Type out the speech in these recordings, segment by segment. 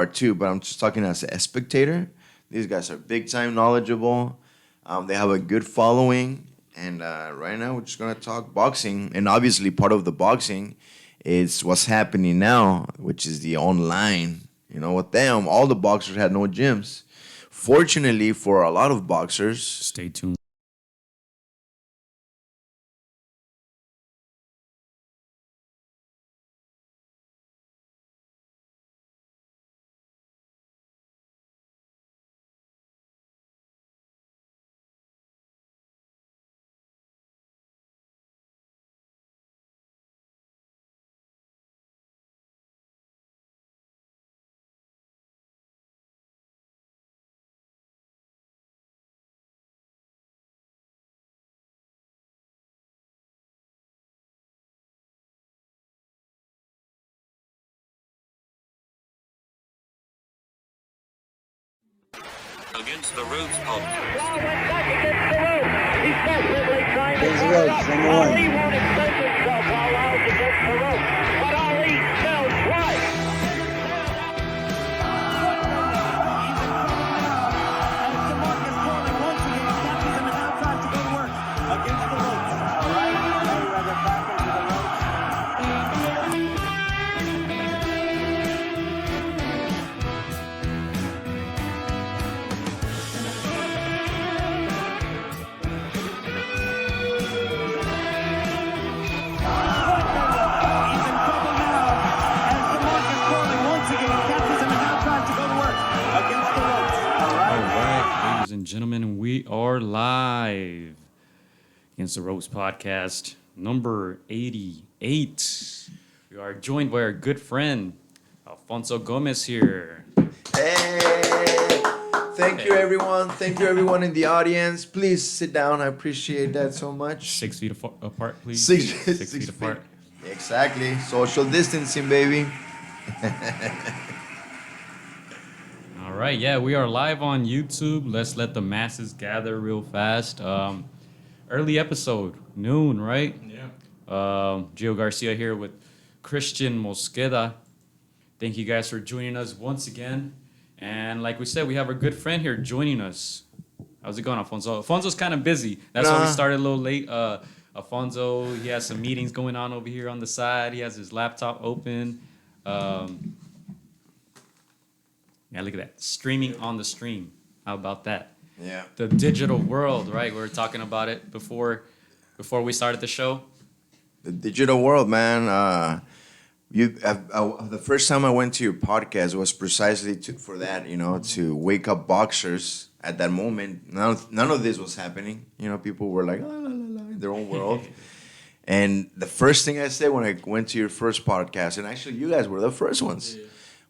part two, but I'm just talking as a spectator. These guys are big time knowledgeable. They have a good following, and right now we're just gonna talk boxing. And obviously, part of the boxing is what's happening now, which is the online. With them, all the boxers had no gyms. Fortunately, for a lot of boxers, Stay tuned. Against the Ropes podcast. Against the ropes, number one. Ali won't extend himself while out against the ropes, but Ali still tries. All right, ladies and gentlemen, we are live. Against the Ropes podcast, number 88. We are joined by our good friend, Alfonso Gomez here. hey, thank you everyone. Thank you everyone in the audience. Please sit down. I appreciate that so much. 6 feet apart, please. Six feet apart. Exactly. Social distancing, baby. All right, yeah, we are live on YouTube. Let's let the masses gather real fast. Early episode, noon, right? Yeah. Gio Garcia here with Christian Mosqueda. Thank you guys for joining us once again. And like we said, we have our good friend here joining us. How's it going, Alfonso? Alfonso's kind of busy. That's why we started a little late. Alfonso, he has some meetings going on over here on the side. He has his laptop open. Yeah, look at that. Streaming on the stream. How about that? Yeah. The digital world, right? We were talking about it before we started the show. The digital world, man. The first time I went to your podcast was precisely for that, to wake up boxers at that moment. None of this was happening. People were like, la, la, la, la, in their own world. And the first thing I said when I went to your first podcast, and actually you guys were the first ones,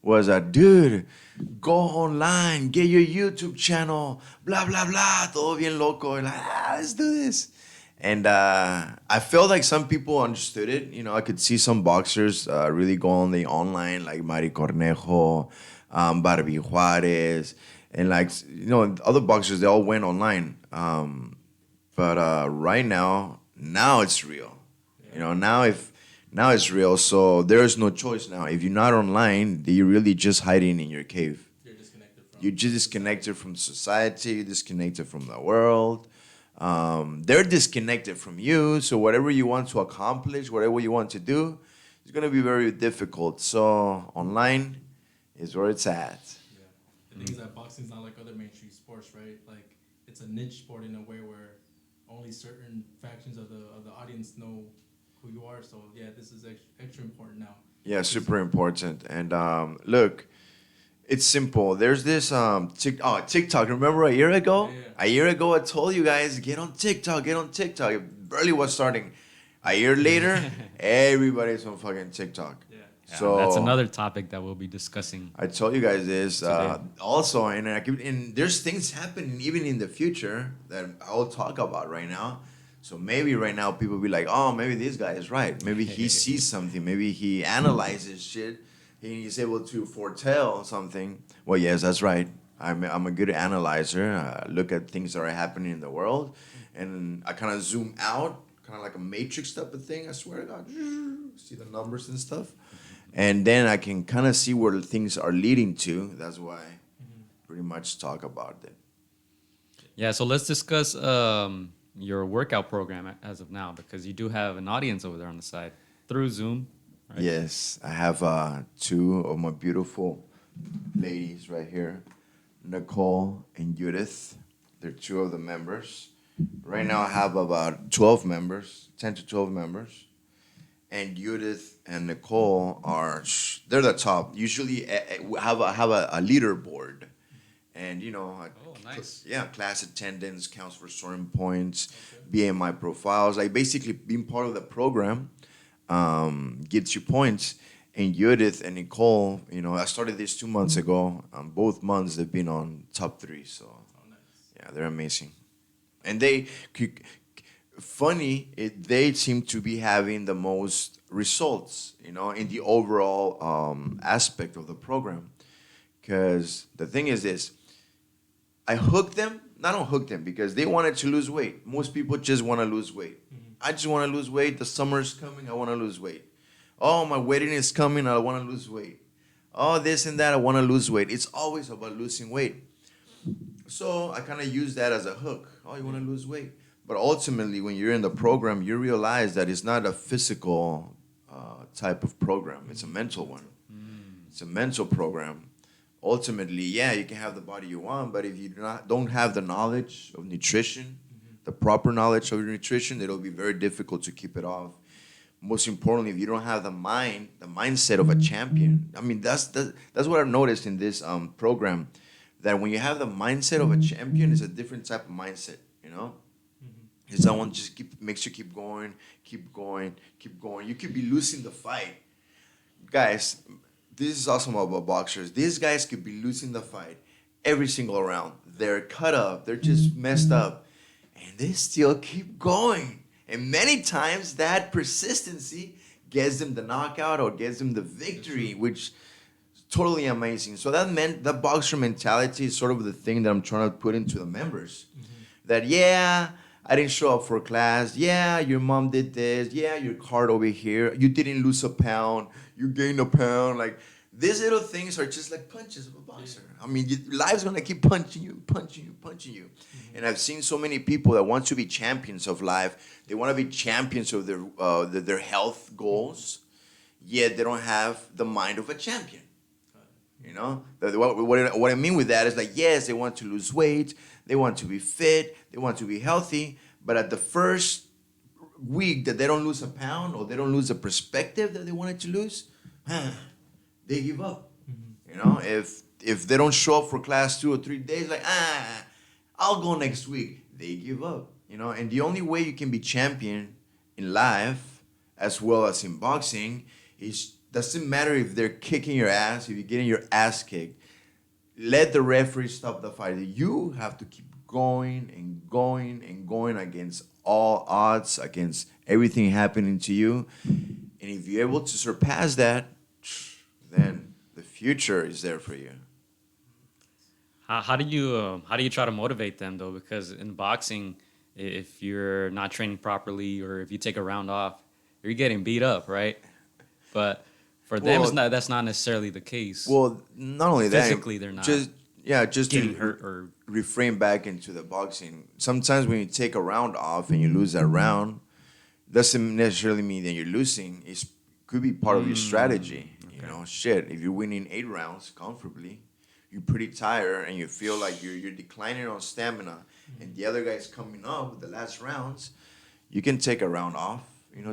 was, dude, go online, get your YouTube channel, blah, blah, blah, todo bien loco. And like, let's do this. And I felt like some people understood it. I could see some boxers really go on the online, like Mari Cornejo, Barbie Juarez, and other boxers, they all went online. But right now it's real. Now it's real. So there's no choice now. If you're not online, you're really just hiding in your cave. You're just disconnected from society. You're disconnected from the world. They're disconnected from you. So whatever you want to accomplish, whatever you want to do, it's going to be very difficult. So online is where it's at. Yeah. The thing is that boxing's not like other mainstream sports, right? Like it's a niche sport in a way where only certain factions of the audience know who you are. So yeah, this is extra important now. Yeah, super important. And look, it's simple. There's this TikTok. Remember a year ago? Yeah. A year ago, I told you guys, get on TikTok. It barely was starting. A year later, everybody's on fucking TikTok. Yeah. Yeah, So that's another topic that we'll be discussing. I told you guys this Today. also, and there's things happening even in the future that I'll talk about right now. So maybe right now people be like, oh, maybe this guy is right. Maybe he sees something. Maybe he analyzes shit. He's able to foretell something. Well, yes, that's right. I'm a good analyzer. Look at things that are happening in the world, and I kind of zoom out, kind of like a matrix type of thing. I swear to God, see the numbers and stuff. and then I can kind of see where things are leading to. That's why I pretty much talk about it. Yeah, so let's discuss your workout program as of now, because you do have an audience over there on the side through Zoom. Right? Yes, I have two of my beautiful ladies right here, Nicole and Judith. They're two of the members. Right now, I have about 12 members, 10 to 12 members. And Judith and Nicole they're the top. Usually, have a leaderboard. And, Oh, nice. class attendance counts for certain points, BMI profiles. Like, basically, being part of the program gets you points. And Judith and Nicole, I started this 2 months ago. Both months, they've been on top 3. So, yeah, they're amazing. And they seem to be having the most results, in the overall aspect of the program. Because the thing is this, I don't hook them because they wanted to lose weight. Most people just want to lose weight. I just want to lose weight. The summer's coming, I want to lose weight. Oh, my wedding is coming, I want to lose weight. Oh, this and that, I want to lose weight. It's always about losing weight. So I kind of use that as a hook. Oh, you want to lose weight? But ultimately, when you're in the program, you realize that it's not a physical type of program. It's a mental one. It's a mental program. Ultimately, yeah, you can have the body you want, but if you don't have the knowledge of nutrition, the proper knowledge of your nutrition, it'll be very difficult to keep it off. Most importantly, if you don't have the mindset of a champion. I mean, that's what I've noticed in this program, that when you have the mindset of a champion, it's a different type of mindset, It's someone just makes you keep going. You could be losing the fight. Guys, this is awesome about boxers. These guys could be losing the fight every single round. They're cut up. They're just messed up. And they still keep going. And many times that persistency gets them the knockout or gets them the victory, which is totally amazing. So that boxer mentality is sort of the thing that I'm trying to put into the members. That, yeah, I didn't show up for class. Yeah, your mom did this. Yeah, your card over here. You didn't lose a pound. You gained a pound. Like, these little things are just like punches of a boxer. I mean, life's going to keep punching you. And I've seen so many people that want to be champions of life. They want to be champions of their health goals, yet they don't have the mind of a champion. What I mean with that is like, yes, they want to lose weight. They want to be fit. They want to be healthy. But at the first week that they don't lose a pound or they don't lose the perspective that they wanted to lose, they give up. If they don't show up for class 2 or 3 days, like, I'll go next week. They give up. And the only way you can be champion in life as well as in boxing is, doesn't matter if they're kicking your ass, if you're getting your ass kicked, let the referee stop the fight. You have to keep going and going and going against all odds, against everything happening to you. And if you're able to surpass that, then the future is there for you. How do you try to motivate them though? Because in boxing, if you're not training properly or if you take a round off, you're getting beat up, right? But for them, that's not necessarily the case. Well, not only that, physically they're not just getting to hurt or reframe back into the boxing. Sometimes when you take a round off and you lose that round, doesn't necessarily mean that you're losing. It could be part of your strategy. Okay. If you're winning 8 rounds comfortably, you're pretty tired and you feel like you're declining on stamina, and the other guy's coming up with the last rounds, you can take a round off,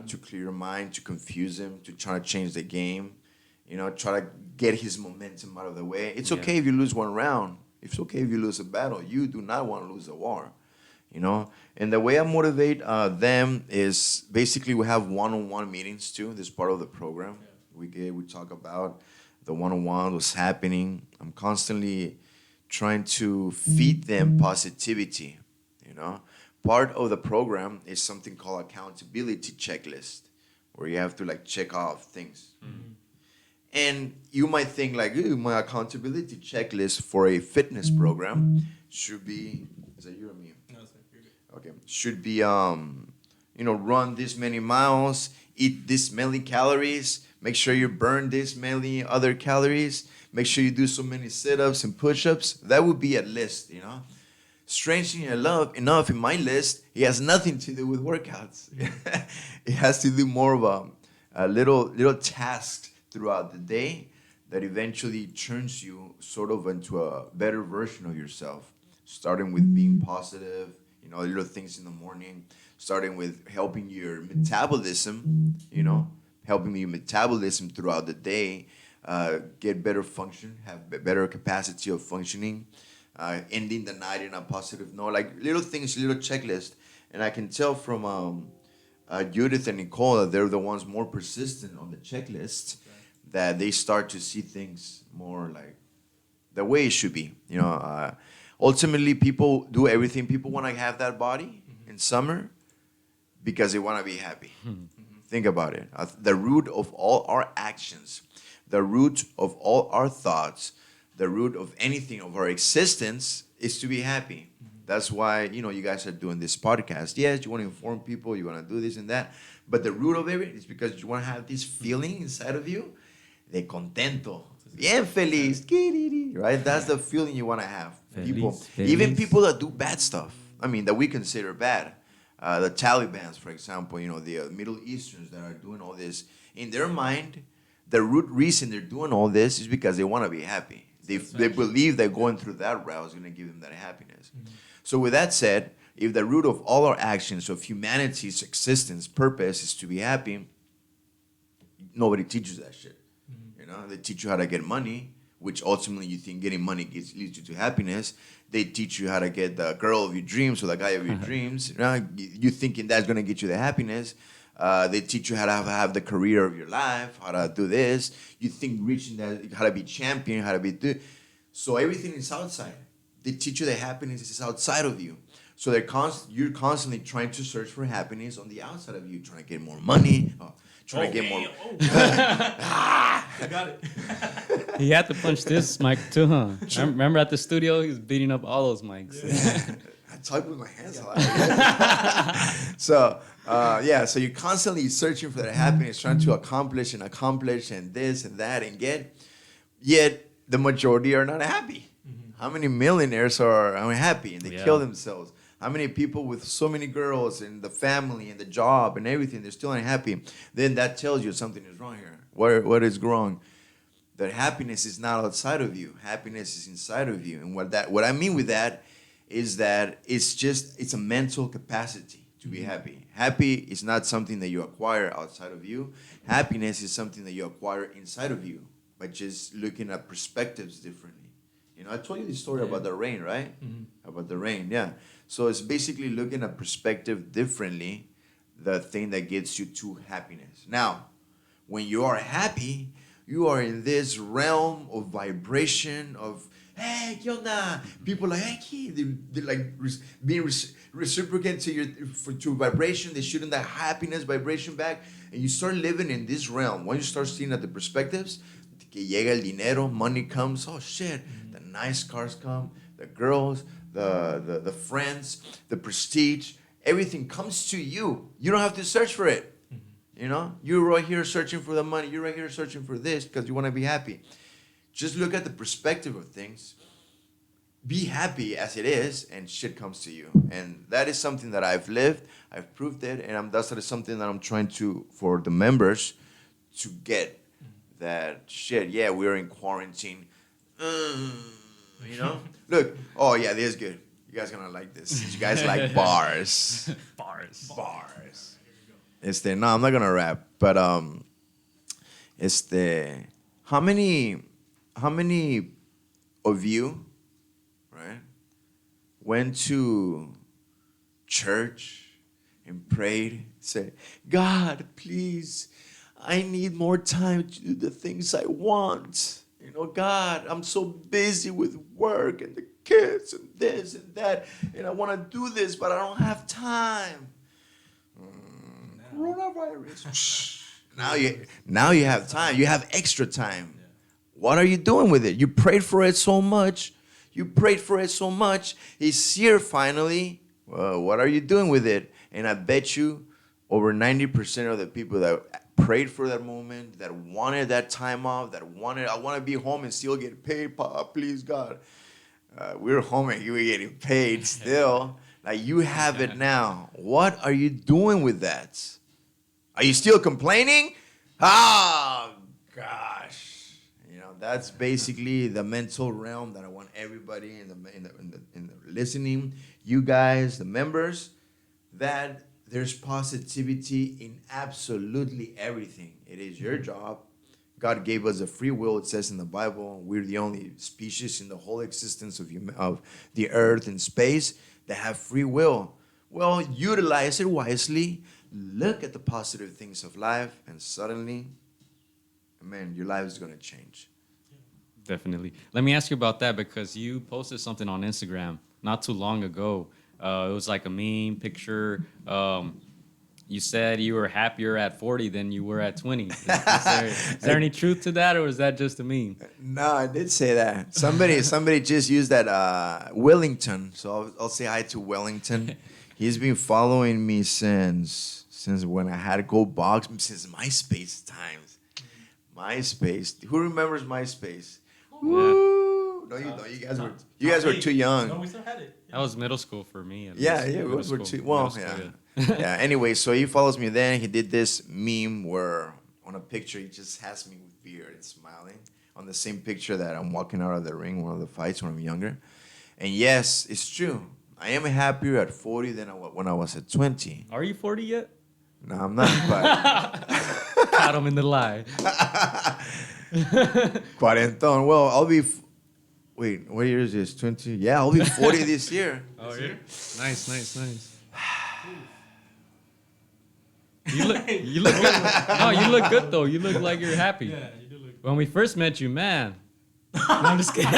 to clear your mind, to confuse him, to try to change the game, try to get his momentum out of the way. It's okay if you lose 1 round. It's okay if you lose a battle. You do not want to lose a war, And the way I motivate them is basically we have one-on-one meetings too. This is part of the program. We talk about the one-on-one, what's happening. I'm constantly trying to feed them positivity, Part of the program is something called accountability checklist, where you have to check off things. And you might think my accountability checklist for a fitness program should be, is that you or me? No, sir, you're good. Okay, should be run this many miles, eat this many calories, Make sure you burn this many other calories. Make sure you do so many sit-ups and push-ups. That would be a list, you know. Strangely enough, in my list, it has nothing to do with workouts. It has to do more of a little task throughout the day that eventually turns you sort of into a better version of yourself. Starting with being positive, you know, little things in the morning. Starting with helping your metabolism, you know, helping your metabolism throughout the day get better function, have better capacity of functioning. Ending the night in a positive note, like little things, little checklist. And I can tell from Judith and Nicole that they're the ones more persistent on the checklist, that they start to see things more like the way it should be. You know, ultimately, people do everything. People want to have that body in summer because they want to be happy. Think about it. The root of all our actions, the root of all our thoughts, the root of anything of our existence is to be happy. That's why, you know, you guys are doing this podcast. Yes, you want to inform people, you want to do this and that, but the root of it is because you want to have this feeling inside of you, de contento, bien feliz, right? That's the feeling you want to have. Even people that do bad stuff, I mean, that we consider bad. The Talibans, for example, you know, the Middle Easterns that are doing all this, in their mind, the root reason they're doing all this is because they want to be happy. They believe that going through that route is going to give them that happiness. So with that said, if the root of all our actions, of humanity's existence, purpose is to be happy, nobody teaches that shit. You know, they teach you how to get money, which ultimately you think getting money leads you to happiness. They teach you how to get the girl of your dreams or the guy of your dreams. You know, you thinking that's going to get you the happiness. They teach you how to have the career of your life, how to do this. You think reaching that, how to be champion, how to be. So everything is outside. They teach you that happiness is outside of you. So you're constantly trying to search for happiness on the outside of you, trying to get more money, trying to get more. I got it. He had to punch this mic too, huh? Remember at the studio, he was beating up all those mics. I talk with my hands a lot. So you're constantly searching for that happiness, trying to accomplish and this and that and get. Yet the majority are not happy. How many millionaires are unhappy and they kill themselves? How many people with so many girls and the family and the job and everything, they're still unhappy? Then that tells you something is wrong here. What is wrong? That happiness is not outside of you. Happiness is inside of you. And what I mean with that is that it's a mental capacity to be happy. Happy is not something that you acquire outside of you. Happiness is something that you acquire inside of you by just looking at perspectives differently. You know, I told you the story about the rain, right? About the rain, yeah. So it's basically looking at perspective differently, the thing that gets you to happiness. Now, when you are happy, you are in this realm of vibration of, hey, ¿qué onda? People like, hey, they're like being reciprocant to vibration. They're shooting that happiness vibration back. And you start living in this realm. Once you start seeing at the perspectives, que llega el dinero, money comes, oh shit, the nice cars come, the girls, the friends, the prestige, everything comes to you. You don't have to search for it. You know, you're right here searching for the money. You're right here searching for this because you want to be happy. Just look at the perspective of things. Be happy as it is, and shit comes to you. And that is something that I've lived. I've proved it, and that is something that I'm trying to, for the members, to get that shit. Yeah, we're in quarantine. You know, look. Oh yeah, this is good. You guys gonna like this. You guys like bars. Bars. No, I'm not gonna rap, but how many of you, right, went to church and prayed, say, God, please, I need more time to do the things I want. You know, God, I'm so busy with work and the kids and this and that, and I want to do this, but I don't have time. Coronavirus. Now you have time. You have extra time. Yeah. What are you doing with it? You prayed for it so much. It's here finally. Well, what are you doing with it? And I bet you over 90% of the people that prayed for that moment, that wanted that time off, I want to be home and still get paid, please God. We're home and you were getting paid still. Like you have it now. What are you doing with that? Are you still complaining? Oh gosh, that's basically the mental realm that I want everybody in the listening, you guys, the members, that there's positivity in absolutely everything. It is your job. God gave us a free will. It says in the Bible, we're the only species in the whole existence of the earth and space that have free will. Well, utilize it wisely. Look at the positive things of life, and suddenly, man, your life is going to change. Definitely. Let me ask you about that because you posted something on Instagram not too long ago. It was like a meme picture. You said you were happier at 40 than you were at 20. Is there any truth to that, or is that just a meme? No, I did say that. Somebody just used that Wellington. So I'll say hi to Wellington. He's been following me since when I had to go box, since MySpace times. MySpace. Who remembers MySpace? Woo! No, you guys were too young. No, we still had it. That was middle school for me. Yeah, we're too. Well, yeah. Anyway, so he follows me. Then he did this meme where on a picture he just has me with beard and smiling on the same picture that I'm walking out of the ring, one of the fights when I'm younger. And yes, it's true. I am happier at 40 than when I was at 20. Are you 40 yet? No, I'm not. But Caught him in the lie. Cuarentón. Well, I'll be. Wait, what year is this? 20? Yeah, I'll be 40 this year. Oh, yeah. Nice. You look good. No, you look good though. You look like you're happy. Yeah, you do look. When we first met you, man. No, I'm just kidding.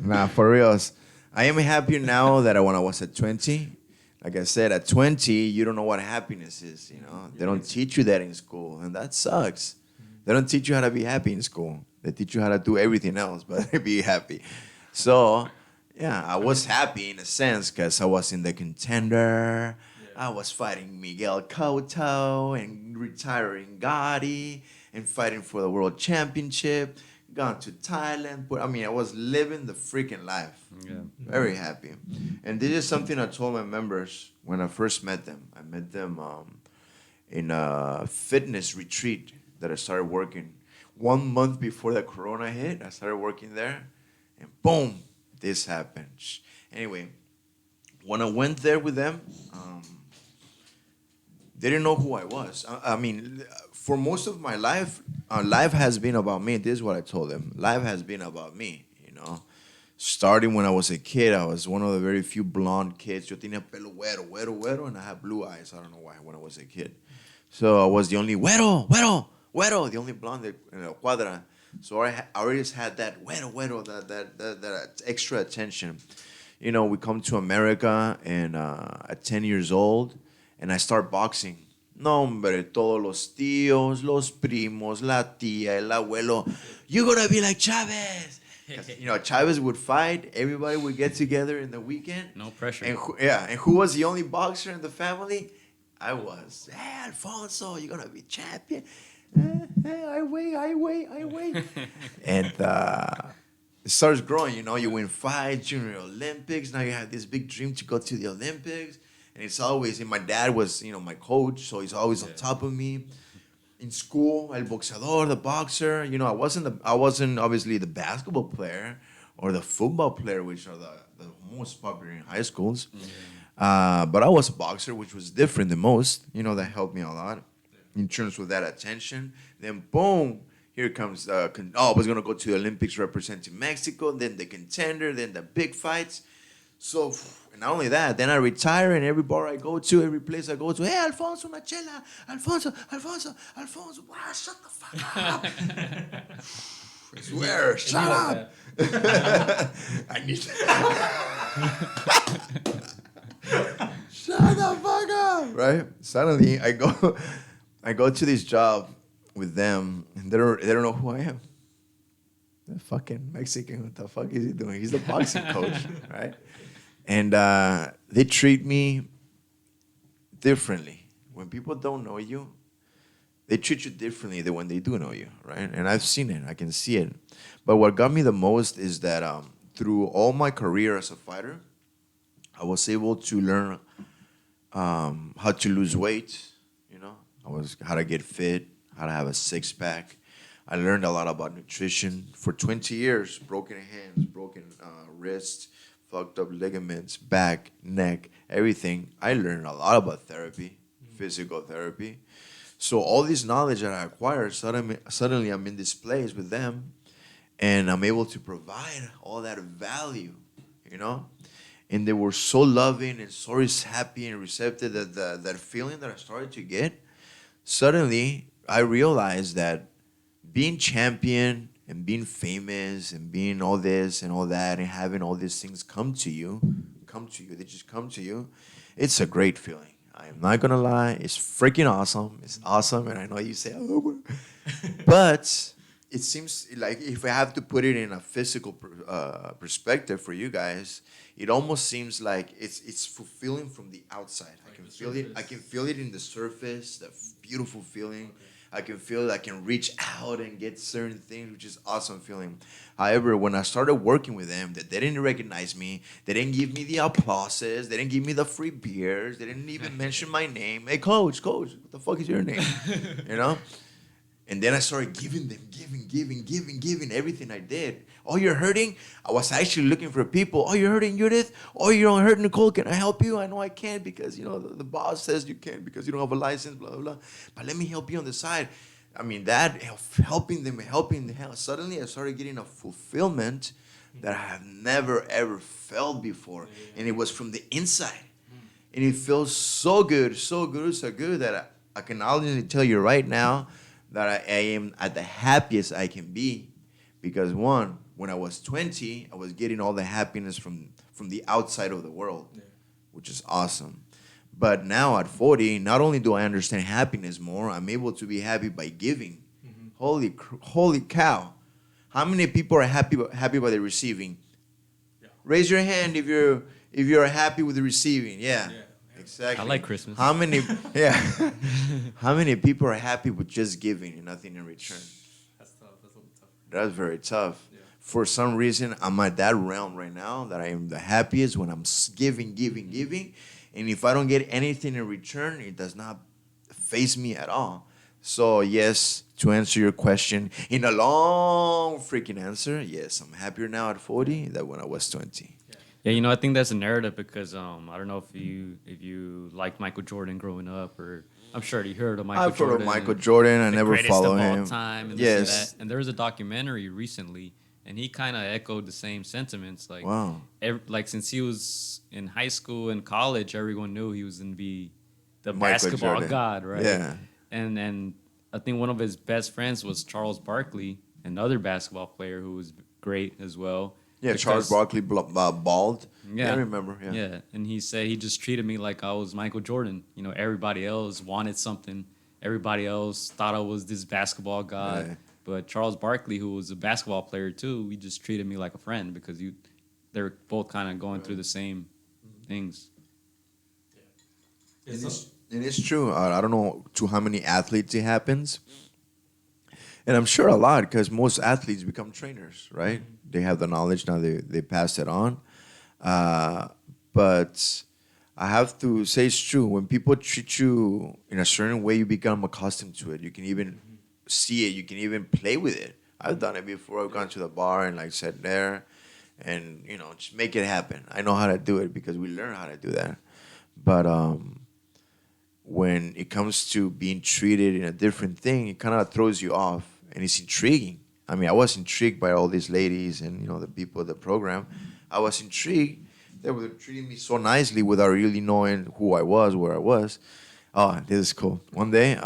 Nah, for reals. I am happier now than when I was at 20. Like I said, at 20, you don't know what happiness is, They don't teach you that in school, and that sucks. They don't teach you how to be happy in school. They teach you how to do everything else, but be happy. So, yeah, I was happy in a sense because I was in the contender. Yeah. I was fighting Miguel Cotto and retiring Gotti and fighting for the world championship. Gone to Thailand. But I was living the freaking life. Yeah. Very happy. And this is something I told my members when I first met them. I met them in a fitness retreat that I started working. 1 month before the corona hit, I started working there. And boom, this happened. Anyway, when I went there with them, they didn't know who I was. For most of my life, life has been about me. This is what I told them. Life has been about me, Starting when I was a kid, I was one of the very few blonde kids. Yo tenía pelo güero, and I had blue eyes. I don't know why, when I was a kid. So I was the only güero, the only blonde in the cuadra. So I always had that güero, that extra attention. We come to America and at 10 years old, and I start boxing. No, hombre, todos los tíos, los primos, la tía, el abuelo. You're going to be like Chavez. Chavez would fight. Everybody would get together in the weekend. No pressure. And who was the only boxer in the family? I was. Hey, Alfonso, you're going to be champion. Hey, I weigh. And it starts growing, You win fights, Junior Olympics. Now you have this big dream to go to the Olympics. And it's always, and my dad was, my coach, so he's always on top of me. In school, el boxeador, the boxer. I wasn't obviously the basketball player or the football player, which are the most popular in high schools. Mm-hmm. But I was a boxer, which was different than most. That helped me a lot in terms of that attention. Then boom, here comes I was gonna go to the Olympics representing Mexico. Then the contender, then the big fights. So, and not only that, then I retire, and every bar I go to, every place I go to, hey, Alfonso, una chela, Alfonso, wow, shut the fuck up. I swear, shut up. I need to. Shut the fuck up, right? Suddenly, I go to this job with them, and they don't know who I am. The fucking Mexican, what the fuck is he doing? He's the boxing coach, right? And they treat me differently. When people don't know you, they treat you differently than when they do know you, right? And I've seen it. I can see it. But what got me the most is that through all my career as a fighter, I was able to learn how to lose weight. You know, how to get fit, how to have a six pack. I learned a lot about nutrition for 20 years. Broken hands, broken wrists, fucked up ligaments, back, neck, everything. I learned a lot about therapy, physical therapy. So all this knowledge that I acquired, suddenly I'm in this place with them, and I'm able to provide all that value, you know. And they were so loving and so happy and receptive that that feeling that I started to get. Suddenly, I realized that being champion and being famous and being all this and all that and having all these things come to you, they just come to you. It's a great feeling. I am not gonna lie, it's freaking awesome. It's awesome, and I know you say, oh, but it seems like if I have to put it in a physical perspective for you guys, it almost seems like it's fulfilling from the outside. I can feel it. I can feel it in the surface. That beautiful feeling. Okay. I can feel it. I can reach out and get certain things, which is awesome feeling. However, when I started working with them, that they didn't recognize me. They didn't give me the applauses. They didn't give me the free beers. They didn't even mention my name. Hey, coach, what the fuck is your name? You know. And then I started giving them, giving everything I did. Oh, you're hurting? I was actually looking for people. Oh, you're hurting, Judith? Oh, you're hurting, Nicole? Can I help you? I know I can't because, you know, the boss says you can't because you don't have a license, blah, blah, blah. But let me help you on the side. I mean, that helping them. Suddenly I started getting a fulfillment that I have never, ever felt before. And it was from the inside. And it feels so good that I can honestly tell you right now that I am at the happiest I can be because, one, when I was 20, I was getting all the happiness from the outside of the world, which is awesome. But now at 40, not only do I understand happiness more, I'm able to be happy by giving. Holy cow. How many people are happy by the receiving? Yeah. Raise your hand if you're happy with the receiving. Yeah. Exactly. I like Christmas. How many people are happy with just giving and nothing in return? That's tough. That's a little tough. That's very tough. Yeah. For some reason, I'm at that realm right now that I am the happiest when I'm giving. And if I don't get anything in return, it does not faze me at all. So yes, to answer your question in a long freaking answer, yes, I'm happier now at 40 than when I was 20. Yeah, you know, I think that's a narrative because I don't know if you liked Michael Jordan growing up, or I'm sure you heard of Michael Jordan. I've heard of Michael Jordan. I never followed him. Greatest of all time. And yes. This and that. And there was a documentary recently, and he kind of echoed the same sentiments. Like, wow. Since he was in high school and college, everyone knew he was going to be the Michael basketball Jordan. god, right? Yeah. And I think one of his best friends was Charles Barkley, another basketball player who was great as well. Yeah, Charles Barkley, bald. Yeah, I remember. Yeah, and he said he just treated me like I was Michael Jordan. You know, everybody else wanted something. Everybody else thought I was this basketball god. Yeah. But Charles Barkley, who was a basketball player too, he just treated me like a friend because they're both kind of going through the same things. Yeah. And it's true. I don't know to how many athletes it happens. And I'm sure a lot because most athletes become trainers, right? Mm-hmm. They have the knowledge, now they pass it on. But I have to say it's true. When people treat you in a certain way, you become accustomed to it. You can even see it. You can even play with it. I've done it before. I've gone to the bar and like sat there and, you know, just make it happen. I know how to do it because we learn how to do that. But when it comes to being treated in a different thing, it kind of throws you off. And it's intriguing. I mean, I was intrigued by all these ladies and, you know, the people of the program. I was intrigued. They were treating me so nicely without really knowing who I was, where I was. Oh, this is cool. One day,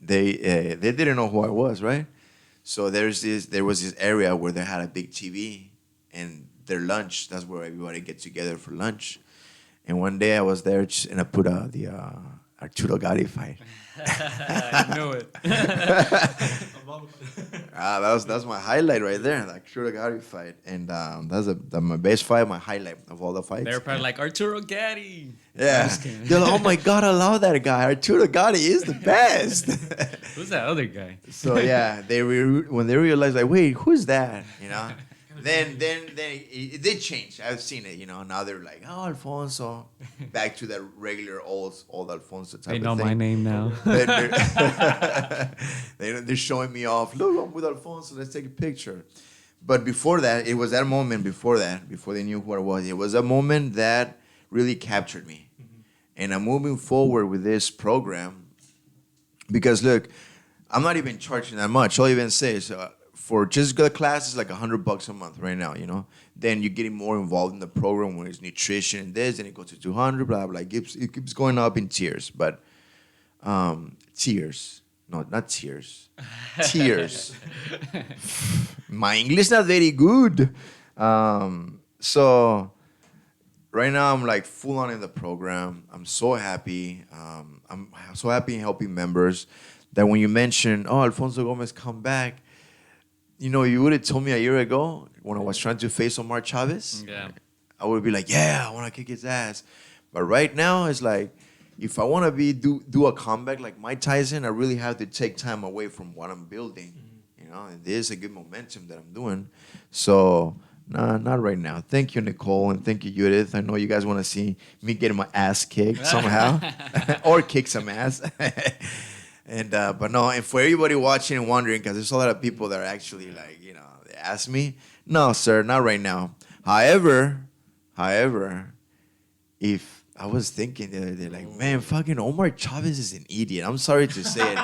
they didn't know who I was, right? So there was this area where they had a big TV, and their lunch, that's where everybody get together for lunch. And one day I was there and I put the Arturo Gatti fight. I knew it. That's my highlight right there, the Arturo Gatti fight, and that's my best fight, my highlight of all the fights. They're probably like Arturo Gatti. Yeah, they're like, oh my god, I love that guy. Arturo Gatti is the best. Who's that other guy? So yeah, when they realized like, wait, who's that? You know, then it did change. I've seen it. You know, now they're like, oh, Alfonso, back to that regular old Alfonso type. They know of thing. my name now. They're showing me off. Look, I'm with Alfonso. Let's take a picture. But before that, it was that moment. Before they knew who I was, it was a moment that really captured me. And I'm moving forward with this program because look, I'm not even charging that much. I'll even say so for just the class is like $100 a month right now. You know, then you're getting more involved in the program when it's nutrition and this, and it goes to 200. Blah blah. It keeps going up in tiers, but tiers. No, not tears. Tears. My English not very good. So right now I'm like full on in the program. I'm so happy. I'm so happy in helping members that when you mentioned, oh, Alfonso Gomez come back, you know, you would have told me a year ago when I was trying to face Omar Chavez. Yeah. I would be like, yeah, I want to kick his ass. But right now it's like, if I want to do a comeback like Mike Tyson, I really have to take time away from what I'm building, you know. And there's a good momentum that I'm doing. So, nah, not right now. Thank you, Nicole, and thank you, Judith. I know you guys want to see me getting my ass kicked somehow, or kick some ass. And but no, and for everybody watching and wondering, because there's a lot of people that are actually like, you know, they ask me, no, sir, not right now. However, if I was thinking the other day, like, man, fucking Omar Chavez is an idiot. I'm sorry to say it.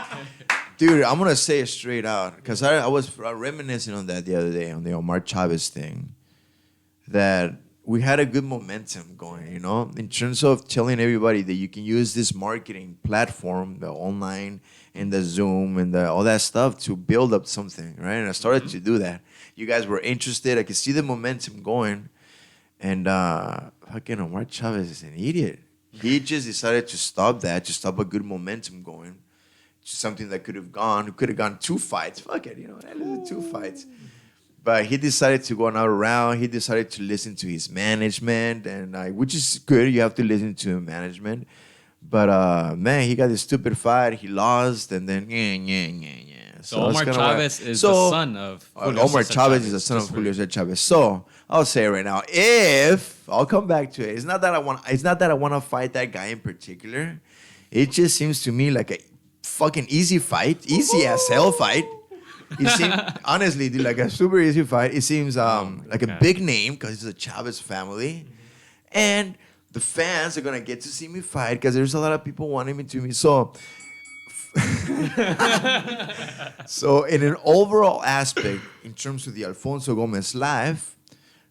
Dude, I'm going to say it straight out. Because I was reminiscing on that the other day, on the Omar Chavez thing. That we had a good momentum going, you know, in terms of telling everybody that you can use this marketing platform, the online and the Zoom and all that stuff to build up something, right? And I started to do that. You guys were interested. I could see the momentum going. And fucking Omar Chavez is an idiot. He just decided to stop that, to stop a good momentum going. To something that could have gone 2 fights. Fuck it, you know, that is 2 fights. But he decided to go another round. He decided to listen to his management, and which is good. You have to listen to management. But man, he got this stupid fight. He lost, and then yeah. So Omar Chavez is the son of Julio Omar Cesar Chavez Chavez. is the son of Just for Julio you. Cesar Chavez. So I'll say it right now. If I'll come back to it, it's not that I want to fight that guy in particular. It just seems to me like a fucking easy fight, easy as hell fight. It seems honestly, dude, like a super easy fight. It seems like a big name because it's a Chavez family, and the fans are gonna get to see me fight because there's a lot of people wanting me to meet. So in an overall aspect, in terms of the Alfonso Gomez life,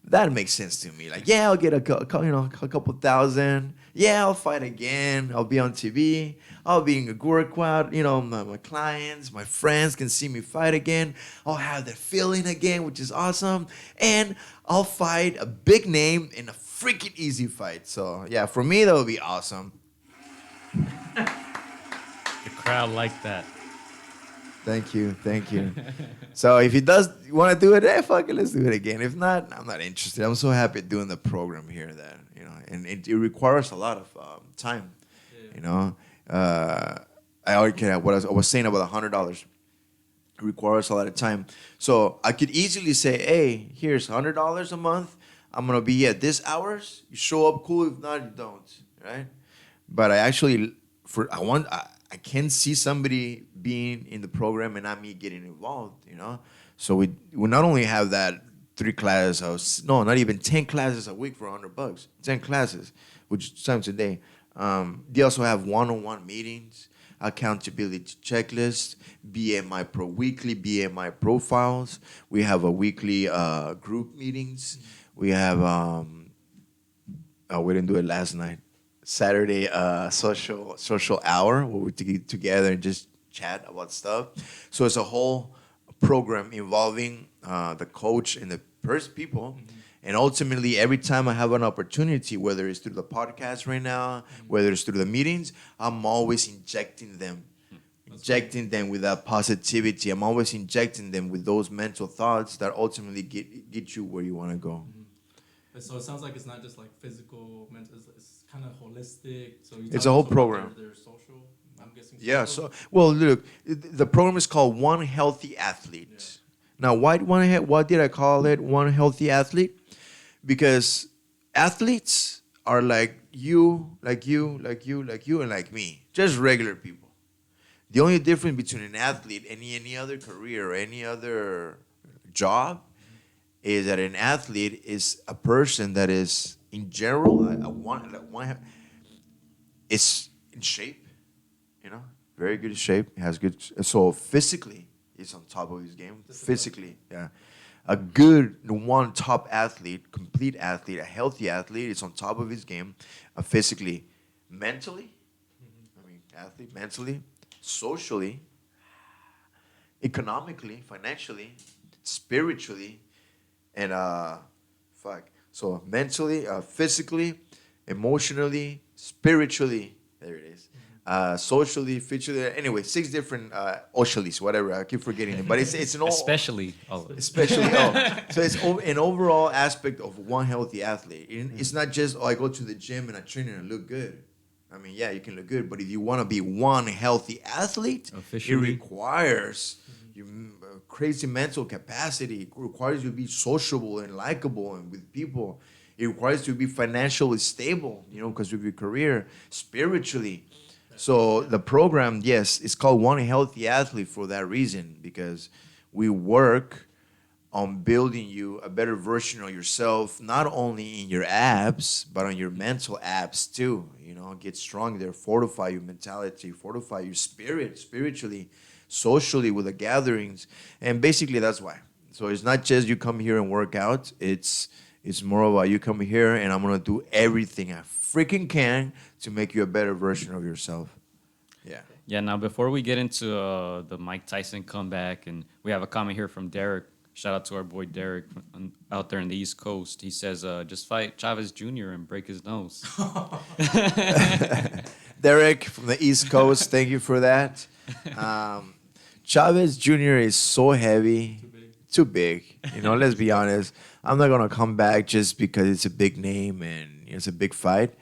that makes sense to me. Like, yeah, I'll get a couple thousand. Yeah, I'll fight again. I'll be on TV. I'll be in a workout. You know, my clients, my friends can see me fight again. I'll have that feeling again, which is awesome. And I'll fight a big name in a freaking easy fight. So yeah, for me, that would be awesome. The crowd liked that. Thank you. So if he does want to do it, fuck it, let's do it again. If not, I'm not interested. I'm so happy doing the program here that, you know, and it requires a lot of time, you know. What I was saying about $100. It requires a lot of time. So I could easily say, hey, here's $100 a month. I'm going to be at this hours. You show up, cool. If not, you don't, right? But I actually, I can see somebody being in the program and not me getting involved, you know? So we not only have that 3 classes, not even 10 classes a week for $100, 10 classes, which is times a day. They also have one-on-one meetings, accountability checklists, weekly BMI profiles. We have a weekly group meetings. We have, we didn't do it last night. Saturday social hour where we get together and just chat about stuff. So it's a whole program involving the coach and the people. And ultimately, every time I have an opportunity, whether it's through the podcast right now, whether it's through the meetings, I'm always injecting them injecting them with that positivity. I'm always injecting them with those mental thoughts that ultimately get you where you want to go. So it sounds like it's not just like physical, mental. It's kind of holistic. So you It's talk a whole also about program. Their social. I'm guessing. Yeah. social? So, well, look, the program is called One Healthy Athlete. Yeah. Now, why did I call it One Healthy Athlete? Because athletes are like you, like you, like you, like you, and like me, just regular people. The only difference between an athlete and any other career or any other job is that an athlete is a person that is, in general, is in shape, you know, very good shape, has good, so physically, he's on top of his game. Physically, yeah. A good one top athlete, complete athlete, a healthy athlete is on top of his game, physically, mentally, I mean, athlete, mentally, socially, economically, financially, spiritually, and so mentally, physically, emotionally, spiritually, there it is, socially, physically. Anyway, 6 different oshalies, whatever. I keep forgetting it, but it's an all Especially. Oh. especially so it's an overall aspect of one healthy athlete. It's not just I go to the gym and I train and I look good. I mean, yeah, you can look good, but if you want to be one healthy athlete, Officially. it requires you crazy mental capacity. It requires you to be sociable and likable and with people. It requires you to be financially stable, because of your career, spiritually. So the program, yes, it's called One Healthy Athlete for that reason, because we work on building you a better version of yourself, not only in your abs, but on your mental abs too. Get stronger, fortify your mentality, fortify your spirit, spiritually, socially with the gatherings. And basically that's why. So it's not just you come here and work out. It's more about you come here and I'm gonna do everything I freaking can to make you a better version of yourself. Yeah. Yeah, now before we get into the Mike Tyson comeback, and we have a comment here from Derek. Shout out to our boy Derek out there in the East Coast. He says, just fight Chavez Jr. and break his nose. Derek from the East Coast, thank you for that. Chavez Jr. is so heavy, too big. Let's be honest. I'm not gonna come back just because it's a big name and it's a big fight.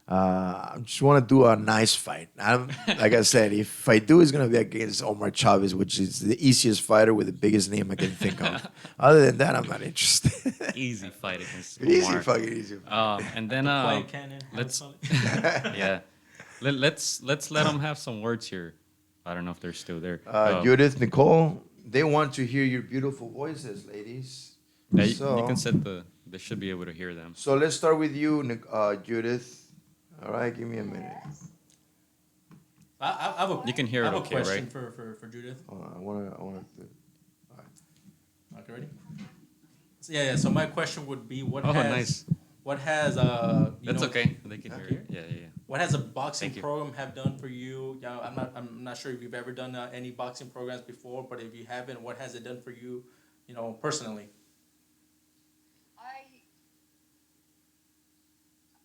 I just want to do a nice fight. Like I said, if I do, it's gonna be against Omar Chavez, which is the easiest fighter with the biggest name I can think of. Other than that, I'm not interested. Easy fight against Easy, Omar. fucking easy. And then Quiet cannon. let's yeah, let's let them have some words here. I don't know if they're still there. Judith, Nicole, they want to hear your beautiful voices, ladies. Yeah, So- you can set they should be able to hear them. So let's start with you, Judith. All right, give me a minute. I have a. You can hear I it have okay, a question right? for Judith. Hold on, I want to. Okay, ready? So, yeah. So my question would be, what Oh, has nice. what has That's okay. They can hear it. Yeah. What has a boxing Thank you. program have done for you? Yeah, I'm not sure if you've ever done any boxing programs before, but if you haven't, what has it done for you, personally?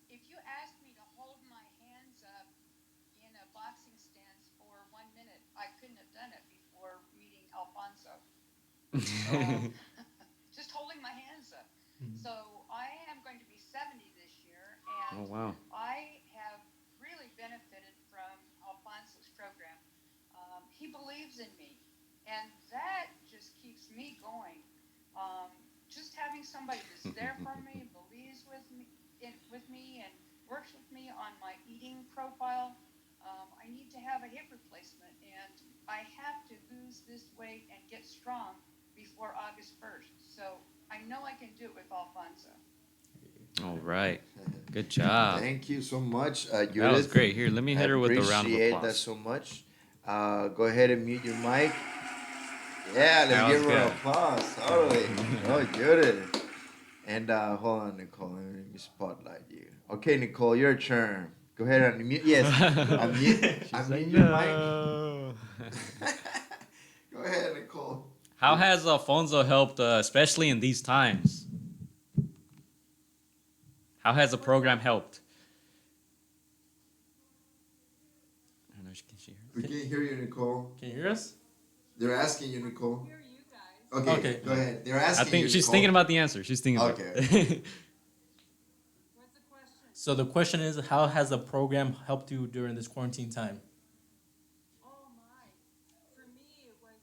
If you asked me to hold my hands up in a boxing stance for 1 minute, I couldn't have done it before meeting Alfonso. Just holding my hands up. So I am going to be 70 this year, and Oh wow. I have really benefited from Alfonso's program. He believes in me, and that just keeps me going. Just having somebody that's there for me, believes with me, and works with me on my eating profile. I need to have a hip replacement, and I have to lose this weight and get strong before August 1st. So I know I can do it with Alfonso. All right. Good job. Thank you so much, Judith. That was great. Here, let me hit her with a round of Appreciate applause. that so much. Go ahead and mute your mic. Yeah, That let's was give her good. applause. Totally. Oh, Judith. And hold on, Nicole. Let me spotlight you. Okay, Nicole, your turn. Go ahead and unmute. Yes, unmute your mic. Go ahead, Nicole. How has Alfonso helped, especially in these times? How has the program helped? I don't know. Can she hear? We can't hear you, Nicole. Can you hear us? They're asking you, Nicole. Hear you guys. Okay, Okay. go ahead. They're I asking think you, she's Nicole. thinking about the answer. She's thinking about Okay. it. What's the question? So the question is, how has the program helped you during this quarantine time? Oh my. For me, it was,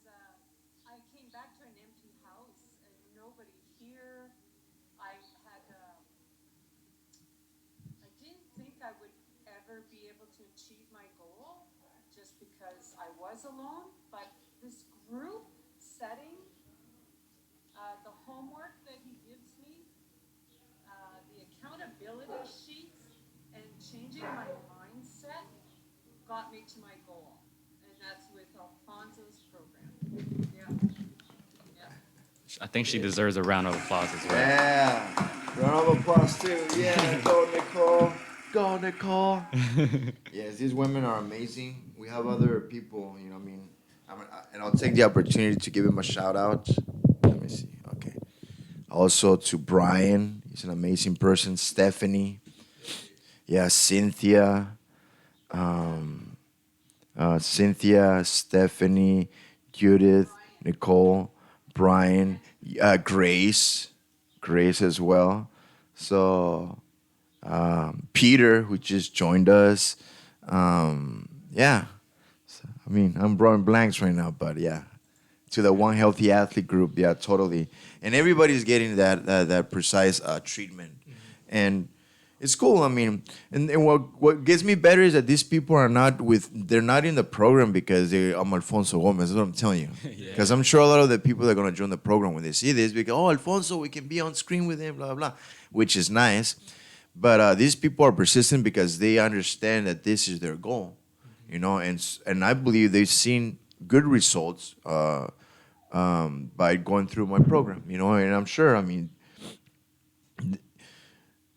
I came back to an empty house and nobody here. I had, I didn't think I would ever be able to achieve my goal just because I was alone. But this group setting, the homework that he gives me, the accountability sheets, and changing my mindset got me to my goal. And that's with Alfonso's program. Yeah. Yeah. I think she deserves a round of applause as well. Yeah. Round of applause too. Yeah. Go, Nicole. Go, Nicole. Yes, these women are amazing. We have other people, you know what I mean? And I'll take the opportunity to give him a shout out. Let me see. Okay. Also to Brian. He's an amazing person. Stephanie. Yeah, Cynthia. Cynthia, Stephanie, Judith, Nicole, Brian, Grace as well. So Peter, who just joined us. Yeah. So, I mean, I'm drawing blanks right now, but yeah. To the One Healthy Athlete group, yeah, totally. And everybody's getting that precise treatment. And it's cool. I mean, and what gets me better is that these people are they're not in the program because I'm Alfonso Gomez. That's what I'm telling you. Because I'm sure a lot of the people that are going to join the program when they see this, because, oh, Alfonso, we can be on screen with him, blah, blah, blah, which is nice. But these people are persistent because they understand that this is their goal, you know, and I believe they've seen good results by going through my program, you know, and I'm sure, I mean,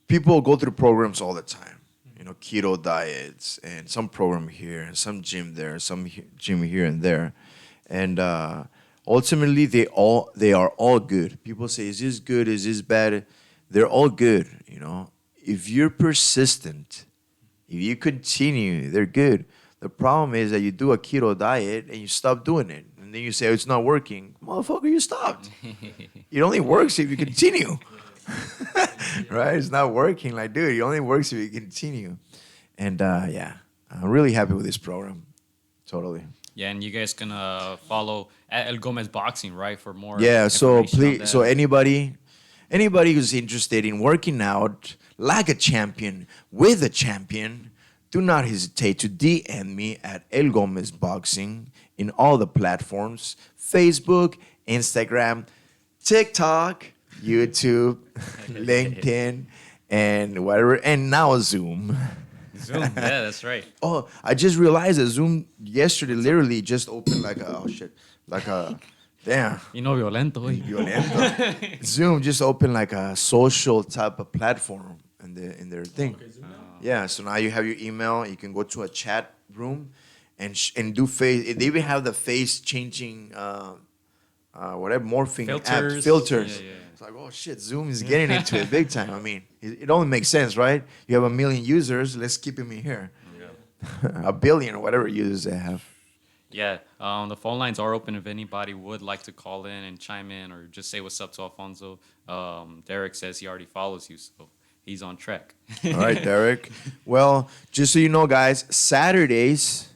people go through programs all the time, you know, keto diets and some program here and some gym there, some gym here and there. And ultimately, they are all good. People say, is this good? Is this bad? They're all good, you know. If you're persistent, if you continue, they're good. The problem is that you do a keto diet and you stop doing it. And then you say, oh, it's not working. Motherfucker, you stopped. It only works if you continue. Right? It's not working. Like, dude, it only works if you continue. And yeah, I'm really happy with this program. Totally. Yeah, and you guys can follow at El Gomez Boxing, right, for more. Yeah, so information on please, that. so anybody who's interested in working out like a champion with a champion, do not hesitate to DM me at El Gomez Boxing in all the platforms: Facebook, Instagram, TikTok, YouTube, LinkedIn, and whatever, and now Zoom. Zoom. Yeah, that's right. Oh, I just realized that Zoom yesterday literally just opened damn. You know, violento. Hoy. Violento. Zoom just opened like a social type of platform in their thing. Okay, Zoom now? Yeah, so now you have your email. You can go to a chat room and do face. They even have the face changing, whatever morphing Filters. filters. Yeah. It's like, oh shit, Zoom is getting into it big time. I mean, it only makes sense, right? You have 1 million users. Let's keep them in here. Yeah. 1 billion or whatever users they have. Yeah, the phone lines are open if anybody would like to call in and chime in or just say what's up to Alfonso. Derek says he already follows you, so he's on track. All right, Derek. Well, just so you know, guys, Saturdays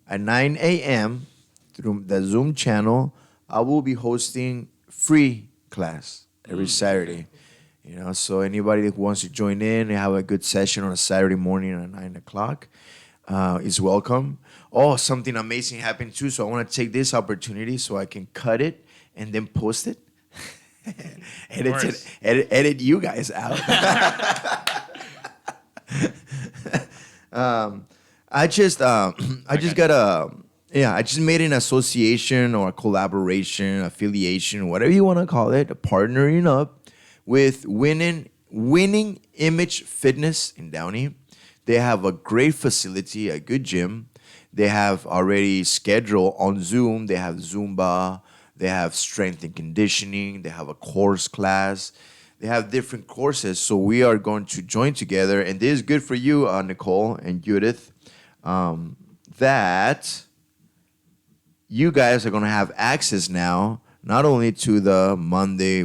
at 9 a.m. through the Zoom channel, I will be hosting free class every Saturday. You know, so anybody that wants to join in and have a good session on a Saturday morning at 9 o'clock is welcome. Oh, something amazing happened too, so I want to take this opportunity so I can cut it and then post it. edit you guys out. I just made an association or a collaboration, affiliation, whatever you want to call it, a partnering up with Winning Image Fitness in Downey. They have a great facility, a good gym. They have already scheduled on Zoom. They have Zumba. They have strength and conditioning. They have a course class. They have different courses. So we are going to join together. And this is good for you, Nicole and Judith, that you guys are going to have access now, not only to the Monday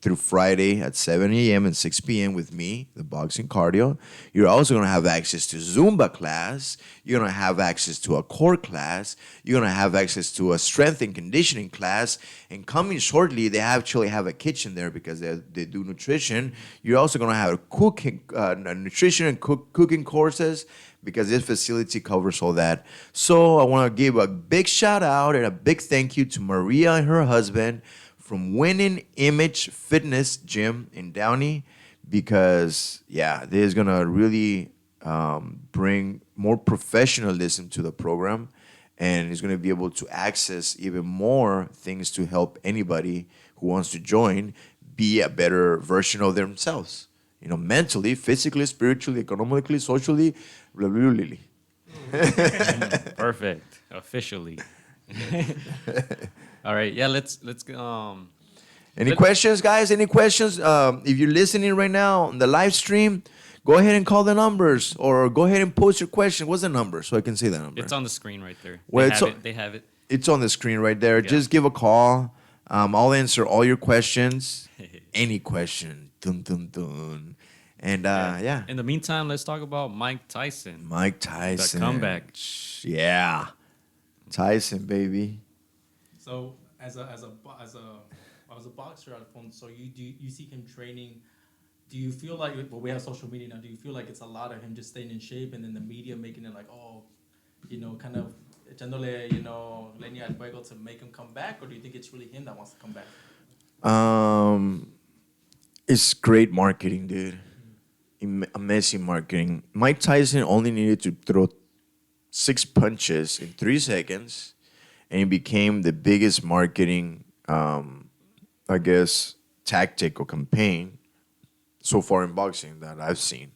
through Friday at 7 a.m. and 6 p.m. with me, the boxing cardio. You're also going to have access to Zumba class. You're going to have access to a core class. You're going to have access to a strength and conditioning class. And coming shortly, they actually have a kitchen there because they do nutrition. You're also going to have cooking, nutrition and cooking courses because this facility covers all that. So I want to give a big shout out and a big thank you to Maria and her husband from Winning Image Fitness Gym in Downey, because this is gonna really bring more professionalism to the program, and it's gonna be able to access even more things to help anybody who wants to join be a better version of themselves. Mentally, physically, spiritually, economically, socially, blah, blah, blah, blah. Perfect. Officially. All right. Yeah. Let's. Any questions, guys? Any questions? If you're listening right now on the live stream, go ahead and call the numbers or go ahead and post your question. What's the number so I can see the number? It's on the screen right there. Well, They have it. It's on the screen right there. Yeah. Just give a call. I'll answer all your questions. Any question. Dun, dun, dun. And yeah. In the meantime, let's talk about Mike Tyson. Mike Tyson. The comeback. Yeah. Tyson, baby. So as a boxer, Alfonso, you see him training. Do you feel like, well, we have social media now, do you feel like it's a lot of him just staying in shape and then the media making it like, kind of echándole, leña al fuego to make him come back? Or do you think it's really him that wants to come back? It's great marketing, dude. Amazing marketing. Mike Tyson only needed to throw 6 punches in 3 seconds, and he became the biggest marketing, tactic or campaign so far in boxing that I've seen.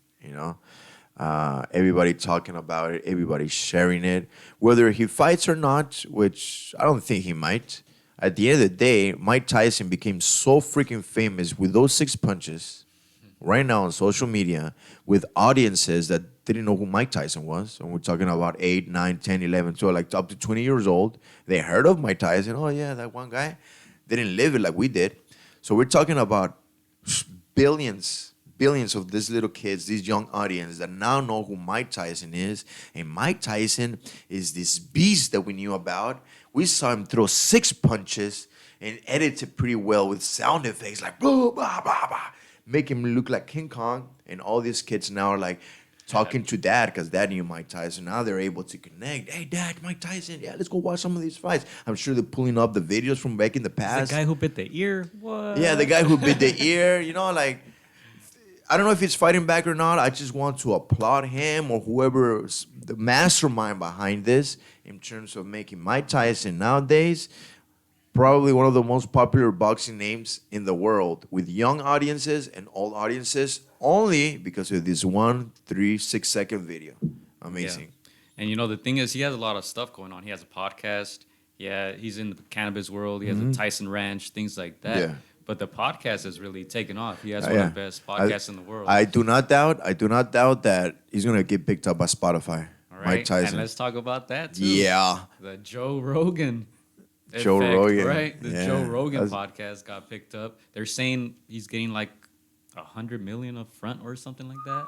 Everybody talking about it, everybody sharing it, whether he fights or not, which I don't think he might. At the end of the day, Mike Tyson became so freaking famous with those 6 punches right now on social media with audiences that didn't know who Mike Tyson was. And we're talking about 8, 9, 10, 11, 12, like up to 20 years old. They heard of Mike Tyson. Oh, yeah, that one guy. They didn't live it like we did. So we're talking about billions of these little kids, these young audience that now know who Mike Tyson is. And Mike Tyson is this beast that we knew about. We saw him throw 6 punches and edit it pretty well with sound effects like blah, blah, blah, blah. Make him look like King Kong. And all these kids now are like talking to dad because dad knew Mike Tyson. Now they're able to connect. Hey, dad, Mike Tyson. Yeah, let's go watch some of these fights. I'm sure they're pulling up the videos from back in the past. The guy who bit the ear? What? Yeah, the guy who bit the ear. I don't know if he's fighting back or not. I just want to applaud him or whoever's the mastermind behind this in terms of making Mike Tyson nowadays probably one of the most popular boxing names in the world with young audiences and old audiences only because of this 1 3-6 second video. Amazing. Yeah. And the thing is, he has a lot of stuff going on. He has a podcast. Yeah, he's in the cannabis world. He has a Tyson Ranch, things like that. Yeah. But the podcast has really taken off. He has one of the best podcasts in the world. I do not doubt that he's gonna get picked up by Spotify. All right. Mike Tyson. And let's talk about that too. Yeah. The Joe Rogan. Joe Rogan. Right? The Joe Rogan podcast got picked up. They're saying he's getting like $100 million up front or something like that.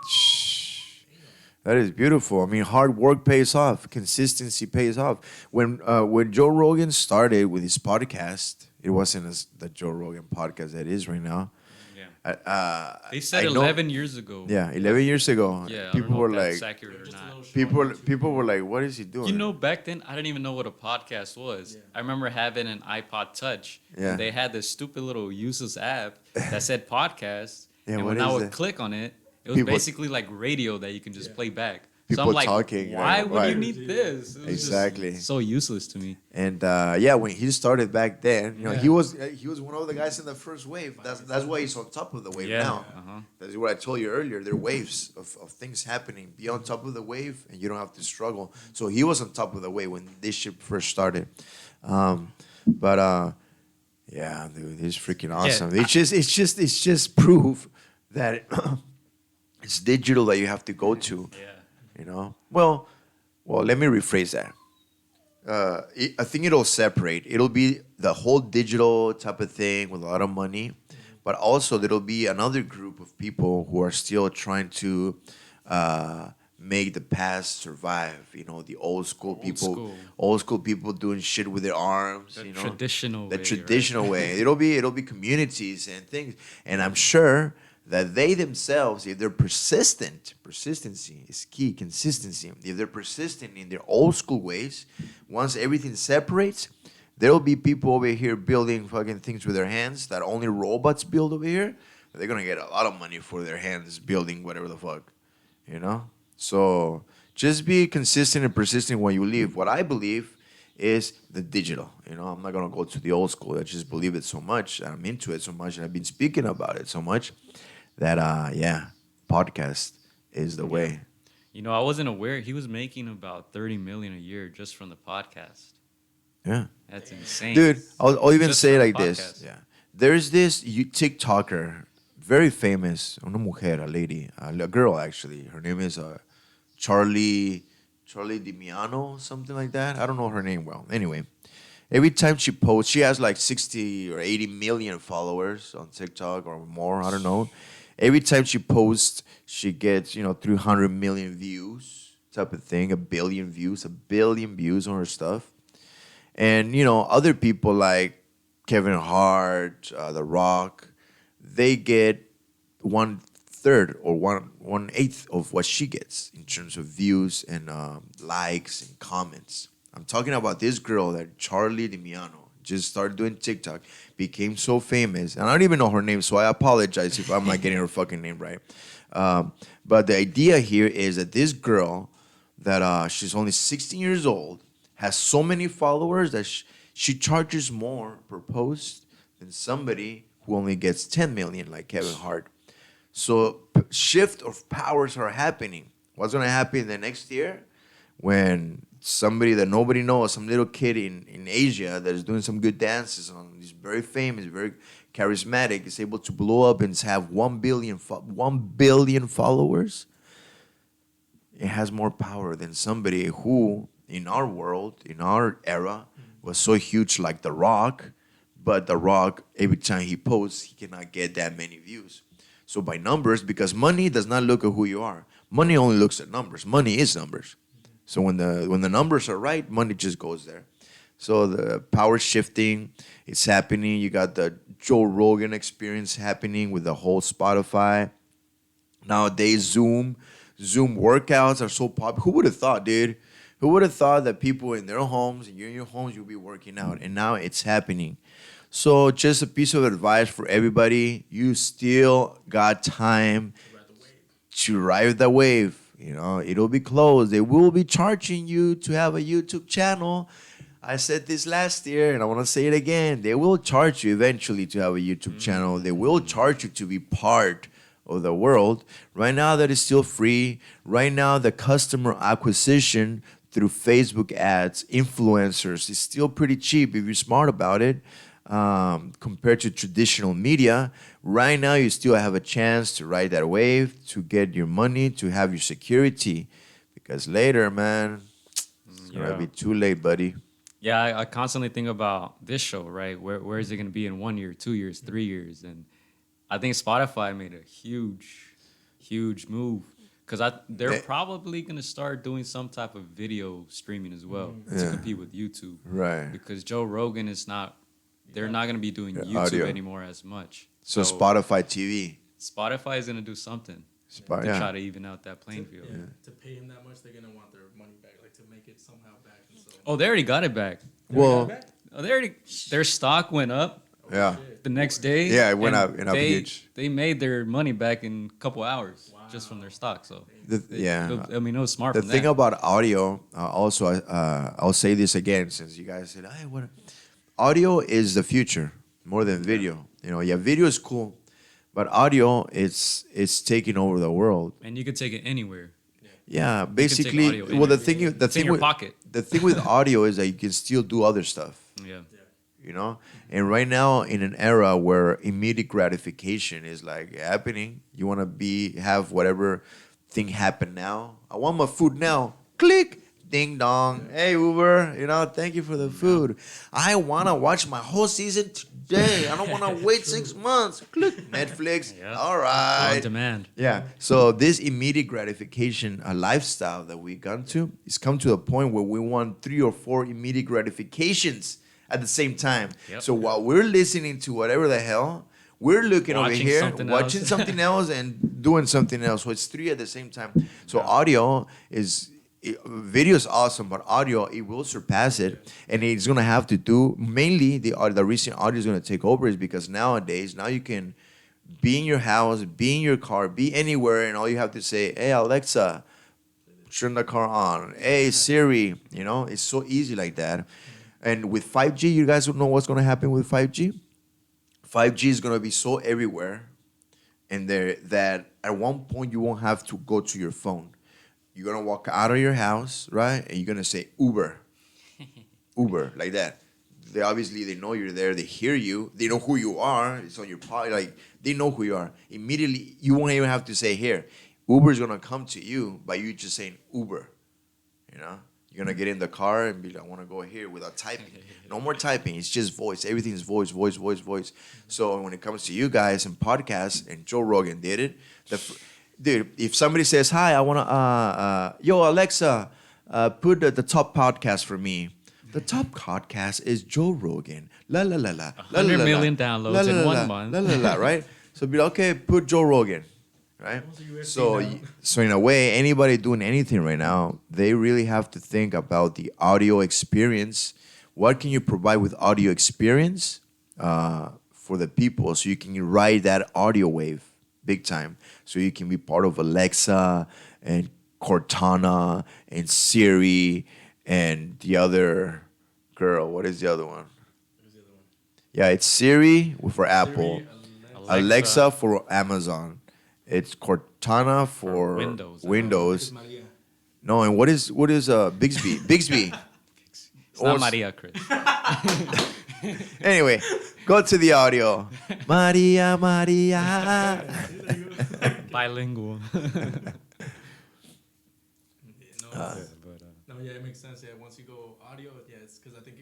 That is beautiful. I mean, hard work pays off. Consistency pays off. When Joe Rogan started with his podcast, it wasn't the Joe Rogan podcast that is right now. Yeah. They said 11 years ago. Yeah, 11 years ago. Yeah, people were like, accurate or not. People were like, what is he doing? Back then, I didn't even know what a podcast was. Yeah. I remember having an iPod Touch. Yeah. And they had this stupid little useless app that said podcast. Yeah, and when I would click on it, it was basically like radio that you can just play back. People so I'm like, talking. Why would you need this? It was exactly. Just so useless to me. And when he started back then, he was one of the guys in the first wave. That's why he's on top of the wave now. Uh-huh. That's what I told you earlier. There are waves of things happening. Be on top of the wave, and you don't have to struggle. So he was on top of the wave when this shit first started. Yeah, dude, it's freaking awesome. Yeah, it's just proof that it's digital that you have to go to. Yeah. Well, let me rephrase that. I think it'll separate. It'll be the whole digital type of thing with a lot of money, but also there'll be another group of people who are still trying to make the past survive. You know, the old school people, old school people doing shit with their arms. The you know, traditional the way, traditional right? way. It'll be communities and things, and I'm sure that they themselves, if they're persistency is key, consistency. If they're persistent in their old school ways, once everything separates, there'll be people over here building fucking things with their hands that only robots build over here. They're gonna get a lot of money for their hands building whatever the fuck, you know? So just be consistent and persistent when you leave. What I believe is the digital. You know, I'm not gonna go to the old school. I just believe it so much. I'm into it so much, and I've been speaking about it so much that podcast is the way. You know, I wasn't aware he was making about 30 million a year just from the podcast. Yeah, That's insane. dude. I'll even Just say it from like the this. podcast. Yeah, there's this TikToker, very famous, una mujer, a lady, a girl actually. Her name is Charlie Dimiano, something like that. I don't know her name well. Anyway, every time she posts, she has like 60 or 80 million followers on TikTok or more. I don't know. Every time she posts, she gets 300 million views, type of thing, a billion views on her stuff. And other people like Kevin Hart, The Rock, they get 1/3 or one eighth of what she gets in terms of views and likes and comments. I'm talking about this girl that Charlie Dimiano just started doing TikTok, became so famous, and I don't even know her name, so I apologize if I'm not getting her fucking name right. But the idea here is that this girl, that she's only 16 years old, has so many followers that she charges more per post than somebody who only gets 10 million, like Kevin Hart. So shift of powers are happening. What's gonna happen in the next year when somebody that nobody knows, some little kid in Asia that is doing some good dances on, he's very famous, very charismatic, is able to blow up and have 1 billion followers? It has more power than somebody who, in our world, in our era, was so huge like The Rock, but The Rock, every time he posts, he cannot get that many views. So by numbers, because money does not look at who you are. Money only looks at numbers. Money is numbers. So when the numbers are right, money just goes there. So the power shifting, it's happening. You got the Joe Rogan experience happening with the whole Spotify. Nowadays, Zoom workouts are so popular. Who would have thought, dude? Who would have thought that people in their homes, and you're in your homes, you'll be working out? And now it's happening. So just a piece of advice for everybody. You still got time to ride the wave. It'll be closed. They will be charging you to have a YouTube channel. I said this last year, and I want to say it again. They will charge you eventually to have a YouTube channel. They will charge you to be part of the world. Right now, that is still free. Right now, the customer acquisition through Facebook ads, influencers, is still pretty cheap if you're smart about it. Compared to traditional media, right now you still have a chance to ride that wave, to get your money, to have your security, because later, man, it's gonna be too late, buddy. Yeah, I constantly think about this show, right? Where is it going to be in 1 year, 2 years, 3 years? And I think Spotify made a huge move, because they're probably going to start doing some type of video streaming as well to compete with YouTube. Right. Because Joe Rogan is not. They're not going to be doing YouTube audio anymore as much. So Spotify TV. Spotify is going to do something to try to even out that playing field. Yeah, to pay him that much, they're gonna want their money back, like to make it somehow back. And so. Oh, they already got it back. Their stock went up Yeah. the next day. Yeah, it went up huge. They made their money back in a couple hours just from their stock. So it was smart. The thing about audio, also, I'll say this again, since you guys said, "Hey, what?" Audio is the future more than video. Video is cool, but audio it's taking over the world. And you could take it anywhere. Yeah, basically. Well, the thing in your pocket. The thing with audio is that you can still do other stuff. Yeah. And right now in an era where immediate gratification is like happening, you want to have whatever thing happen now. I want my food now. Click. ding dong. Hey Uber, thank you for the food. I wanna watch my whole season today. I don't wanna wait 6 months. Click Netflix. Yeah. All On right. demand. Yeah. So this immediate gratification lifestyle that we got to is come to a point where we want 3 or 4 immediate gratifications at the same time. Yep. So while we're listening to whatever the hell, we're looking over Watching here, something watching else. something else and doing something else. So it's 3 at the same time. So audio is video is awesome, but audio it will surpass it, and it's gonna have to do mainly the recent audio is gonna take over is because nowadays now you can be in your house, be in your car, be anywhere, and all you have to say, "Hey Alexa, turn the car on." "Hey Siri," it's so easy like that. And with 5G, you guys don't know what's gonna happen with 5G. 5G is gonna be so everywhere, and there that at one point you won't have to go to your phone. You're gonna walk out of your house, right? And you're gonna say Uber, Uber, like that. They know you're there. They hear you. They know who you are. It's on your pocket. Like they know who you are. Immediately, you won't even have to say here. Uber's gonna come to you by you just saying Uber. You're gonna get in the car and be like, I want to go here without typing. No more typing. It's just voice. Everything's voice, voice, voice, voice. So when it comes to you guys and podcasts, and Joe Rogan did it, dude, if somebody says, "Hi, I want to, yo, Alexa, put the top podcast for me." The top podcast is Joe Rogan. La la la la. 100 million downloads in 1 month. La la la, right? So be like, okay, put Joe Rogan, right? So in a way, anybody doing anything right now, they really have to think about the audio experience. What can you provide with audio experience for the people so you can ride that audio wave big time? So you can be part of Alexa and Cortana and Siri and the other girl. What is the other one? Yeah, it's Siri for Apple, Alexa for Amazon. It's Cortana for Windows. Maria. No, and what is Bixby? Bixby. It's not Maria, Chris. Anyway, go to the audio. Maria, Maria. Bilingual. No, yeah, it makes sense. Yeah, once you go audio, yeah, it's because I think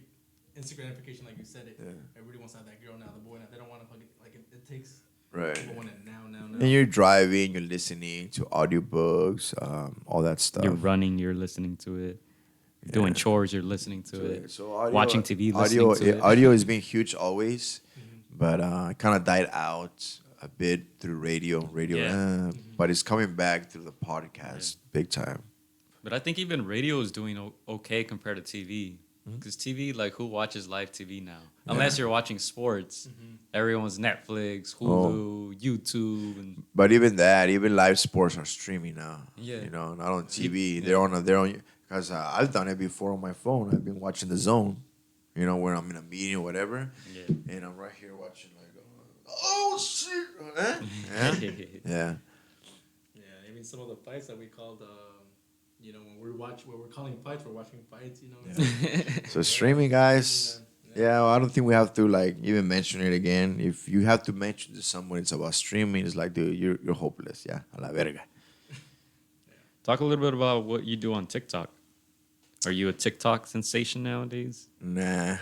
instant gratification, like you said it, everybody wants to have that girl now, the boy now. They don't want to fucking, like, it takes, Right. people want it now. And you're driving, you're listening to audiobooks, all that stuff. You're running, you're listening to it. You're doing chores, you're listening to it. So audio, Watching TV, listening to it. Audio has been huge always, but it kind of died out a bit through radio. But it's coming back through the podcast big time. But I think even radio is doing okay compared to TV. Because TV, like, who watches live TV now? Unless you're watching sports. Everyone's Netflix, Hulu, YouTube. And But even live sports are streaming now. Yeah. Not on TV. They're on because I've done it before on my phone. I've been watching The Zone, when I'm in a meeting or whatever. Yeah. And I'm right here watching, like, oh, shit. Yeah. Yeah. Yeah, even some of the fights that we called, when we're calling fights, we're watching fights, So streaming, guys. Yeah, well, I don't think we have to even mention it again. If you have to mention to someone it's about streaming, it's like, dude, you're hopeless. Yeah, a la verga. Talk a little bit about what you do on TikTok. Are you a TikTok sensation nowadays? Nah.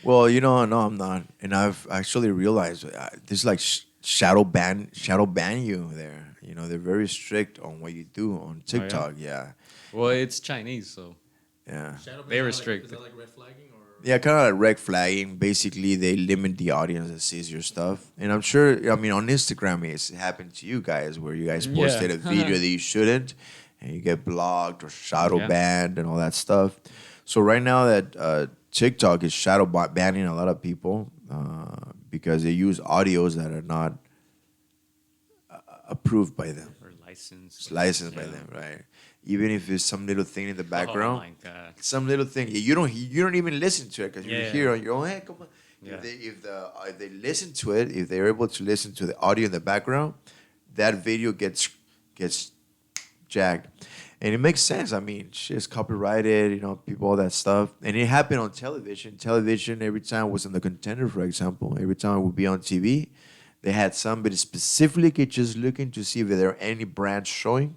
Well, no, I'm not. And I've actually realized there's shadow ban you there. They're very strict on what you do on TikTok. Yeah. Well, it's Chinese, so Yeah. they restrict. Is that like red flagging or? Yeah, kind of like red flagging. Basically, they limit the audience that sees your stuff. And I'm sure, on Instagram, it's happened to you guys where you guys posted a video that you shouldn't, and you get blocked or shadow banned and all that stuff. So right now that TikTok is shadow banning a lot of people because they use audios that are not approved by them. Or licensed. It's licensed by them, right? Even if it's some little thing in the background. Oh my God. Some little thing. You don't even listen to it because you're here on your own. Hey, come on. Yeah. If they listen to it, if they're able to listen to the audio in the background, that video gets jacked. And it makes sense. I mean, shit's copyrighted, people, all that stuff. And it happened on television. Television, every time was in the contender, for example. Every time it would be on TV, they had somebody specifically just looking to see if there are any brands showing.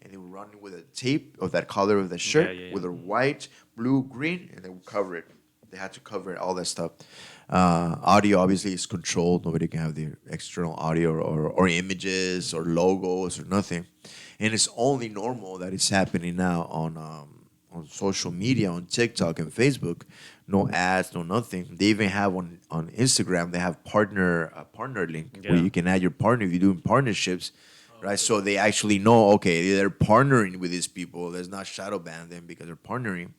and they would run it with a tape of that color of the shirt yeah. with a white, blue, green, and they would cover it. They had to cover all that stuff. Audio obviously is controlled. Nobody can have the external audio or images or logos or nothing. And it's only normal that it's happening now on social media, on TikTok and Facebook. No ads, no nothing. They even have on Instagram, they have partner link where Yeah. you can add your partner if you're doing partnerships. Right, so they actually know, okay, they're partnering with these people. Let's not shadow ban them because they're partnering.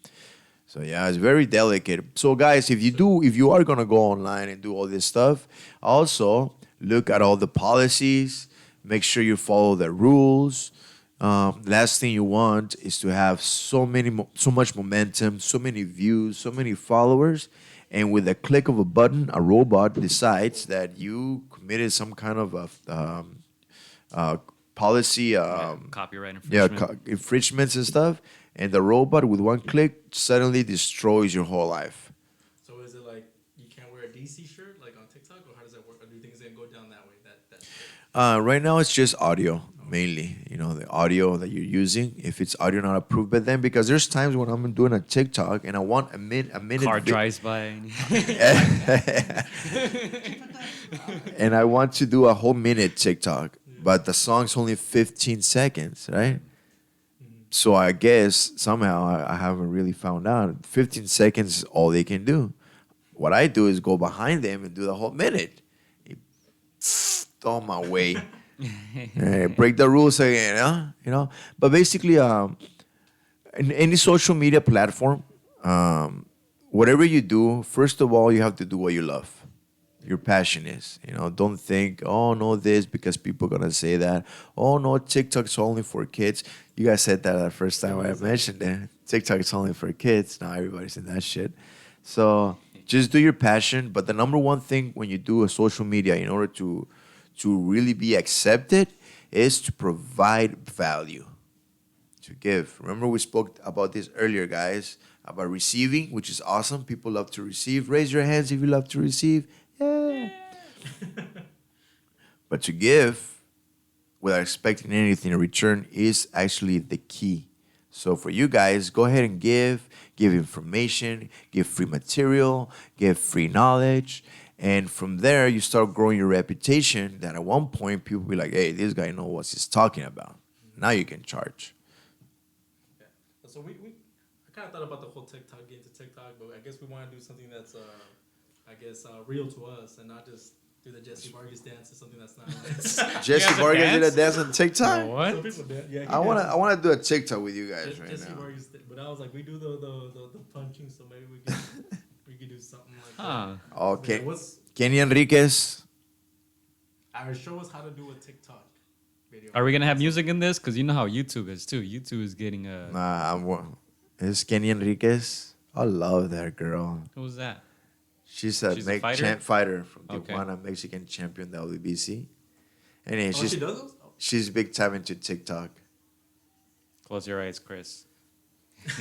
So yeah, it's very delicate. So guys, if you are gonna go online and do all this stuff, also look at all the policies. Make sure you follow the rules. Last thing you want is to have so much momentum, so many views, so many followers, and with a click of a button, a robot decides that you committed some kind of policy, Copyright yeah, infringement. infringements and stuff, and the robot with one click suddenly destroys your whole life. So is it like you can't wear a DC shirt like on TikTok, or how does that work? Or do you think it's gonna go down that way? Right now, it's just audio mainly. You know, the audio that you're using. If it's audio not approved by them, because there's times when I'm doing a TikTok and I want a minute. Car drives by. And I want to do a whole minute TikTok, but the song's only 15 seconds, right? So I guess somehow I haven't really found out. 15 seconds is all they can do. What I do is go behind them and do the whole minute. On my way. Break the rules again, huh? You know? But basically, in any social media platform, whatever you do, first of all, you have to do what you love. Your passion is. You know, don't think, oh no, this because people are gonna say that. Oh no, TikTok's only for kids. You guys said that the first time I mentioned it. TikTok is only for kids. Now everybody's in that shit. So just do your passion. But the number one thing when you do a social media in order to really be accepted is to provide value, to give. Remember we spoke about this earlier, guys, about receiving, which is awesome. People love to receive. Raise your hands if you love to receive. Yeah. But to give without expecting anything in return is actually the key. So for you guys, go ahead and give information, give free material, give free knowledge. And from there, you start growing your reputation that at one point, people will be like, hey, this guy knows what he's talking about. Now you can charge. Yeah. So I kind of thought about the whole TikTok, getting to TikTok, but I guess we want to do something that's, real to us and not just do the Jesse Vargas dance or something that's not like... Jesse Vargas did a dance on TikTok? Oh, what? Some people did. Yeah, I wanna do a TikTok with you guys right Jesse now. Vargas did, but I was like, we do the punching, so maybe we could do something like Huh. that. Okay. What's Kenny Enriquez. show us how to do a TikTok video. Are we gonna have music in this? Cause you know how YouTube is too. YouTube is getting It's Kenny Enriquez. I love that girl. Who's that? She's a fighter? fighter from Okay. Tijuana, Mexican champion WBC. Anyway, Oh, she does those? Oh. she's big time into TikTok. Close your eyes, Chris.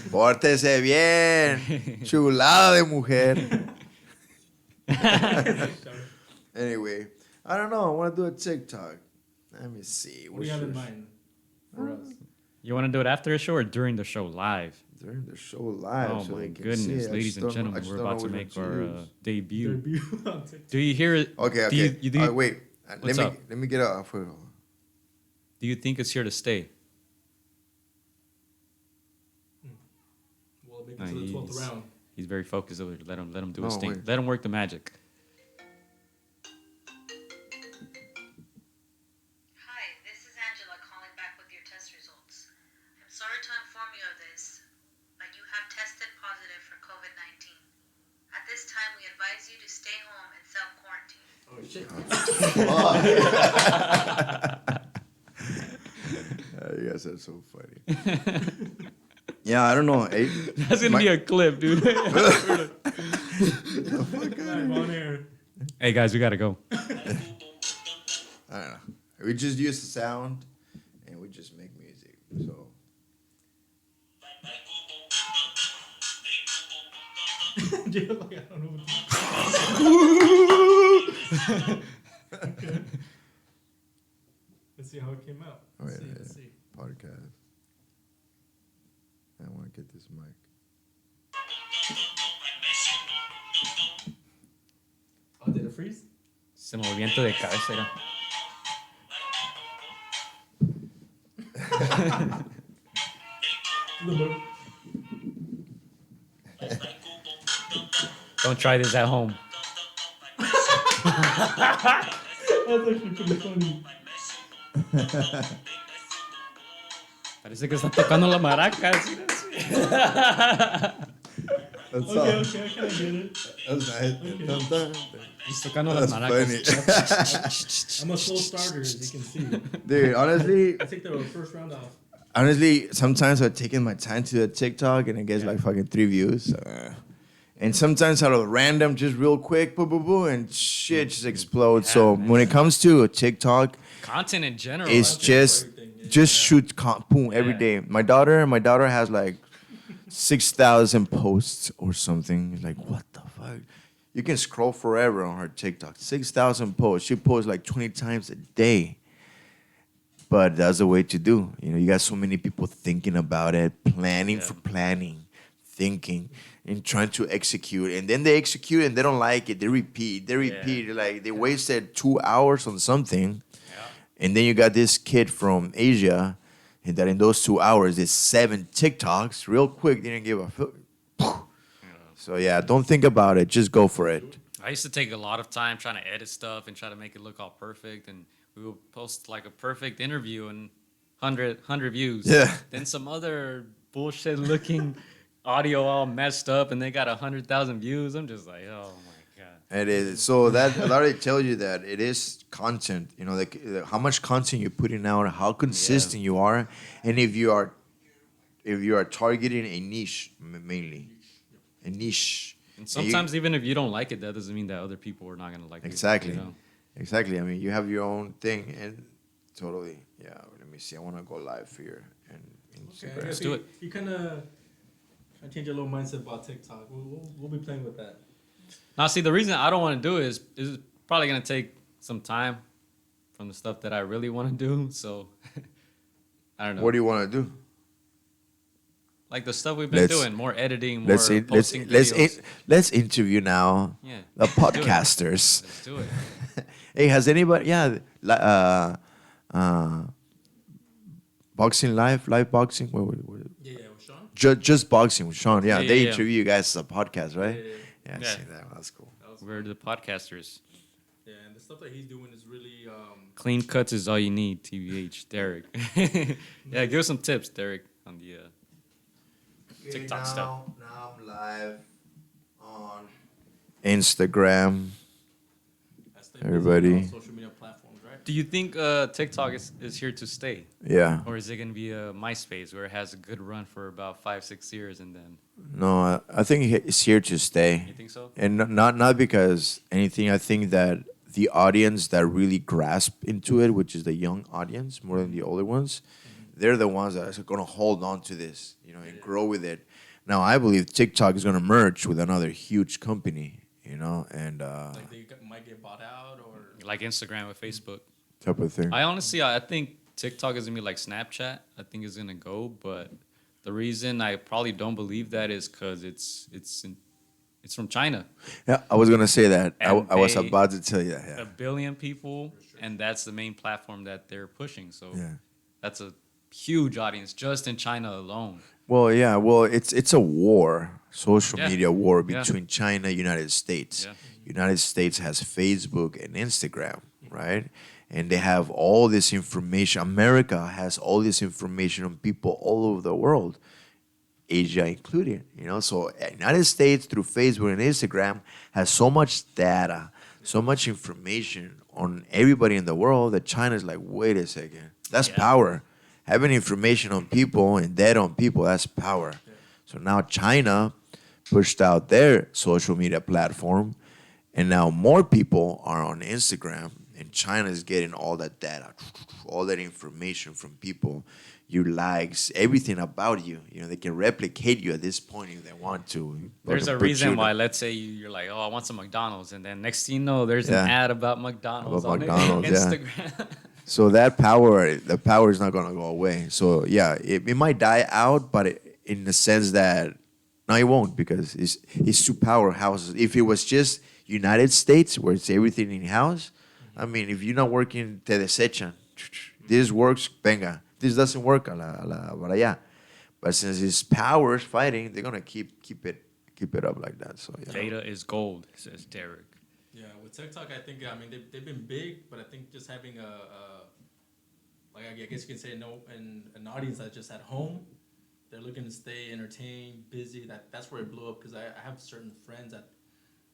Pórtese bien, chulada de mujer. Anyway, I don't know. I want to do a TikTok. Let me see. What do you have in mind for us? You want to do it after the show or during the show live? During the show live. Oh so my they can goodness, see it. I ladies just and don't know- I gentlemen, just we're don't about know to which make one our to use. debut. Debut on TikTok. Do you hear it? Okay. Do you, Wait. What's up? Let me get up. Do you think it's here to stay? Well, maybe to the 12th round. He's very focused over there. Let him do No, his thing. wait. Let him work the magic. Hi, this is Angela calling back with your test results. I'm sorry to inform you of this, but you have tested positive for COVID-19. At this time, we advise you to stay home and self-quarantine. Oh, shit. You guys are so funny. Yeah, I don't know. Hey, That's gonna be a clip, dude. Live on air. Hey guys, we gotta go. I don't know. We just use the sound and we just make music. So Jay's like, I don't know what to do. Okay. Let's see how it came out. Let's see. podcast. I want to get this mic. Oh, did it freeze? Se movimiento de cabeza era. Don't try this at home. That's actually pretty funny. Parece que está tocando la maraca. That's Okay, I kind of get it. That's nice. He's tocando las That's maracas. I'm a slow starter, as you can see. Dude, honestly, I take the first round off. sometimes I'm taking my time to the TikTok and it gets like fucking 3 views. And sometimes out of random, just real quick, boom, boom, boom, and shit just explodes. So when it comes to TikTok, Content in general. it's just shoot boom every Yeah. day. My daughter has like 6,000 posts or something. Like, what the fuck? You can scroll forever on her TikTok. 6,000 posts. She posts like 20 times a day. But that's the way to do. You know, you got so many people thinking about it, planning for planning, thinking, and trying to execute. And then they execute and they don't like it. They repeat. Like they wasted 2 hours on something. And then you got this kid from Asia and that in those 2 hours did 7 TikToks real quick. Didn't give a fuck. So yeah, don't think about it. Just go for it. I used to take a lot of time trying to edit stuff and try to make it look all perfect. And we would post like a perfect interview and 100 views. Yeah. Then some other bullshit looking audio all messed up and they got 100,000 views. I'm just like, oh my God. It is. So that already tells you that it is content. You know, like how much content you're putting out, how consistent you are, and if you are targeting a niche mainly, a niche. And sometimes even if you don't like it, that doesn't mean that other people are not going to like Exactly. it. You know? Exactly. I mean, you have your own thing, and totally. Yeah. Let me see. I want to go live here and Instagram. Okay, Let's do it. You kind of try to change your little mindset about TikTok. We'll be playing with that. Now, see, the reason I don't want to do it is probably going to take some time from the stuff that I really want to do. So, I don't know. What do you want to do? Like the stuff we've been doing, more editing, more Let's posting videos. let's interview now Yeah. the podcasters. Let's do it. Hey, has anybody? Yeah, boxing live boxing. Yeah, with Sean. Just boxing with Sean. Yeah, Yeah, they yeah. interview you guys as a podcast, right? Yeah. I Yeah. see that. That's cool. We're the podcasters. Yeah, and the stuff that he's doing is really Clean cuts is all you need, TBH. Derek. Yeah, give us some tips, Derek, on the TikTok stuff. Now I'm live on Instagram. Everybody. on social media platforms, right? Do you think TikTok is here to stay? Yeah. Or is it going to be a MySpace where it has a good run for about 5-6 years and then... No, I think it's here to stay. You think so? And not because anything. I think that the audience that really grasp into it, which is the young audience more than the older ones, they're the ones that are going to hold on to this, you know, and grow with it. Now, I believe TikTok is going to merge with another huge company, you know, and Like they might get bought out or Like Instagram or Facebook. type of thing. I think TikTok is going to be like Snapchat. I think it's going to go, but the reason I probably don't believe that is because it's from China. Yeah, I was going to say that. I And was they- about to tell you that. Yeah. 1 billion people, and that's the main platform that they're pushing. So Yeah. that's a huge audience just in China alone. Well, yeah. Well, it's a war, social Yeah. media war Yeah. between China and United States. Yeah. United States has Facebook and Instagram, right? And they have all this information. America has all this information on people all over the world, Asia included. You know, so United States through Facebook and Instagram has so much data, so much information on everybody in the world that China's like, wait a second, that's Yeah. power. Having information on people and data on people, that's power. So now China pushed out their social media platform, and now more people are on Instagram, and China is getting all that data, all that information from people, your likes, everything about you. You know, they can replicate you at this point if they want to. There's a Put you reason in why, a- let's say you're like, oh, I want some McDonald's. And then next thing you know, there's an Yeah. ad about McDonald's About on McDonald's, yeah. Instagram. So that power, the power is not going to go away. So yeah, it might die out, but in the sense that no, he won't because it's two powerhouses. If it was just United States where it's everything in house, I mean, if you're not working, te desechan. This works, venga. This doesn't work, a la para allá. But since it's powers fighting, they're gonna keep it up like that. So yeah. Data is gold, says Derek. Yeah, with TikTok, I think they've been big, but I think just having like I guess you can say an audience that's just at home, they're looking to stay entertained, busy. That's where it blew up because I have certain friends that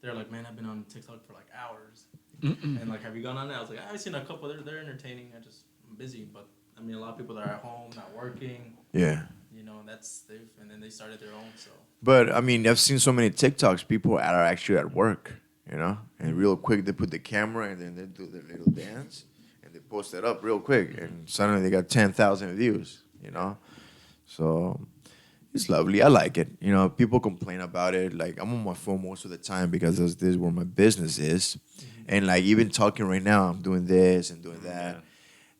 they're like, man, I've been on TikTok for like hours, and like, have you gone on it? I was like, I've seen a couple. They're entertaining. I'm busy, but I mean, a lot of people that are at home, not working. Yeah. You know, and then they started their own. So. But I mean, I've seen so many TikToks. People are actually at work, you know, and real quick they put the camera and then they do their little dance and they post it up real quick, and suddenly they got 10,000 views, you know. So it's lovely. I like it. You know, people complain about it. Like I'm on my phone most of the time because this is where my business is, and like even talking right now, I'm doing this and doing that,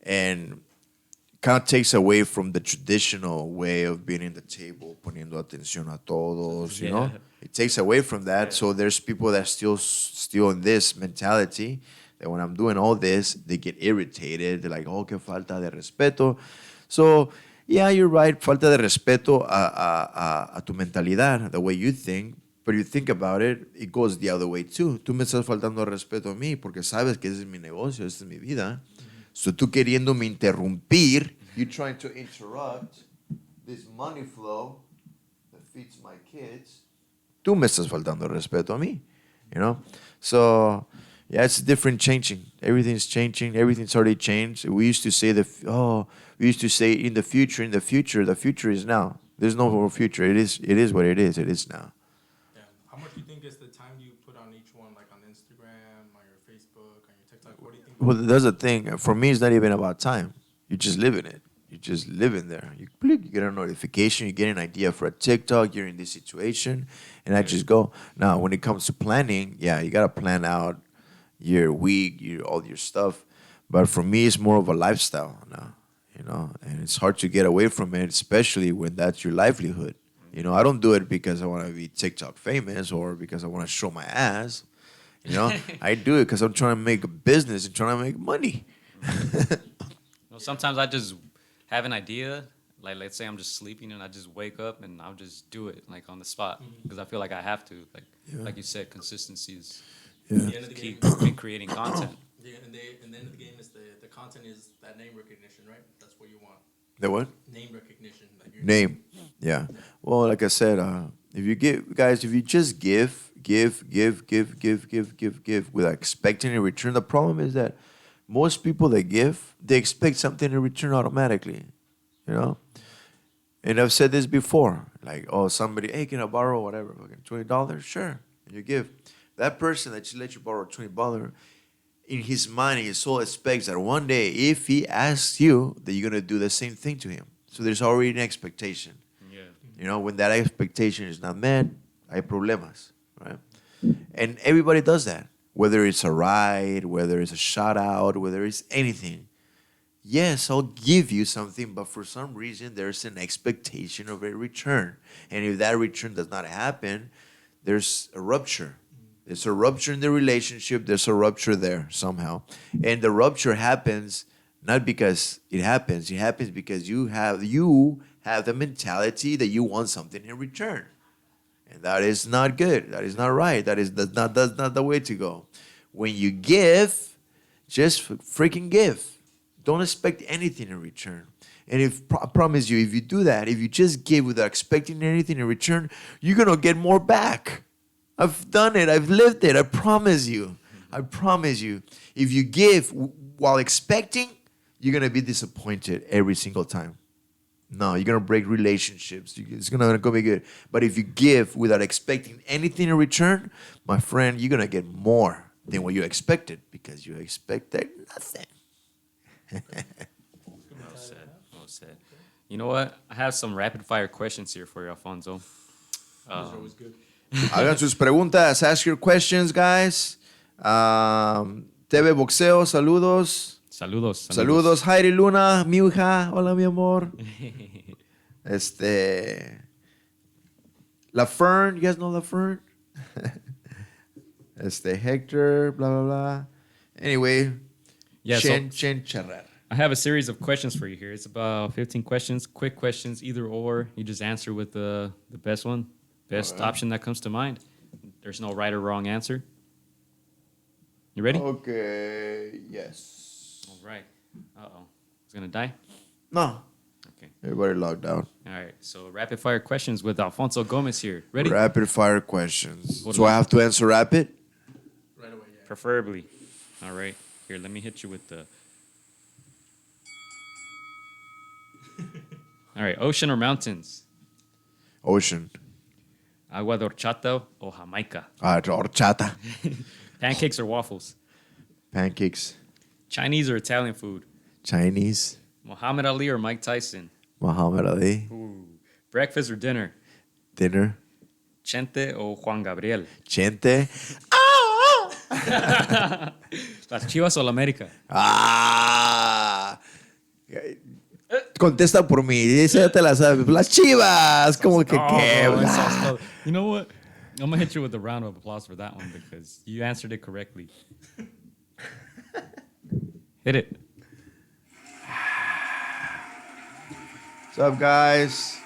and kind of takes away from the traditional way of being in the table, poniendo atención a todos, you know? It takes away from that. Yeah. So there's people that still in this mentality that when I'm doing all this, they get irritated. They're like, oh, que falta de respeto. So, yeah, you're right. Falta de respeto a tu mentalidad, the way you think. But you think about it, it goes the other way too. Tú me estás faltando respeto a mí porque sabes que ese es mi negocio, esa es mi vida. So tú queriéndome interrumpir, you're trying to interrupt this money flow that feeds my kids. Tú me estás faltando respeto a mí, you know? So, yeah, it's different changing. Everything's changing. Everything's already changed. We used to say in the future is now. There's no more future. It is what it is. It is now. Yeah. How much do you think is the time you put on each one, like on Instagram, on your Facebook, on your TikTok? What do you think? Well, that's the thing. For me, it's not even about time. You just live in it. You just live in there. You get a notification. You get an idea for a TikTok. You're in this situation, and I just go. Now, when it comes to planning, yeah, you gotta plan out your week, all your stuff. But for me, it's more of a lifestyle now, you know. And it's hard to get away from it, especially when that's your livelihood. You know, I don't do it because I want to be TikTok famous or because I want to show my ass. You know, I do it because I'm trying to make a business and trying to make money. Sometimes I just have an idea, like let's say I'm just sleeping and I just wake up and I'll just do it like on the spot because I feel like I have to. Like you said, consistency is the key in creating content. Yeah, and the end of the game is the content is that name recognition, right? That's what you want. The what? Name recognition. Like name. Yeah. Well, like I said, if you just give without expecting a return, the problem is that most people that give, they expect something in return automatically, you know? And I've said this before, like, oh, somebody, hey, can I borrow whatever, $20? Sure. And you give. That person that you let you borrow $20, in his mind, his soul expects that one day, if he asks you, that you're going to do the same thing to him. So there's already an expectation. Yeah. You know, when that expectation is not met, hay problemas, right? And everybody does that. Whether it's a ride, whether it's a shout out, whether it's anything. Yes, I'll give you something, but for some reason there's an expectation of a return. And if that return does not happen, there's a rupture. There's a rupture in the relationship. There's a rupture there somehow. And the rupture happens not because it happens. It happens because you have the mentality that you want something in return. And that is not good. That is not right. That's not the way to go. When you give, just freaking give. Don't expect anything in return. And I promise you, if you do that, if you just give without expecting anything in return, you're going to get more back. I've done it. I've lived it. I promise you. I promise you. If you give while expecting, you're going to be disappointed every single time. No, you're going to break relationships. It's going to be good. But if you give without expecting anything in return, my friend, you're going to get more than what you expected because you expected nothing. Well said. Well said. You know what? I have some rapid fire questions here for you, Alfonso. always good. Hagan sus preguntas. Ask your questions, guys. TV Boxeo, saludos. Saludos. Heidi Luna, mi hija. Hola, mi amor. La Fern. You guys know La Fern? Hector, blah, blah, blah. Anyway, Yeah, Chen so Charrar. I have a series of questions for you here. It's about 15 questions, quick questions, either or. You just answer with the best one, best option that comes to mind. There's no right or wrong answer. You ready? Okay, yes. All right. Uh-oh. It's going to die? No. Okay. Everybody logged down. All right. So rapid fire questions with Alfonso Gomez here. Ready? Rapid fire questions. What So do I have to answer rapid? Right away, yeah. Preferably. All right. Here, let me hit you with the... All right. Ocean or mountains? Ocean. Agua de horchata o Jamaica? Horchata. Pancakes or waffles? Pancakes. Chinese or Italian food? Chinese. Muhammad Ali or Mike Tyson? Muhammad Ali. Ooh. Breakfast or dinner? Dinner. Chente o Juan Gabriel? Chente. Las Chivas o la América? Ah. Contesta por mí. Dice, ya te la sabes. Las Chivas. Como que Oh, qué. bro, it's so slow. You know what? I'm gonna hit you with a round of applause for that one because you answered it correctly. Hit it. What's up, guys?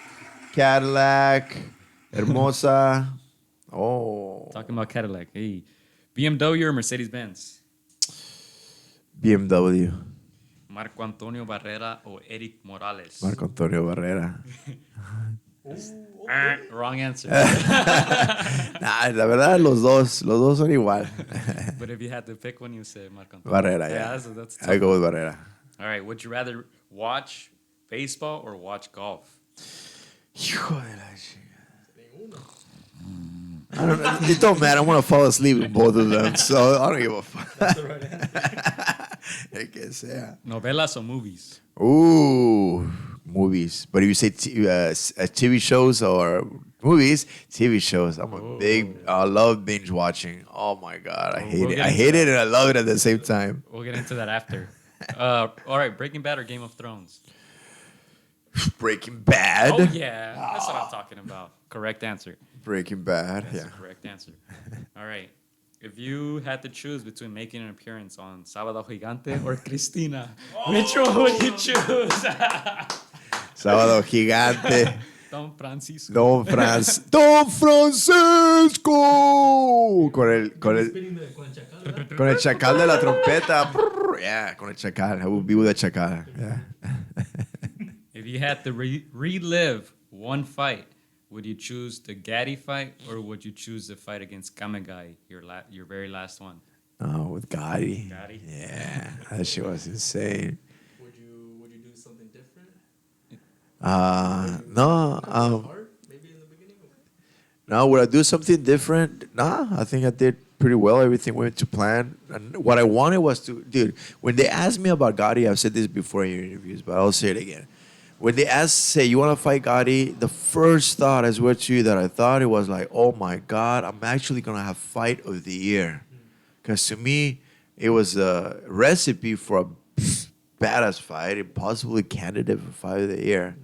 Cadillac. Hermosa. Oh. Talking about Cadillac. Hey, BMW or Mercedes Benz? BMW. Marco Antonio Barrera o Eric Morales? Marco Antonio Barrera. Wrong answer. Nah, la verdad, los dos son igual. But if you had to pick one, you say Marco Antonio. Barrera, yeah. That's I go with Barrera. All right. Would you rather watch baseball or watch golf? Hijo de la chingada. I don't know. It don't matter. I'm gonna fall asleep with both of them, so I don't give a fuck. That's the right answer. El que sea. Novelas or movies? Ooh, movies. But if you say TV shows or movies, TV shows. I'm a big. I love binge watching. Oh my god, I hate we'll it. get I into hate that. it and I love it at the same time. We'll get into that after. All right. Breaking Bad or Game of Thrones? Breaking Bad. Oh yeah, that's what I'm talking about. Correct answer. Breaking Bad. That's Yeah. the correct answer. All right. If you had to choose between making an appearance on Sábado Gigante or Cristina, which one would you choose? Sábado Gigante. Don Francisco. Don Francisco. Con el Spinning con el chacal, ¿verdad? con el chacal de la trompeta. Yeah, con el chacal. I would be with a chacal. Yeah. If you had to relive one fight, would you choose the Gaddy fight or would you choose the fight against Kamegai, your very last one? Oh, with Gotti. Gotti? Yeah, that shit was insane. Would you do something different? No. Hard, maybe in the beginning. No, would I do something different? Nah, I think I did pretty well. Everything went to plan. And what I wanted was to, dude, when they asked me about Gotti, I've said this before in your interviews, but I'll say it again. When they say, you want to fight Gotti, the first thought, I swear to you, that I thought it was like, oh my God, I'm actually going to have fight of the year. Because to me, it was a recipe for a badass fight and possibly candidate for fight of the year.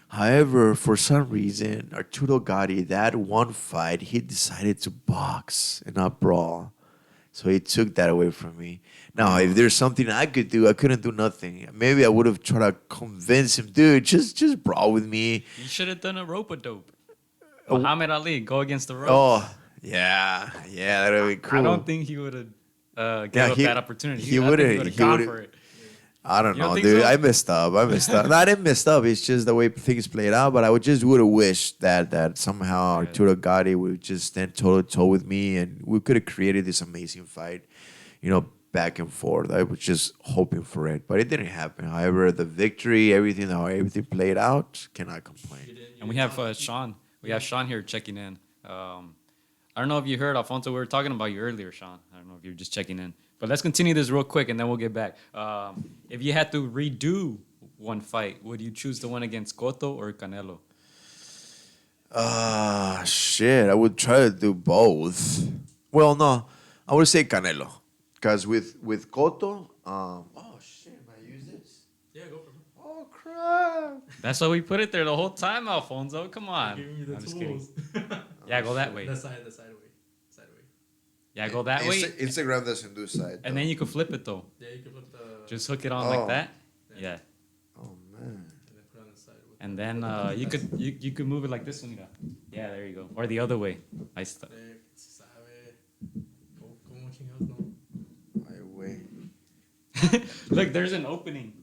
However, for some reason, Arturo Gotti, that one fight, he decided to box and not brawl. So he took that away from me. Now, if there's something I could do, I couldn't do nothing. Maybe I would have tried to convince him, dude, just brawl with me. You should have done a rope-a-dope. Muhammad Ali, go against the ropes. Oh, yeah, that would be cool. I don't think he would have given up that opportunity. He I think would've- he would have he gone would've- for it. I don't You don't know, think dude. so? I messed up. No, I didn't mess up. It's just the way things played out. But I would have wished that somehow Arturo Gotti would just stand toe to toe with me, and we could have created this amazing fight, back and forth. I was just hoping for it, but it didn't happen. However, the victory, everything played out, cannot complain. And we have Sean. We have Sean here checking in. I don't know if you heard, Alfonso, we were talking about you earlier, Sean. I don't know if you were just checking in. But let's continue this real quick, and then we'll get back. If you had to redo one fight, would you choose the one against Cotto or Canelo? Shit. I would try to do both. Well, no. I would say Canelo. Because with Cotto, oh, shit. Am I use this? Yeah, go for it. Oh, That's why we put it there the whole time, Alfonso. Come on. Giving you the I'm just kidding. tools. Yeah, go that way. The side way. Yeah, go that way. Instagram doesn't do side. And then you can flip it though. Yeah, you can flip the. Just hook it on Oh. like that. Yeah. Oh man. And then put it on the side. With And then you could move it like this one. Mira. Yeah, there you go. Or the other way. Ahí está. Se sabe. ¿Cómo chingados no? Ay, güey. Look, there's an opening.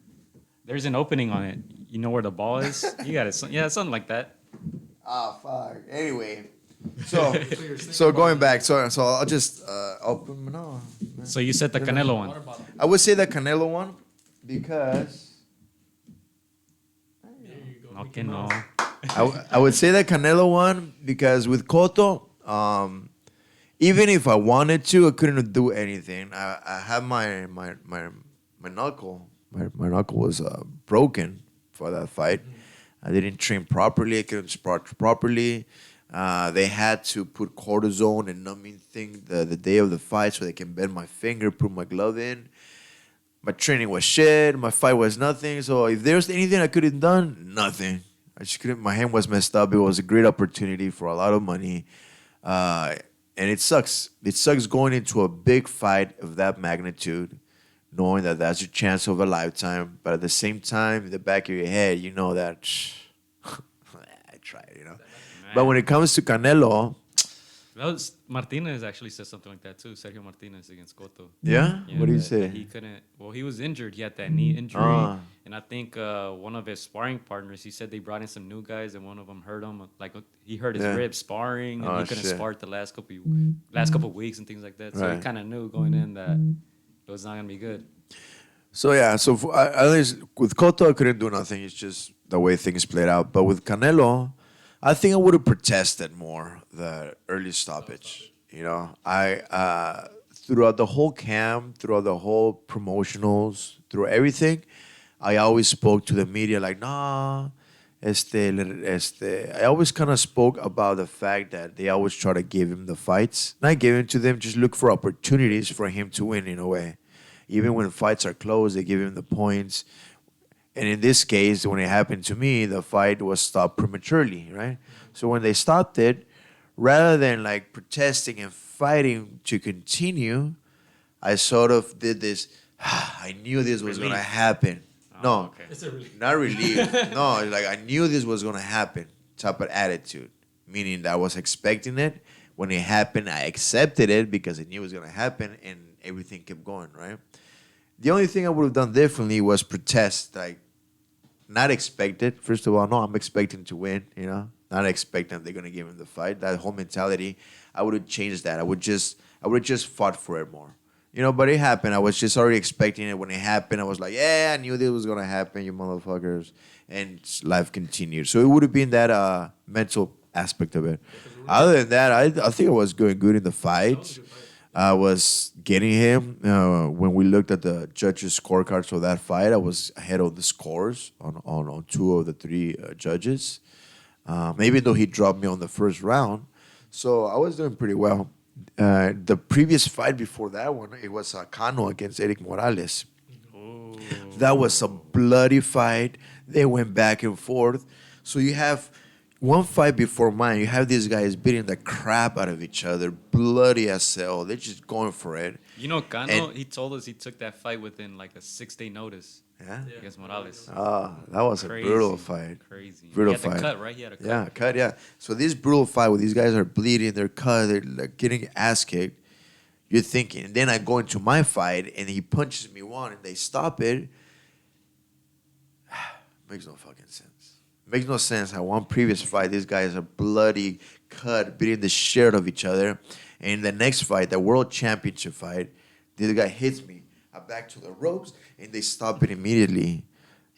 There's an opening on it. You know where the ball is? You got it. Yeah, something like that. Ah, fuck. Anyway, so going back, so I'll just open. No, So you said the Canelo one. Water bottle. I would say the Canelo one because There you go. No Mickey que no. Mouse. I would say the Canelo one because with Cotto, even if I wanted to, I couldn't do anything. I had my knuckle. My knuckle was broken for that fight. I didn't train properly. I couldn't spar properly. They had to put cortisone and numbing thing the day of the fight so they can bend my finger, put my glove in. My training was shit. My fight was nothing. So if there was anything I could have done, nothing. I just couldn't. My hand was messed up. It was a great opportunity for a lot of money. And it sucks. It sucks going into a big fight of that magnitude, knowing that that's your chance of a lifetime. But at the same time, in the back of your head, you know that I tried, you know. But when it comes to Canelo, That was Martinez actually said something like that too. Sergio Martinez against Cotto. yeah? What do you that say? He couldn't. Well, he was injured. He had that knee injury, and I think one of his sparring partners. He said they brought in some new guys, and one of them hurt him. Like he hurt his Yeah. ribs sparring, and Oh, he couldn't shit. spar the last couple weeks and things like that. So he Right. kind of knew going in that it was not gonna be good. So yeah, so at least with Cotto, I couldn't do nothing. It's just the way things played out. But with Canelo, I think I would have protested more the early stoppage. You know, I throughout the whole camp, throughout the whole promotionals, through everything, I always spoke to the media like, nah. I always kind of spoke about the fact that they always try to give him the fights. Not give it to them, just look for opportunities for him to win in a way. Even when fights are close, they give him the points. And in this case, when it happened to me, the fight was stopped prematurely, right? So when they stopped it, rather than like protesting and fighting to continue, I sort of did this, I knew this was going to happen. No, okay. It's a relief. not relief. No, it's like I knew this was going to happen type of attitude, meaning that I was expecting it. When it happened, I accepted it because I knew it was going to happen, and everything kept going, right? The only thing I would have done differently was protest, like not expected. First of all, no, I'm expecting to win, you know, not expecting they're going to give him the fight. That whole mentality, I would have changed that. I would have just fought for it more. You know, but it happened. I was just already expecting it. When it happened, I was like, yeah, I knew this was going to happen, you motherfuckers. And life continued. So it would have been that mental aspect of it. Other than that, I think I was going good in the fight. I was getting him. When we looked at the judges' scorecards for that fight, I was ahead of the scores on two of the three judges. Even though he dropped me on the first round. So I was doing pretty well. The previous fight before that one, it was Cano against Eric Morales. Oh. That was a bloody fight. They went back and forth. So you have one fight before mine. You have these guys beating the crap out of each other, bloody as hell. They're just going for it. You know, Cano, And- he told us he took that fight within like a 6-day notice Yeah. against Morales. That was a Crazy. brutal fight. Crazy. Brutal he had fight. to cut, right? He had a cut. Yeah, cut, yeah. So this brutal fight where these guys are bleeding, they're cut, they're like getting ass kicked. You're thinking, and then I go into my fight and he punches me one and they stop it. Makes no fucking sense. Makes no sense how one previous fight, these guys are bloody, cut, beating the shit out of each other. And the next fight, the world championship fight, this guy hits me. I back to the ropes and they stop it immediately.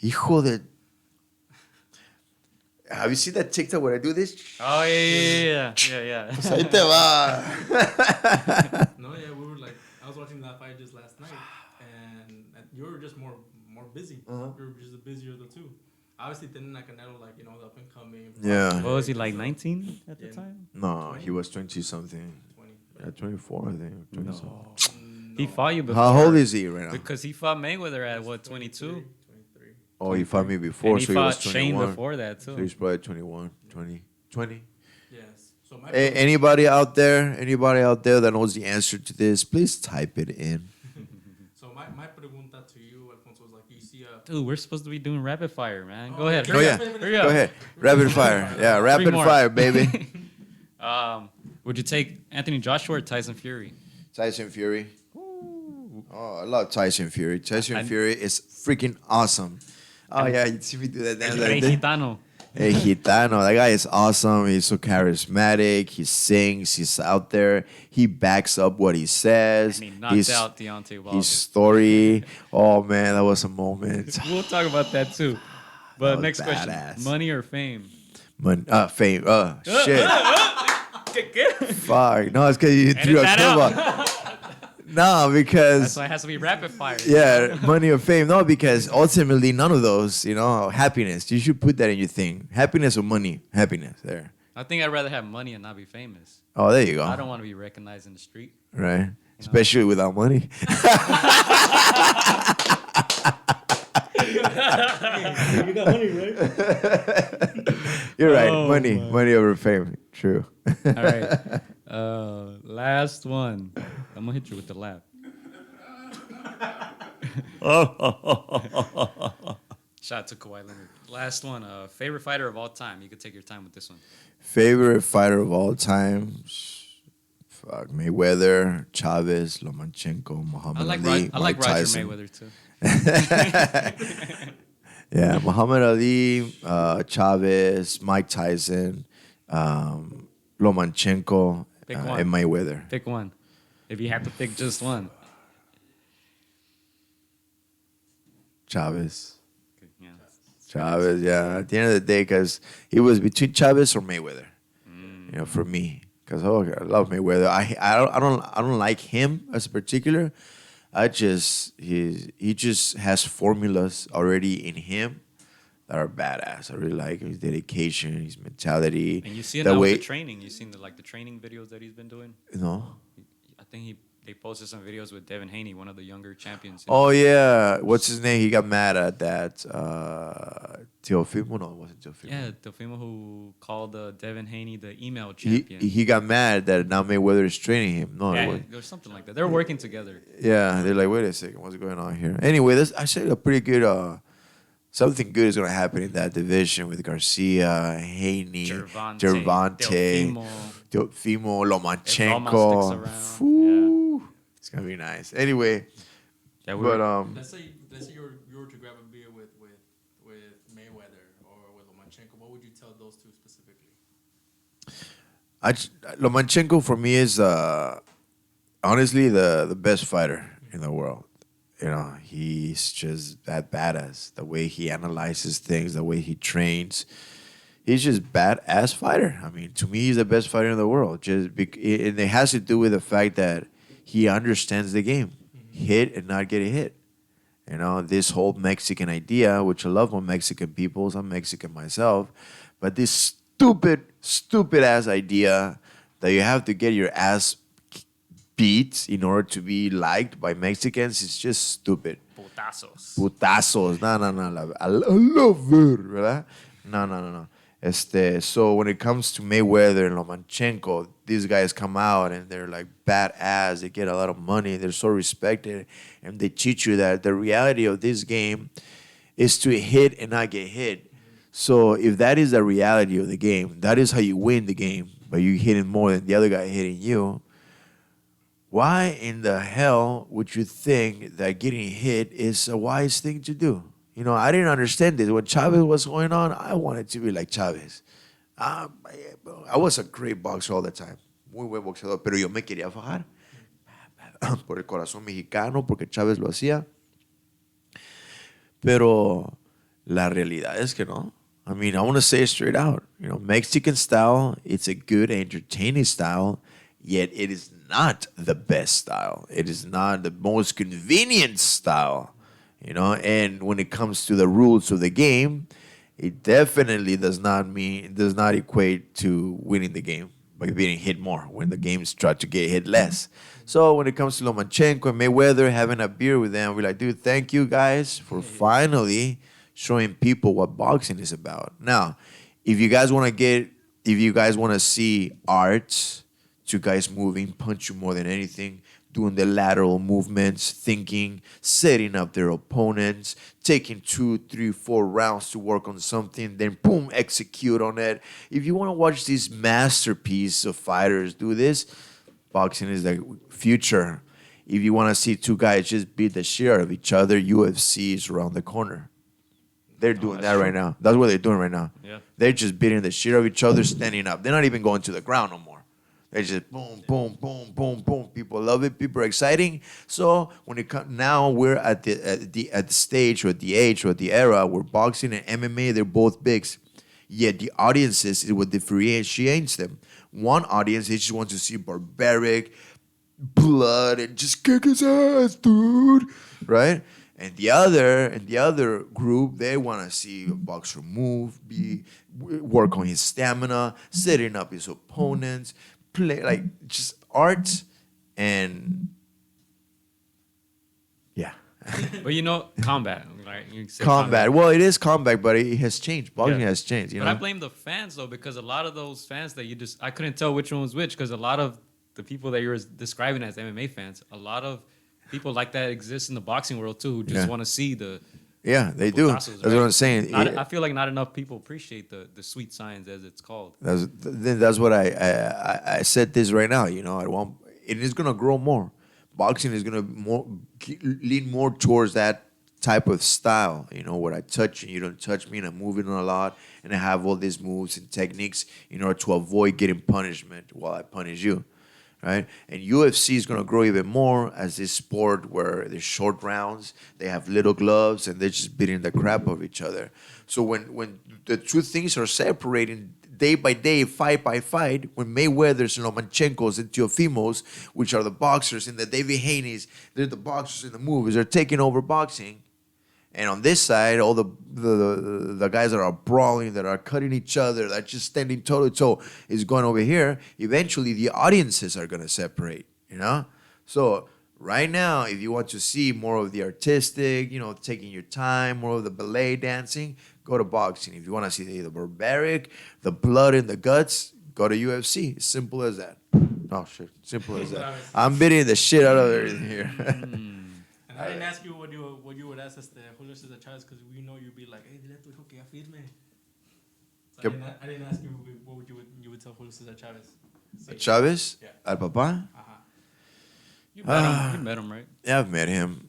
Hijo de... Have you seen that TikTok where I do this? Oh, yeah. Pues ahí te va. No, yeah, we were like, I was watching that fight just last night, and you were just more busy. Uh-huh. You were just busier of the two. Obviously, Tenina Canelo, like, you know, the up and coming. Yeah. What was he, like 19 at the Yeah. time? No, he was 20-something. 20. Yeah, 24, I think. 20-something. He fought you before. How old is he right now? Because he fought Mayweather at, what, 22? 23. Oh, he fought me before, And he so he was fought Shane 21. before that So too. he's probably 21, 20. Yes. So my Anybody out there that knows the answer to this, please type it in. so my pregunta to you, Alfonso, is like you see a Dude, we're supposed to be doing rapid fire, man. Go Oh, ahead. oh, Hurry yeah. up. Hurry up. Go ahead. Rapid fire. Yeah, rapid more. fire, baby. Would you take Anthony Joshua or Tyson Fury? Tyson Fury. Oh, I love Tyson Fury. Tyson Fury is freaking awesome. Oh, yeah, you see me do that dance El the Rey other day? Gitano. Hey, Gitano, that guy is awesome. He's so charismatic. He sings. He's out there. He backs up what he says. And he knocked out Deontay Wilder. His story. Oh, man, that was a moment. We'll talk about that too. That But was next question: badass. money or fame? Fame. Shit. Fuck. No, it's because you threw a that out. curveball. No, because That's why it has to be rapid fire. yeah, money or fame. No, because ultimately none of those. Happiness. You should put that in your thing. Happiness or money. Happiness. There. I think I'd rather have money and not be famous. Oh, there you go. I don't want to be recognized in the street. Right. Especially without money. You got money, right? You're right. Oh, Money over fame. True. All right. Last one. I'm gonna hit you with the laugh. Shout out to Kawhi Leonard. Last one. Favorite fighter of all time. You could take your time with this one. Favorite fighter of all time. Fuck, Mayweather, Chavez, Lomachenko, Muhammad Ali, I like Mike Roger Tyson. Mayweather too. Yeah, Muhammad Ali, Chavez, Mike Tyson, Lomachenko, Pick one. and Mayweather. Pick one. If you have to pick just one. Chavez. Yeah. Chavez, yeah. At the end of the day, because it was between Chavez or Mayweather. For me, because I love Mayweather. I don't like him as a particular. He just has formulas already in him that are badass. I really like his dedication, his mentality. And you see it the now way, with the training. You've seen the training videos that he's been doing. I think they posted some videos with Devin Haney, one of the younger champions. Oh yeah, what's his name? He got mad at that Teofimo. No, it wasn't Teofimo. Yeah, Teofimo, who called Devin Haney the email He champion. got mad that now Mayweather is training him. No, it Yeah, wasn't. there's something like that. They're working together. Yeah, they're like, wait a second, what's going on here? Anyway, this I said a pretty good. Something good is gonna happen in that division with Garcia, Haney, Gervonta, Teofimo, Lomachenko. If Loma sticks around, Phew. It's gonna be nice. Anyway, Yeah, but let's say you were to grab a beer with Mayweather or with Lomachenko, what would you tell those two specifically? Lomachenko for me is honestly the best fighter in the world. He's just that badass. The way he analyzes things, the way he trains, he's just badass fighter. I mean, to me, he's the best fighter in the world. And it has to do with the fact that he understands the game, hit and not get a hit. This whole Mexican idea, which I love my Mexican people. I'm Mexican myself, but this stupid ass idea that you have to get your ass beat in order to be liked by Mexicans is just stupid. Putazos. No. I love it, ¿verdad? No. So when it comes to Mayweather and Lomachenko, these guys come out and they're like badass. They get a lot of money. They're so respected. And they teach you that the reality of this game is to hit and not get hit. So if that is the reality of the game, that is how you win the game, but you hitting more than the other guy hitting you. Why in the hell would you think that getting hit is a wise thing to do? I didn't understand this. When Chavez was going on, I wanted to be like Chavez. I was a great boxer all the time. Muy buen boxeador, pero yo me quería fajar. Por el corazón mexicano, porque Chávez lo hacía. Pero la realidad es que no. I mean, I want to say it straight out. Mexican style, it's a good, entertaining style, yet it is not the best style. It is not the most convenient style. And when it comes to the rules of the game, it definitely does not equate to winning the game by being hit more when the games try to get hit less. So when it comes to Lomachenko and Mayweather, having a beer with them, we're like, dude, thank you guys for finally showing people what boxing is about. Now, if you guys want to see art, two guys moving, punch you more than anything, doing the lateral movements, thinking, setting up their opponents, taking 2, 3, 4 rounds to work on something, then boom, execute on it. If you want to watch this masterpiece of fighters do this, boxing is the future. If you want to see two guys just beat the shit out of each other, UFC is around the corner. They're doing that right now. That's what they're doing right now. Yeah. They're just beating the shit out of each other, standing up. They're not even going to the ground no more. They just boom, boom, boom, boom, boom. People love it. People are exciting. So when it comes now, we're at the stage or at the age or at the era where boxing and MMA, they're both big. Yet the audiences is what differentiates them. One audience, they just want to see barbaric blood and just kick his ass, dude. Right? And the other group, they want to see a boxer move, work on his stamina, setting up his opponents, play like just art and yeah. But combat. Like you say Combat. Well, it is combat, but it has changed. Boxing Yeah. has changed. But I blame the fans though, because a lot of those fans that I couldn't tell which one was which, because a lot of the people that you're describing as MMA fans, a lot of people like that exist in the boxing world too, who just want to see the. Yeah, they do. putazos, That's what I'm saying. I feel like not enough people appreciate the sweet science, as it's called. That's what I said this right now. It is gonna grow more. Boxing is gonna lean more towards that type of style. Where I touch and you don't touch me, and I'm moving a lot, and I have all these moves and techniques in order to avoid getting punishment while I punish you. Right? And UFC is going to grow even more as this sport where there's short rounds, they have little gloves, and they're just beating the crap of each other. So when the two things are separating day by day, fight by fight, when Mayweather's and Lomachenko's and Teofimos, which are the boxers, and the David Haney's, they're the boxers in the movies, they're taking over boxing. And on this side, all the guys that are brawling, that are cutting each other, that are just standing toe to toe, is going over here. Eventually, the audiences are going to separate, So right now, if you want to see more of the artistic, taking your time, more of the ballet dancing, go to boxing. If you want to see the barbaric, the blood and the guts, go to UFC. Simple as that. Oh, shit. Simple as that. I'm beating the shit out of everything here. And I didn't ask you what you would ask us the Julio Cesar Chavez, because we know you'd be like, hey, dile a tu hijo que ya firme. So I didn't ask you what you would tell Julio Cesar Chavez. Chavez? Yeah. Al Papa? You met him, right? Yeah, I've met him.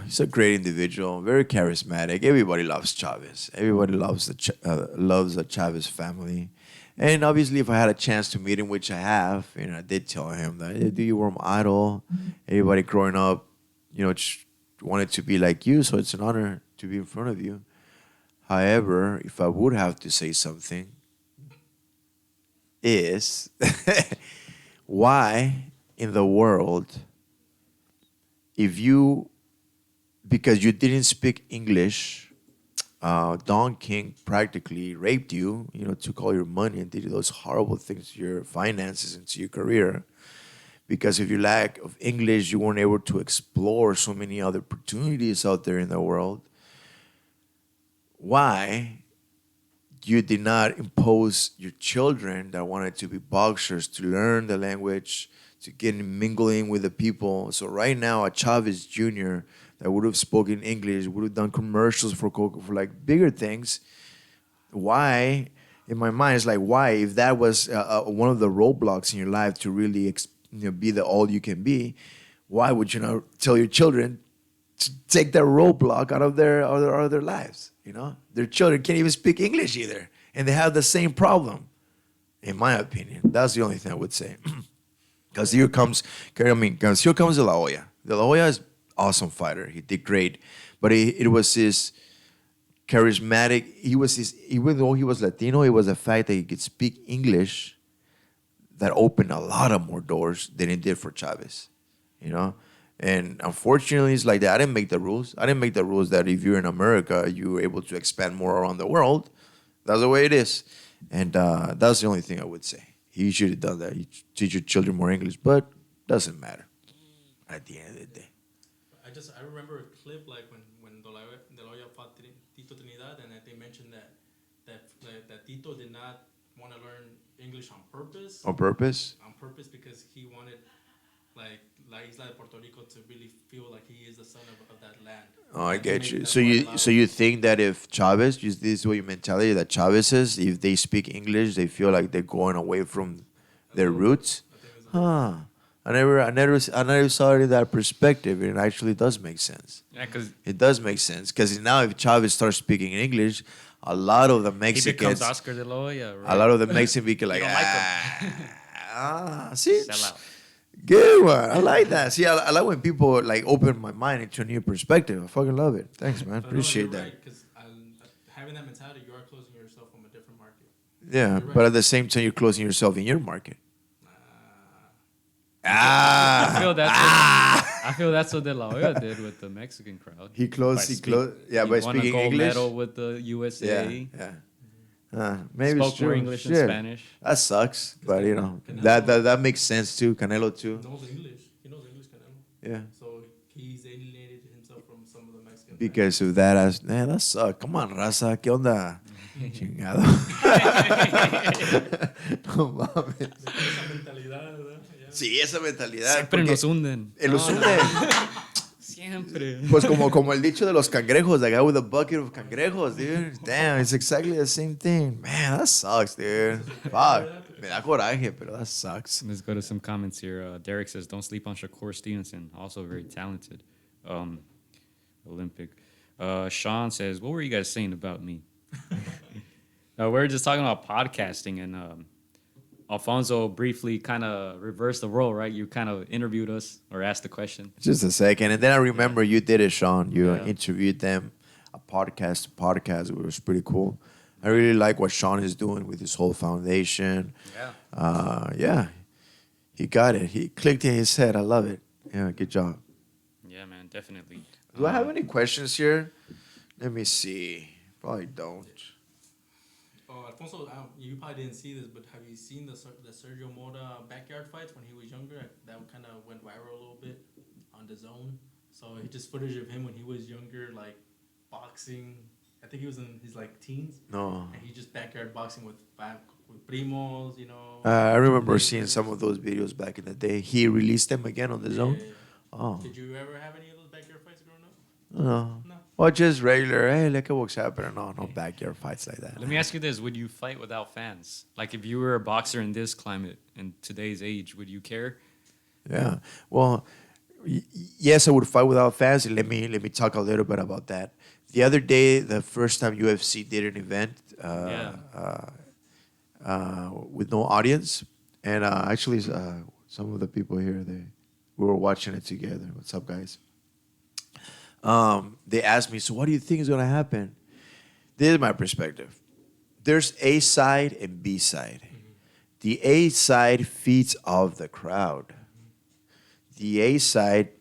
He's a great individual, very charismatic. Everybody loves Chavez. Everybody loves the Chavez family. And obviously, if I had a chance to meet him, which I have, I did tell him that, hey, dude, you were my idol. Everybody growing up, wanted to be like you, so it's an honor to be in front of you. However, if I would have to say something, is why in the world, because you didn't speak English, Don King practically raped you, took all your money and did those horrible things to your finances and to your career. Because of your lack of English, you weren't able to explore so many other opportunities out there in the world. Why you did not impose your children that wanted to be boxers to learn the language, to get mingling with the people? So right now, a Chavez Jr. that would have spoken English, would have done commercials for Coca for like bigger things. Why? In my mind, it's like, why, if that was one of the roadblocks in your life to really be the all you can be, why would you not tell your children to take that roadblock out of their lives? Their children can't even speak English either, and they have the same problem. In my opinion, that's the only thing I would say. Because here comes De La Hoya. De La Hoya is awesome fighter. He did great, but it was his charismatic. Even though he was Latino, it was the fact that he could speak English that opened a lot of more doors than it did for Chavez, And unfortunately, it's like that. I didn't make the rules. I didn't make the rules that if you're in America, you're able to expand more around the world. That's the way it is. And that's the only thing I would say. He should have done that. You teach your children more English, but doesn't matter at the end of the day. I remember clip like when De La Hoya fought Tito Trinidad, and they mentioned that Tito did not want to learn English on purpose. On purpose? On purpose, because he wanted like La Isla de Puerto Rico to really feel like he is the son of that land. Oh, I get you. So you think that if Chavez, this is what your mentality that Chavez is, if they speak English, they feel like they're going away from their roots? Huh. I never saw it in that perspective. It actually does make sense. Yeah, because It does make sense because now if Chavez starts speaking English, a lot of the he Mexicans, becomes Oscar de la Hoya, right? a lot of the Mexicans be like, don't like see, Sell out. good one. I like that. See, I like when people like open my mind into a new perspective. I fucking love it. Thanks, man. Appreciate that. Because having that mentality, you are closing yourself from a different market. Yeah, You're but right. at the same time, you're closing yourself in your market. I feel that's what De La Hoya did with the Mexican crowd. He closed. Yeah, by won a speaking gold English. medal with the USA. Yeah. Maybe Spoke it's true. more English and Shit. Spanish. That sucks, but you know that makes sense too. Canelo too. He knows English. He knows English, Canelo. Yeah. So he's alienated himself from some of the Mexican. Because of that, man, that sucks. Come on, raza, ¿qué onda? Chingado. No mames. Esa mentalidad, ¿verdad? Yeah. Sí, esa mentalidad. Siempre porque nos hunden. los hunde. Siempre. Pues como el dicho de los cangrejos, the guy with a bucket of cangrejos, dude. Damn, it's exactly the same thing. Man, that sucks, dude. Fuck. Me da coraje, pero that sucks. Let's go to some comments here. Derek says, "Don't sleep on Shakur Stevenson. Also very talented, Olympic." Sean says, "What were you guys saying about me?" We were just talking about podcasting, and Alfonso briefly kind of reversed the role, right? You kind of interviewed us or asked the question. Just a second. And then I remember you did it, Sean. You Yeah. interviewed them, a podcast, which was pretty cool. I really like what Sean is doing with his whole foundation. Yeah. He got it. He clicked in his head. I love it. Yeah, good job. Yeah, man, definitely. Do I have any questions here? Let me see. Probably don't. Oh, Alfonso, you probably didn't see this, but have you seen the Sergio Mora backyard fights when he was younger? That kind of went viral a little bit on the Zone. So he just footage of him when he was younger, like boxing. I think he was in his like teens. No. And he just backyard boxing with primos, you know. I remember seeing some of those videos back in the day. He released them again on the Zone. Yeah. Oh. Did you ever have any of those backyard fights growing up? No. No. Well, just regular. Hey, look at what's happening. No backyard fights like that. Let me ask you this: would you fight without fans? Like, if you were a boxer in this climate, in today's age, would you care? Yeah. Well, yes, I would fight without fans. And let me talk a little bit about that. The other day, the first time UFC did an event with no audience, and actually, some of the people here, we were watching it together. What's up, guys? They asked me, so what do you think is going to happen? This is my perspective. There's A side and B side. The A side feeds off the crowd. The A side,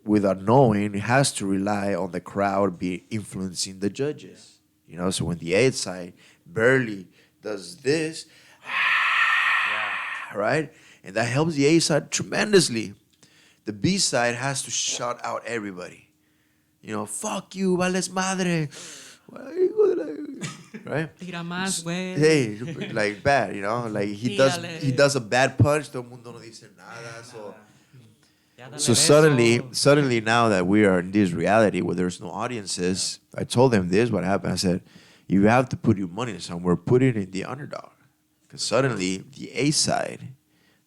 without knowing, has to rely on the crowd be influencing the judges. You know, so when the A side barely does this, right? And that helps the A side tremendously. The B side has to shut out everybody. You know, fuck you, vales madre. Right? Tira más, güey. Hey, like bad, you know? Like he does a bad punch, todo el mundo no dice nada. So suddenly now that we are in this reality where there's no audiences, I told them this, what happened. I said, you have to put your money somewhere, put it in the underdog. Because suddenly the A side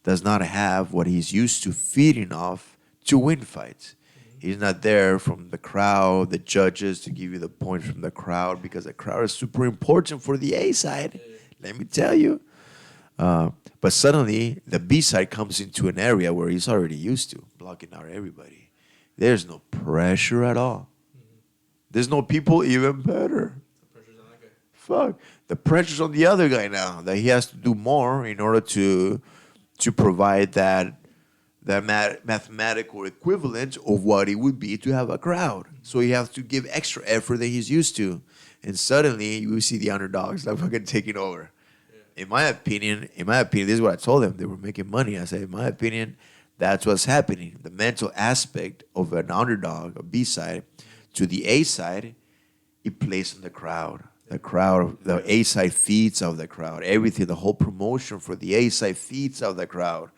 does not have what he's used to feeding off to win fights. He's not there from the crowd, the judges to give you the points from the crowd because the crowd is super important for the A side. Let me tell you. But suddenly the B side comes into an area where he's already used to blocking out everybody. There's no pressure at all. There's no people even better. Fuck. The pressure's on the other guy now that he has to do more in order to provide that mathematical equivalent of what it would be to have a crowd. So he has to give extra effort than he's used to. And suddenly you see the underdogs like fucking taking over. In my opinion, this is what I told them. They were making money. I said, in my opinion, That's what's happening. The mental aspect of an underdog, a B side, to the A side, it plays on the crowd. The crowd, the A side feeds off the crowd. Everything, the whole promotion for the A side feeds off the crowd.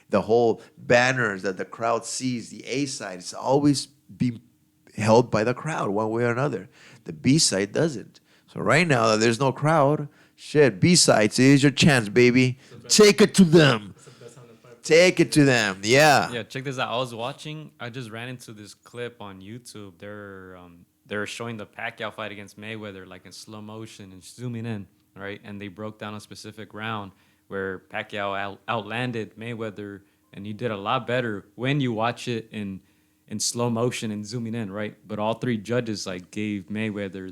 The whole banners that the crowd sees, the A side is always being held by the crowd one way or another. The B side doesn't. So right now that there's no crowd, shit, B sides is your chance, baby. Take it to them. Take it to them. Yeah. Yeah, check this out. I was watching. I just ran into this clip on YouTube. They're showing the Pacquiao fight against Mayweather like in slow motion and zooming in, right? And they broke down a specific round where Pacquiao outlanded Mayweather, and he did a lot better when you watch it in slow motion and zooming in, right? But all three judges like gave Mayweather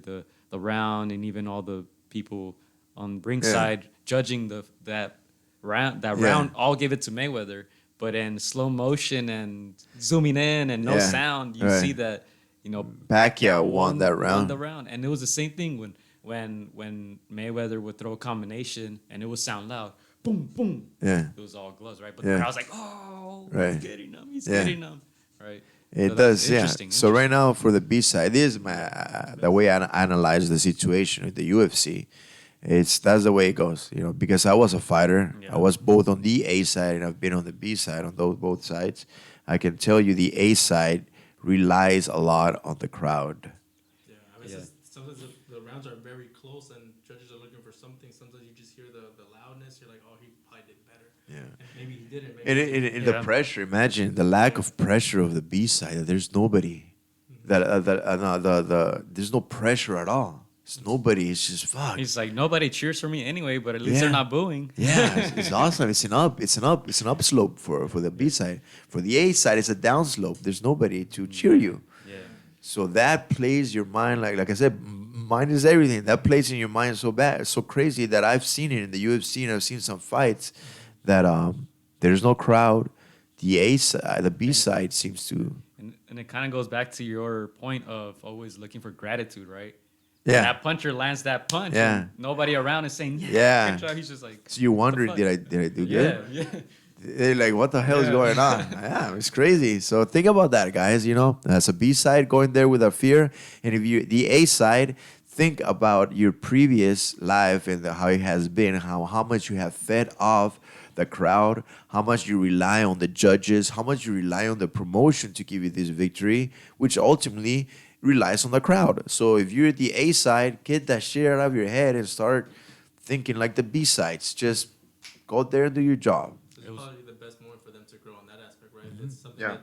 the round, and even all the people on ringside judging that round all gave it to Mayweather. But in slow motion and zooming in and no sound, you see that Pacquiao won that round. Won the round, and it was the same thing when Mayweather would throw a combination and it would sound loud, boom, boom. Yeah, it was all gloves, right? But the crowd's like, oh, right. He's getting them, getting them, right? It so does, yeah. So right now for the B side, this is the way I analyze the situation with the UFC. That's the way it goes, because I was a fighter. I was both on the A side and I've been on the B side, on both sides. I can tell you the A side relies a lot on the crowd. Yeah, I mean, sometimes the rounds are very close and judges are looking for something. Sometimes you just hear the loudness. You're like, oh, he probably did better. Yeah. And maybe he didn't. And the pressure, imagine the lack of pressure of the B side. There's nobody. There's no pressure at all. It's nobody. It's just fuck. He's like, nobody cheers for me anyway, but at least they're not booing. Yeah, it's awesome. It's an upslope for the B side. For the A side, it's a downslope. There's nobody to cheer you. Yeah. So that plays your mind like I said, mind is everything. That plays in your mind so bad, so crazy that I've seen it in the UFC and I've seen some fights that there's no crowd. The A side, the B side seems to. And it kind of goes back to your point of always looking for gratitude, right? Yeah. That puncher lands that punch. Yeah. And nobody around is saying, yeah. Good job. He's just like. So you're wondering, did I do good? Yeah. They're like, what the hell is going on? Yeah, it's crazy. So think about that, guys. As a B side, going there with a fear, and if you the A side, think about your previous life and how it has been, how much you have fed off the crowd, how much you rely on the judges, how much you rely on the promotion to give you this victory, which ultimately relies on the crowd. So if you're at the A side, get that shit out of your head and start thinking like the B sides. Just go there and do your job. It's probably the best moment for them to grow in that aspect, right? It's something that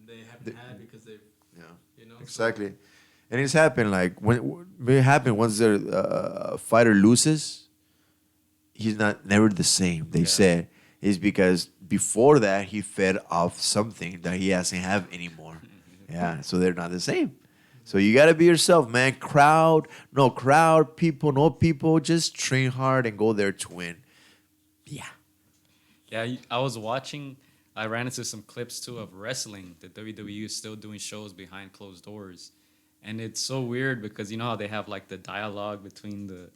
they haven't had because they've, exactly. And it's happened it happened once the fighter loses, he's never the same. They said is because before that he fed off something that he doesn't have anymore. Yeah, so they're not the same. So you gotta be yourself, man. No crowd, people, no people. Just train hard and go there to win. Yeah. Yeah, I was watching. I ran into some clips too of wrestling. The WWE is still doing shows behind closed doors, and it's so weird because you know how they have like the dialogue between the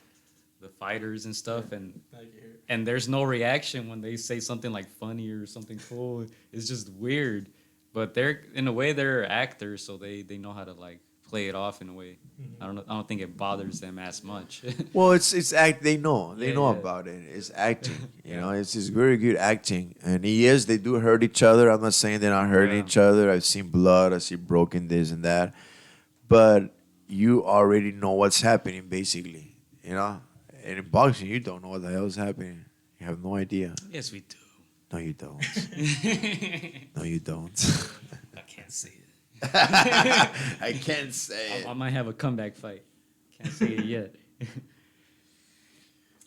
fighters and stuff, and there's no reaction when they say something like funny or something cool. It's just weird, but they're actors, so they know how to like play it off in a way. I don't think it bothers them as much. Well, it's act. They know about it. It's acting. It's just very good acting. And yes, they do hurt each other. I'm not saying they're not hurting each other. I've seen blood. I've seen broken this and that. But you already know what's happening, basically. And in boxing, you don't know what the hell is happening. You have no idea. Yes, we do. No, you don't. No, you don't. I can't say it. I can't say it. I might have a comeback fight. Can't say it yet.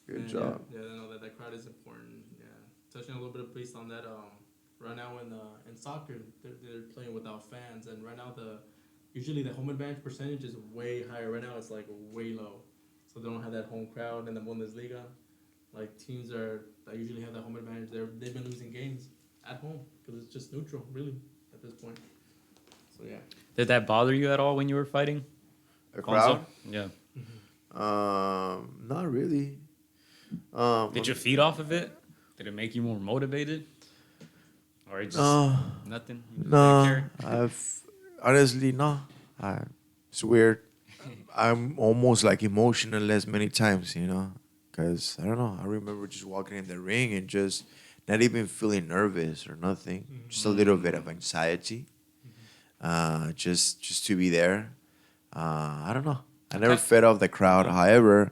Good job. Yeah, I know that crowd is important. Yeah, touching a little bit based on that. Right now in soccer, they're playing without fans, and right now usually the home advantage percentage is way higher. Right now it's like way low, so they don't have that home crowd in the Bundesliga. Like teams that usually have that home advantage, they've been losing games at home because it's just neutral, really, at this point. So yeah. Did that bother you at all when you were fighting? A crowd? Yeah. Not really. Did you feed off of it? Did it make you more motivated? Or just No, nothing? You didn't no. care? Honestly, no. It's weird. I'm almost like emotionless many times, because I don't know. I remember just walking in the ring and just not even feeling nervous or nothing. Just a little bit of anxiety. Just to be there. I don't know. I never Okay. fed off the crowd. However,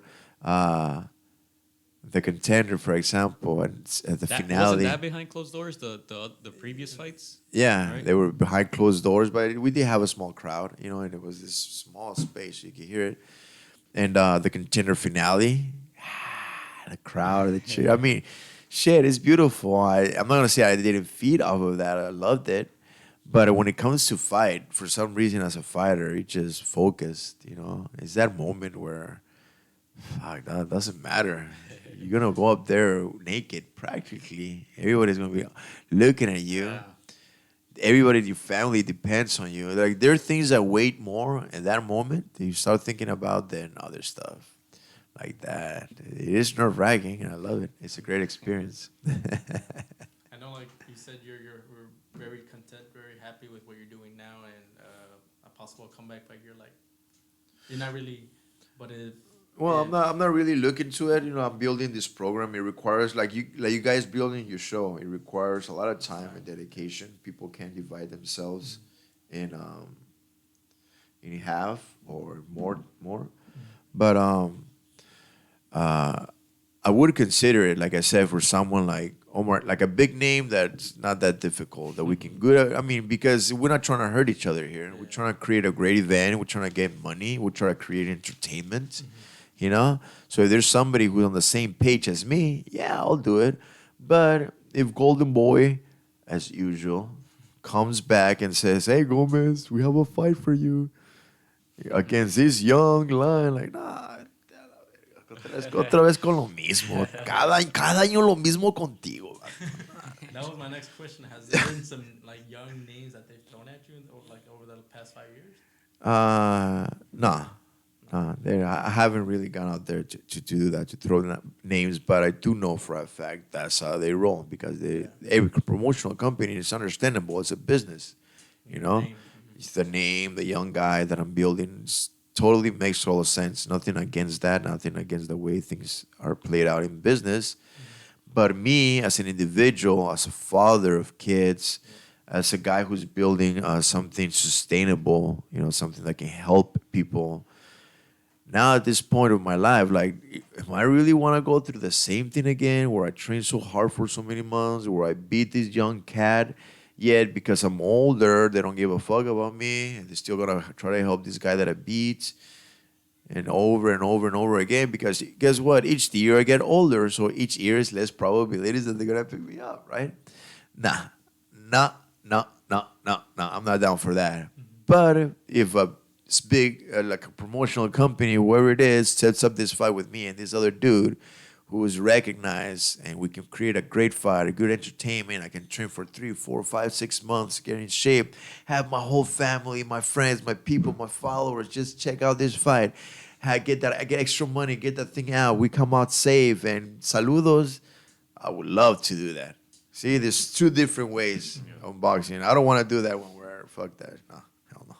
the contender, for example, and at the Wasn't finale. that behind closed doors? The previous fights. Yeah, Right. they were behind closed doors, but we did have a small crowd, and it was this small space, so you could hear it. And the contender finale, the crowd, the cheer. I mean, shit, it's beautiful. I'm not gonna say I didn't feed off of that. I loved it, but when it comes to fight, for some reason, as a fighter, it just focused. It's that moment where, fuck, that doesn't matter. You're gonna go up there naked, practically. Everybody's gonna be looking at you. Yeah. Everybody in your family depends on you. Like, there are things that weight more in that moment that you start thinking about than other stuff like that. It is nerve wracking, and I love it. It's a great experience. I know, like you said, we're very content, very happy with what you're doing now, and a possible comeback. But you're not really. But if Well, I'm not really looking to it. I'm building this program. It requires like you guys building your show. It requires a lot of time and dedication. People can't divide themselves in half or more. But I would consider it, like I said, for someone like Omar, like a big name that's not that difficult, that we can good. I mean, because we're not trying to hurt each other here. We're trying to create a great event. We're trying to get money. We're trying to create entertainment. So if there's somebody who's on the same page as me, yeah, I'll do it. But if Golden Boy, as usual, comes back and says, "Hey, Gomez, we have a fight for you against this young lion," like, nah, otra vez con lo mismo. Cada año lo mismo contigo. that was my next question. Has there been some young names that they've thrown at you over the past 5 years? Nah. I haven't really gone out there to do that, to throw names, but I do know for a fact that's how they roll, because every promotional company is understandable. It's a business, It's the name, the young guy that I'm building. Totally makes total sense. Nothing against that, nothing against the way things are played out in business. But me, as an individual, as a father of kids, as a guy who's building something sustainable, something that can help people. Now at this point of my life, am I really want to go through the same thing again, where I train so hard for so many months, where I beat this young cat, yet because I'm older, they don't give a fuck about me, and they're still gonna try to help this guy that I beat, and over and over and over again, because guess what? Each year I get older, so each year is less probabilities that they're gonna pick me up, right? Nah, I'm not down for that. But if it's big, like a promotional company, whoever it is, sets up this fight with me and this other dude who is recognized, and we can create a great fight, a good entertainment. I can train for 3, 4, 5, 6 months, get in shape, have my whole family, my friends, my people, my followers just check out this fight. I get extra money, get that thing out. We come out safe, and saludos. I would love to do that. See, there's two different ways of boxing. I don't want to do that when we're fuck that. No, hell no.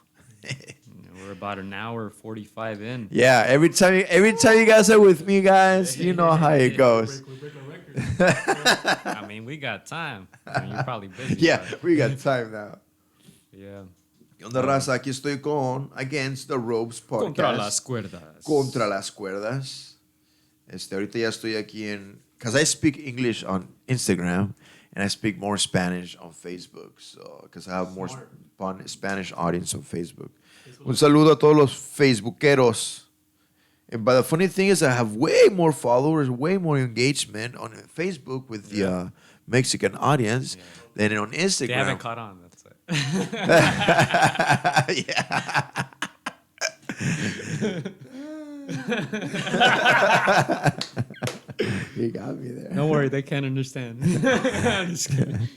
We're about an hour 45 in. Yeah, every time you guys are with me, guys, you know how it goes. We break a record. I mean, we got time. You're probably busy. Yeah, but we got time now. yeah. ¿Qué onda, raza? Aquí estoy con Against the Ropes Podcast. Contra las cuerdas. Contra las cuerdas. Ahorita ya estoy aquí because I speak English on Instagram and I speak more Spanish on Facebook. So, because I have more Spanish audience on Facebook. Un saludo a todos los Facebookeros. But the funny thing is, I have way more followers, way more engagement on Facebook with the Mexican audience than on Instagram. They haven't caught on. That's it. You got me there. Don't worry, they can't understand. I'm just kidding.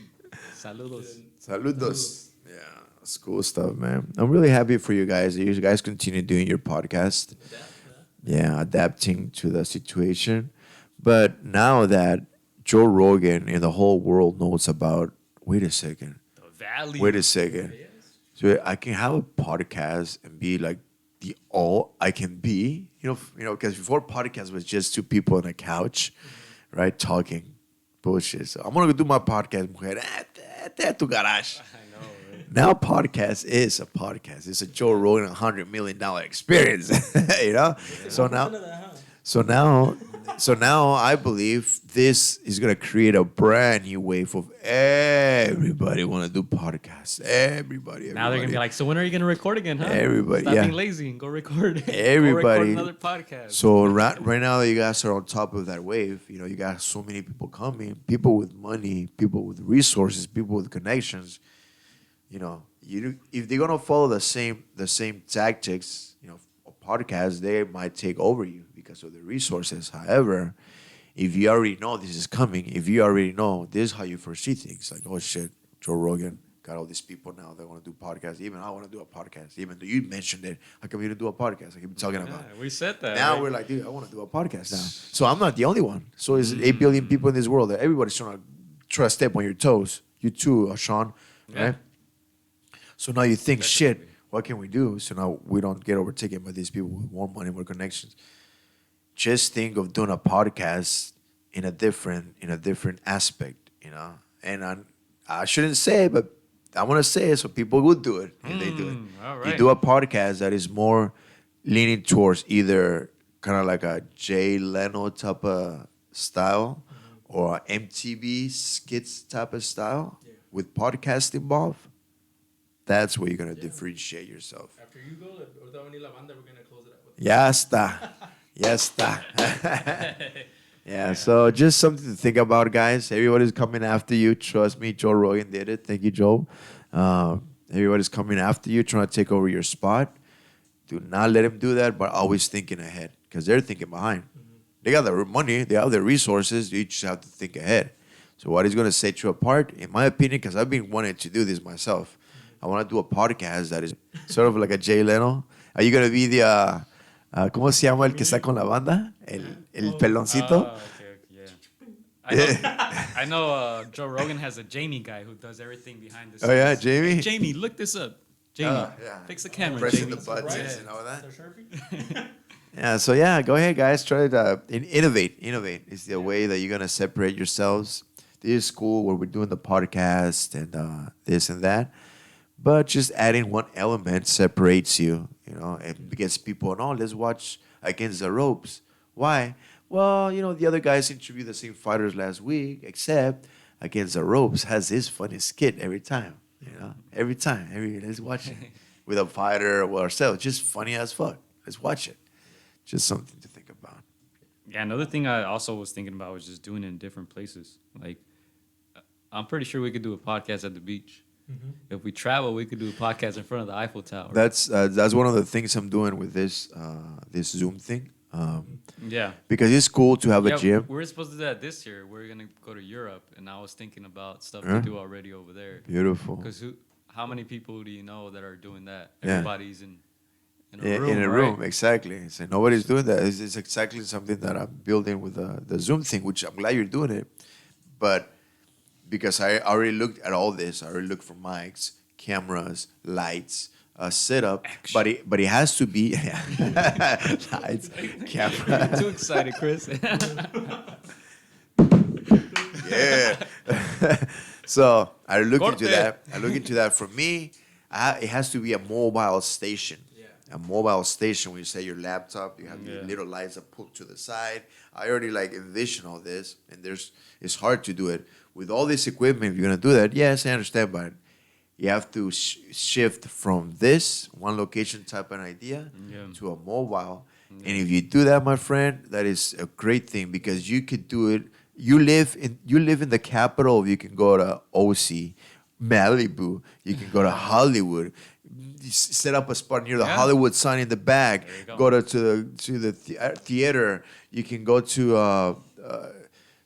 Saludos. Saludos. Yeah, that's cool stuff, man. I'm really happy for you guys. You guys continue doing your podcast. Yeah, adapting to the situation. But now that Joe Rogan and the whole world knows about wait a second. The Valley. Wait a second. So I can have a podcast and be like the all I can be, because before podcast was just two people on a couch, right, talking bullshit. So I'm gonna go do my podcast, mujer. Tu garage. I know, right? Now podcast is a podcast. It's a Joe Rogan $100 million experience, So now I believe this is gonna create a brand new wave of everybody want to do podcasts. Everybody. Now they're gonna be like, so when are you gonna record again, huh? Everybody, Stop yeah. being lazy and go record. Everybody. Go record another podcast. So right now that you guys are on top of that wave, you got so many people coming, people with money, people with resources, people with connections. If they're gonna follow the same tactics, podcasts, they might take over you because of the resources. However, if you already know this is coming, if you already know this is how you foresee things, like, oh shit, Joe Rogan got all these people now that want to do podcasts. Even I want to do a podcast. Even though you mentioned it, how come you didn't do a podcast? I keep talking about it. We said that. Now right? we're like, dude, I want to do a podcast now. So I'm not the only one. So it's 8 billion people in this world that everybody's trying to try to step on your toes. You too, Sean, right? So now you think, shit, what can we do? So now we don't get overtaken by these people with more money, more connections. Just think of doing a podcast in a different aspect, And I shouldn't say it, but I want to say it so people would do it if they do it. All right. You do a podcast that is more leaning towards either kind of like a Jay Leno type of style or a MTV skits type of style with podcast involved. That's where you're going to differentiate yourself. After you go, Ordaoni La Banda, we're going to close it up with. Ya está. Ya está. Yeah, so just something to think about, guys. Everybody's coming after you. Trust me, Joe Rogan did it. Thank you, Joe. Everybody's coming after you, trying to take over your spot. Do not let him do that, but always thinking ahead because they're thinking behind. They got the money. They have the resources. You just have to think ahead. So what is going to set you apart, in my opinion, because I've been wanting to do this myself. I want to do a podcast that is sort of like a Jay Leno. Are you going to be the, ¿cómo se llama el que está con la banda? El peloncito. Okay, yeah. I know Joe Rogan has a Jamie guy who does everything behind the scenes. Oh, yeah, Jamie? Hey, Jamie, look this up. Jamie, fix the camera, Pressing Jamie. the buttons and all that. Is there Sharpie? Yeah, so yeah, go ahead, guys. Try to innovate. Innovate is the way that you're going to separate yourselves. This is cool where we're doing the podcast and this and that. But just adding one element separates you, and gets people, let's watch Against the Ropes. Why? Well, the other guys interviewed the same fighters last week, except Against the Ropes has this funny skit every time, Every time. Let's watch it. With a fighter or ourselves. Just funny as fuck. Let's watch it. Just something to think about. Yeah, another thing I also was thinking about was just doing it in different places. Like, I'm pretty sure we could do a podcast at the beach. Mm-hmm. If we travel, we could do a podcast in front of the Eiffel Tower. That's one of the things I'm doing with this Zoom thing. Yeah. Because it's cool to have a gym. We were supposed to do that this year. We're going to go to Europe, and I was thinking about stuff to do already over there. Beautiful. Because how many people do you know that are doing that? Yeah. Everybody's in a room, in a right? room, exactly. So nobody's doing that. It's exactly something that I'm building with the Zoom thing, which I'm glad you're doing it. But because I already looked at all this, I already looked for mics, cameras, lights, setup. Action. But it has to be lights, camera. Too excited, Chris. Yeah. So I look Corte. into that. I look into that. For me, it has to be a mobile station. Yeah. A mobile station where you say your laptop, you have your little lights that pull to the side. I already envision all this, and it's hard to do it with all this equipment. If you're gonna do that, yes, I understand, but you have to shift from this one location type of idea to a mobile. And if you do that, my friend, that is a great thing because you could do it. You live in the capital. You can go to OC, Malibu. You can go to Hollywood. Set up a spot near the Hollywood sign in the back. Go to the theater. You can go to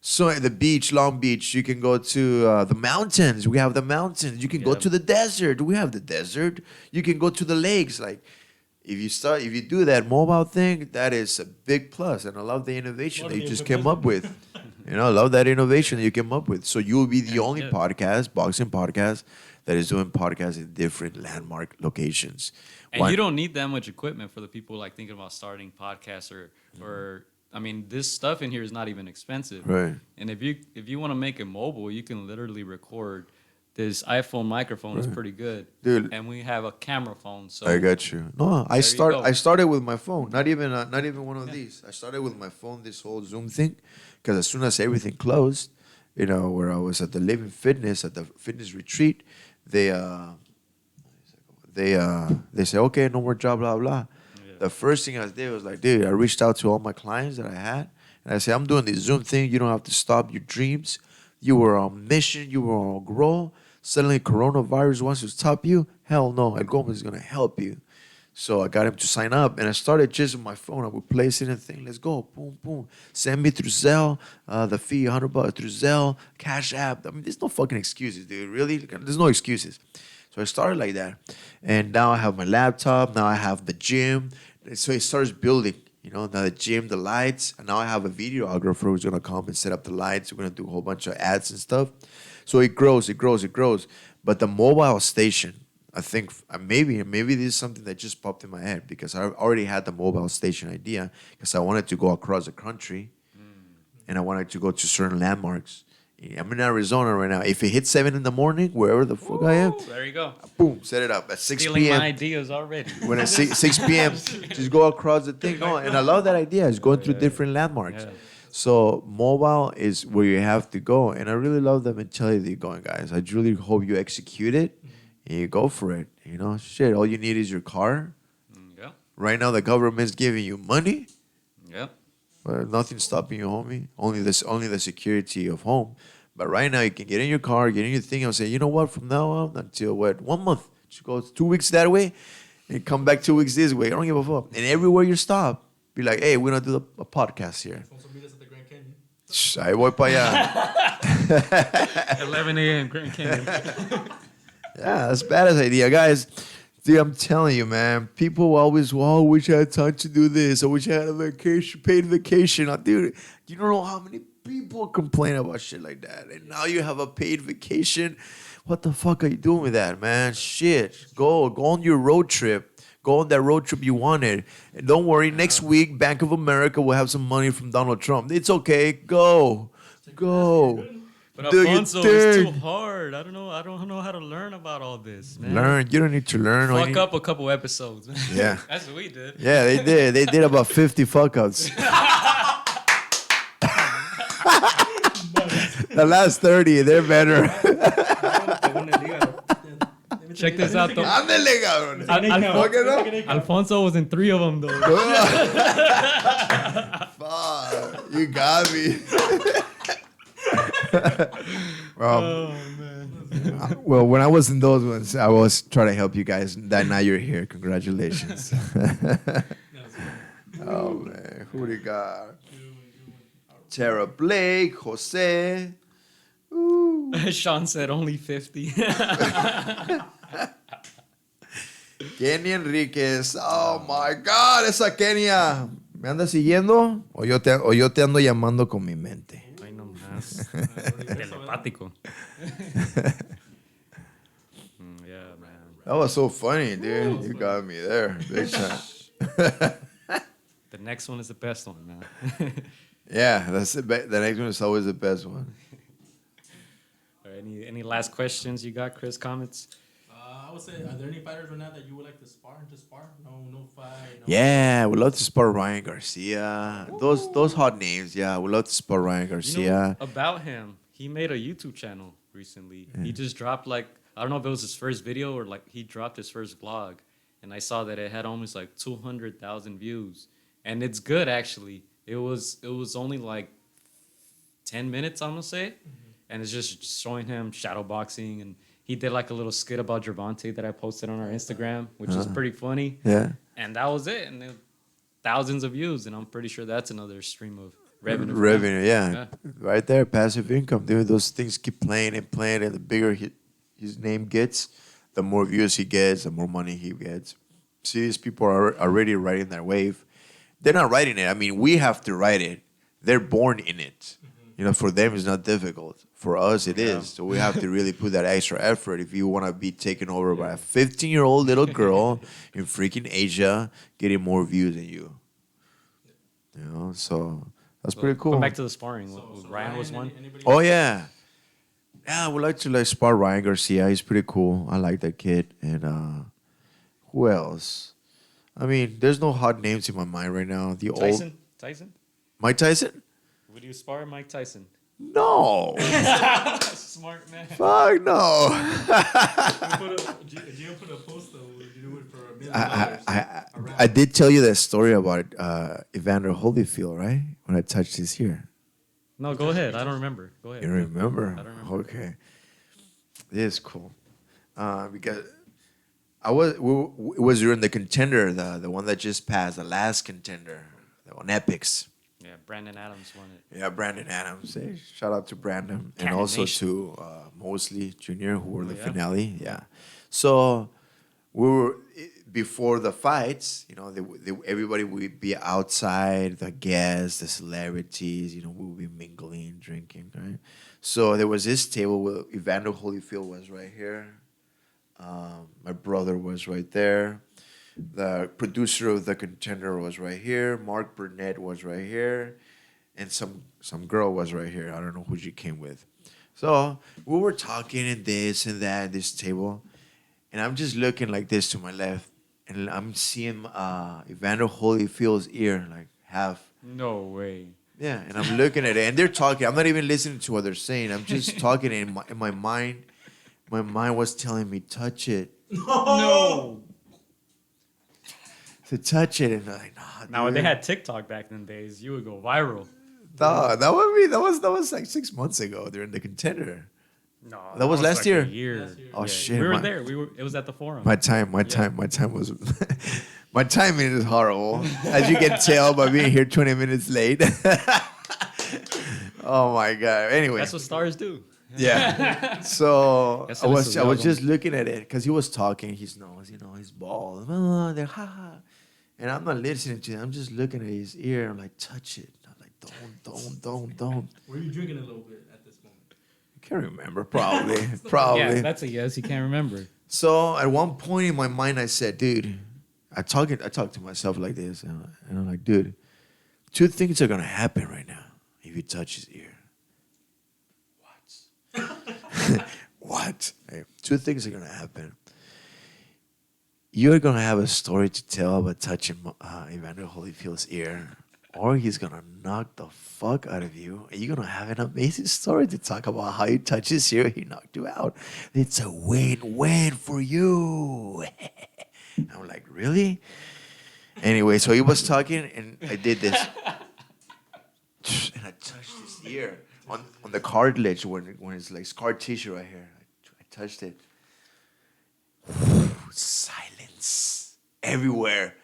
the beach, Long Beach. You can go to the mountains. We have the mountains. You can go to the desert. We have the desert. You can go to the lakes. If you do that mobile thing, that is a big plus. And I love the innovation that you just came up with. You know, I love that innovation that you came up with. So you will be the only yeah. boxing podcast, that is doing podcasts in different landmark locations. And you don't need that much equipment for the people like thinking about starting podcasts or I mean, this stuff in here is not even expensive. Right. And if you want to make it mobile, you can literally record. This iPhone microphone is pretty good, Dude. and we have a camera phone. So I got you. No, I you go. started with my phone. Not even one of these. I started with my phone. This whole Zoom thing, because as soon as everything closed, you know, where I was at the Living Fitness at the fitness retreat, they say, okay, no more job, blah blah. Yeah. The first thing I did was like, dude, I reached out to all my clients that I had, and I said, I'm doing this Zoom thing. You don't have to stop your dreams. You were on mission. You were on grow. Suddenly, coronavirus wants to stop you. Hell no, El Gomez is gonna help you. So I got him to sign up, and I started just on my phone. I would place it in a thing. Let's go, boom, boom. Send me through Zelle, the fee $100 through Zelle, Cash App. I mean, there's no fucking excuses, dude. Really, there's no excuses. So I started like that, and now I have my laptop. Now I have the gym. So it starts building. You know, now the gym, the lights, and now I have a videographer who's gonna come and set up the lights. We're gonna do a whole bunch of ads and stuff. So it grows. But the mobile station, I think maybe this is something that just popped in my head, because I already had the mobile station idea, because I wanted to go across the country, and I wanted to go to certain landmarks. I'm in Arizona right now. If it hits 7 in the morning, wherever the fuck I am, There you go. boom, set it up at 6 Stealing p.m. my ideas already. When at 6 p.m., just go across the thing. No, and I love that idea. It's going through different landmarks. Yeah. So mobile is where you have to go. And I really love the mentality that you're going, guys. I really hope you execute it and you go for it. You know, shit, all you need is your car. Yeah. Right now, the government's giving you money, Yeah. but nothing's stopping you, homie. Only the security of home. But right now, you can get in your car, get in your thing, and say, you know what, from now on until 1 month, just go 2 weeks that way and come back 2 weeks this way. I don't give a fuck. And everywhere you stop, be like, hey, we're going to do a podcast here. At the Grand Canyon. Ahí voy para allá. 11 a.m. Grand Canyon. Yeah, that's a badass idea, guys. Dude, I'm telling you, man. People always, I wish I had time to do this. I wish I had a vacation, paid vacation. Dude, you don't know how many people complain about shit like that. And now you have a paid vacation. What the fuck are you doing with that, man? Shit. Go on your road trip. Go on that road trip you wanted. And don't worry, next week, Bank of America will have some money from Donald Trump. It's okay. Go. But Do your Alfonso, it's too thing. hard. I don't know how to learn about all this, man. Learn. You don't need to learn. Fuck up a couple episodes. Man. Yeah. That's what we did. Yeah, they did. They did about 50 fuck ups. The last 30, they're better. Check this out, though. Ándele, cabrón. Fuck it up. Alfonso was in 3 of them, though. Fuck, you got me. Well, when I was in those ones, I was trying to help you guys. That now you're here. Congratulations. Oh man, who do you got? Tara Blake, Jose. Ooh. Sean said only 50. Kenny Enriquez. Oh my God, esa Kenia. ¿Me anda siguiendo? O yo te ando llamando con mi mente. Ay, no más. Telepático. Yeah, man. That was so funny, dude. You got me there. Big time. The next one is the best one, man. Yeah, that's the next one is always the best one. All right, any last questions you got, Chris? Comments? I would say, are there any fighters right now that you would like to spar? Just spar? No fight. No. Yeah, we love to spar Ryan Garcia. Those hot names. Yeah, we love to spar Ryan Garcia. You know, about him, he made a YouTube channel recently. He just dropped I don't know if it was his first video or he dropped his first vlog, and I saw that it had almost 200,000 views, and it's good actually. It was only 10 minutes, I'm gonna say, and it's just showing him shadow boxing, and he did a little skit about Gervonta that I posted on our Instagram, which is pretty funny. Yeah. And that was it, and thousands of views, and I'm pretty sure that's another stream of revenue. Yeah. Right there, passive income. Dude, those things keep playing, and the bigger his name gets, the more views he gets, the more money he gets. See, these people are already riding that wave. They're not writing it. I mean, we have to write it. They're born in it. for them it's not difficult. For us it Yeah. is. So we have to really put that extra effort if you want to be taken over by a 15-year-old little girl in freaking Asia getting more views than you. So that's So, pretty cool. Going back to the sparring, So Ryan was one. Anybody Oh else? yeah. Yeah, I would like to spar Ryan Garcia. He's pretty cool. I like that kid. And who else? I mean, there's no hot names in my mind right now. The old Tyson? Mike Tyson? Would you spar Mike Tyson? No. Smart man. Fuck no. Gio put a post though. Would you do it for $1 million? I did tell you that story about Evander Holyfield, right? When I touched his ear. No, go ahead. I don't remember. Go ahead. You remember? I don't remember. Okay. It is cool. Because it was during the contender, the one that just passed, the last contender, the one Epics. Yeah, Brandon Adams won it. Yeah, Brandon Adams. Hey, shout out to Brandon. And Cannon also Nation. to Mosley Jr., who were the yeah. finale. Yeah. So we were, before the fights, everybody would be outside, the guests, the celebrities, we would be mingling, drinking, right? So there was this table where Evander Holyfield was right here. My brother was right there. The producer of the contender was right here. Mark Burnett was right here. And some girl was right here. I don't know who she came with. So we were talking and this and that at this table. And I'm just looking like this to my left. And I'm seeing Evander Holyfield's ear, like half. No way. Yeah, and I'm looking at it. And they're talking. I'm not even listening to what they're saying. I'm just talking in my mind. My mind was telling me, touch it. No. To touch it. And I'm like, nah, Now, when dude. they had TikTok back in the days, you would go viral. Nah, that was like 6 months ago during the contender. No, That was last like year? A year. Last year. Oh, shit, We were my- there. It was at the forum. My time was my timing is horrible. As you can tell by being here 20 minutes late. Oh my god. Anyway. That's what stars do. Yeah. So Guess I it was is I was Rogan. just looking at it because he was talking. His nose, he's bald. They're ha ha. And I'm not listening to him. I'm just looking at his ear. I'm like, touch it. I'm like, don't. Were you drinking a little bit at this moment? I can't remember. Probably. Yeah, that's a yes. He can't remember. So at one point in my mind, I said, dude, I talk to myself like this. And I'm like, dude, 2 things are going to happen right now if you touch his ear. What? What? Hey, 2 things are going to happen. You're going to have a story to tell about touching Evander Holyfield's ear, or he's going to knock the fuck out of you, and you're going to have an amazing story to talk about how you touch his ear, he knocked you out. It's a win-win for you. I'm like, really? Anyway, so he was talking, and I did this. And I touched his ear on the cartilage when it's like scar tissue right here. I touched it. Silence everywhere.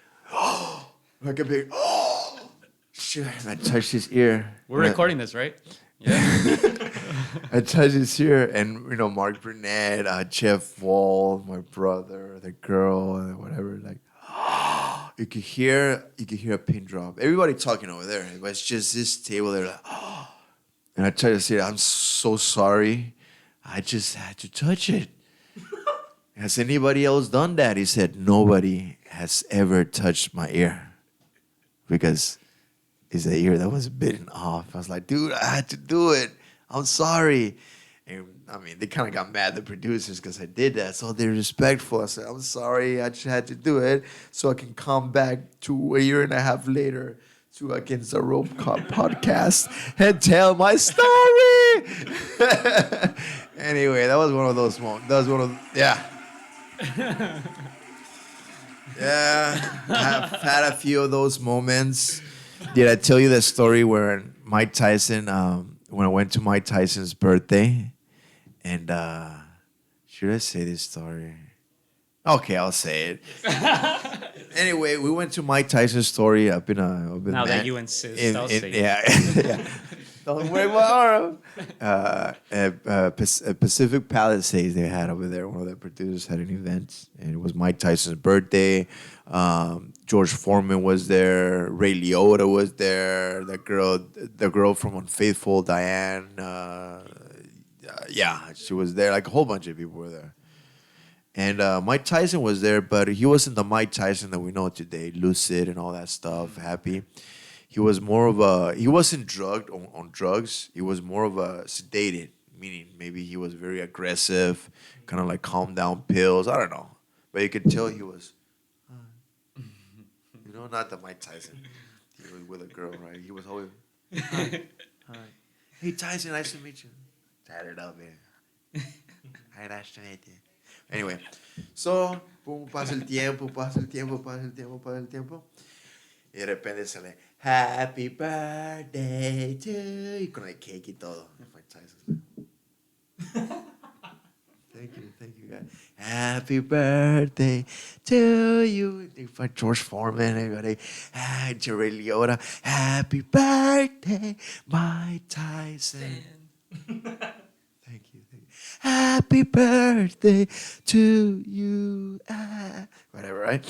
Like a big shit. And I touched his ear. We're And recording this, right? Yeah. I touched his ear, and Mark Burnett, Jeff Wall, my brother, the girl, and whatever. Like, you could hear a pin drop. Everybody talking over there. It was just this table. They're like, and I tried to say, I'm so sorry. I just had to touch it. Has anybody else done that? He said, nobody has ever touched my ear because it's the ear that was bitten off. I was like, dude, I had to do it. I'm sorry. And I mean, they kind of got mad, the producers, because I did that. So they're respectful. I said, I'm sorry. I just had to do it so I can come back 2 1.5 years later to Against the Rope podcast and tell my story. Anyway, that was one of those moments. That was one of, yeah. Yeah, I've had a few of those moments. Did I tell you the story where Mike Tyson, when I went to Mike Tyson's birthday, and should I say this story? Okay, I'll say it. Anyway, we went to Mike Tyson's story. I've been Now that you insist, I'll say it. yeah. Don't break my arm. Pacific Palisades they had over there. One of the producers had an event, and it was Mike Tyson's birthday. George Foreman was there. Ray Liotta was there. The girl from Unfaithful, Diane. Yeah, she was there. Like a whole bunch of people were there. And Mike Tyson was there, but he wasn't the Mike Tyson that we know today, lucid and all that stuff, happy. He was more of he wasn't drugged on drugs. He was more of a sedated, meaning maybe he was very aggressive, kind of like calm down pills. I don't know. But you could tell he was, not the Mike Tyson. He was with a girl, right? He was always, hi. Hey, Tyson, nice to meet you. Tatted up, man. Hi, nice to meet you. Anyway, so, pasa el tiempo. Y de repente sale, Happy birthday to you. Con el cake y todo. Mike Tyson. Thank you, guys. Happy birthday to you. George Foreman, everybody. Ray Liotta. Happy birthday, Mike Tyson. Thank you. Happy birthday to you. Whatever, right?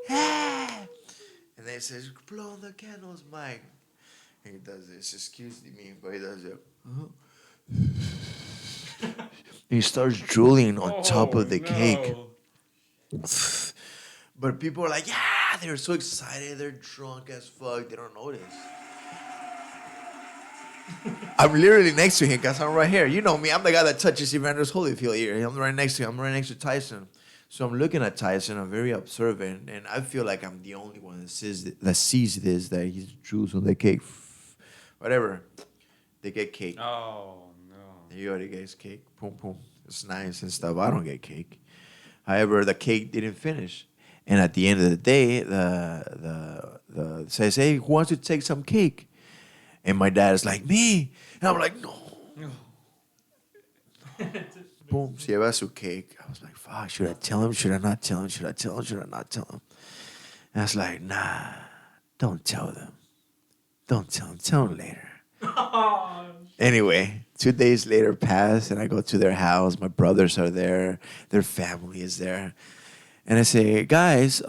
And then he says, blow the candles, Mike. And he does this. Excuse me, but he does it. He starts drooling on top of the cake. But people are like, yeah, they're so excited. They're drunk as fuck. They don't notice. I'm literally next to him because I'm right here. You know me. I'm the guy that touches Evander's Holyfield here. I'm right next to him. I'm right next to Tyson. So I'm looking at Tyson. I'm very observant. And I feel like I'm the only one that sees this, that he's drools on the cake. Whatever. They get cake. Oh, no. He already gets cake. Boom, boom. It's nice and stuff. I don't get cake. However, the cake didn't finish. And at the end of the day, the says, hey, who wants to take some cake? And my dad is like, me. And I'm like, no. Boom, se lleva su cake. I was like, fuck, should I tell him? Should I not tell him? Should I tell him? Should I not tell him? And I was like, nah, don't tell them. Don't tell them. Tell them later. Anyway, 2 days later passed, and I go to their house. My brothers are there. Their family is there. And I say, guys,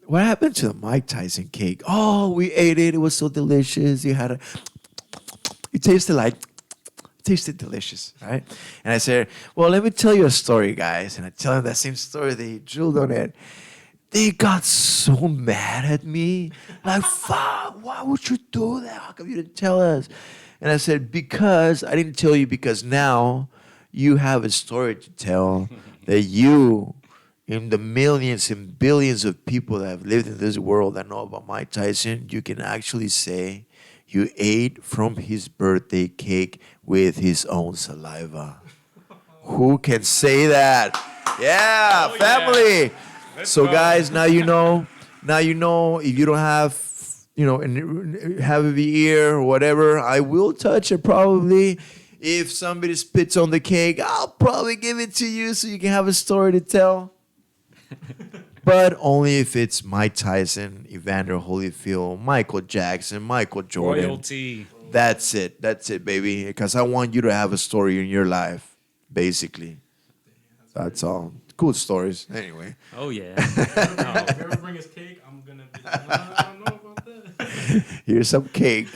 what happened to the Mike Tyson cake? Oh, we ate it. It was so delicious. It tasted delicious, right? And I said, well, let me tell you a story, guys. And I tell them that same story. They drilled on it. They got so mad at me. Like, fuck, why would you do that? How come you didn't tell us? And I said, because I didn't tell you because now you have a story to tell that you, in the millions and billions of people that have lived in this world that know about Mike Tyson, you can actually say you ate from his birthday cake with his own saliva. Who can say that? Yeah, oh, family. Yeah. So guys, now you know. Now you know if you don't have, have a ear or whatever, I will touch it probably. If somebody spits on the cake, I'll probably give it to you so you can have a story to tell. But only if it's Mike Tyson, Evander Holyfield, Michael Jackson, Michael Jordan. Royalty. That's it, baby. Because I want you to have a story in your life, basically. That's all. Cool stories. Anyway. Oh, yeah. If you ever bring us cake, I'm going to be like, I don't know about that. Here's some cake.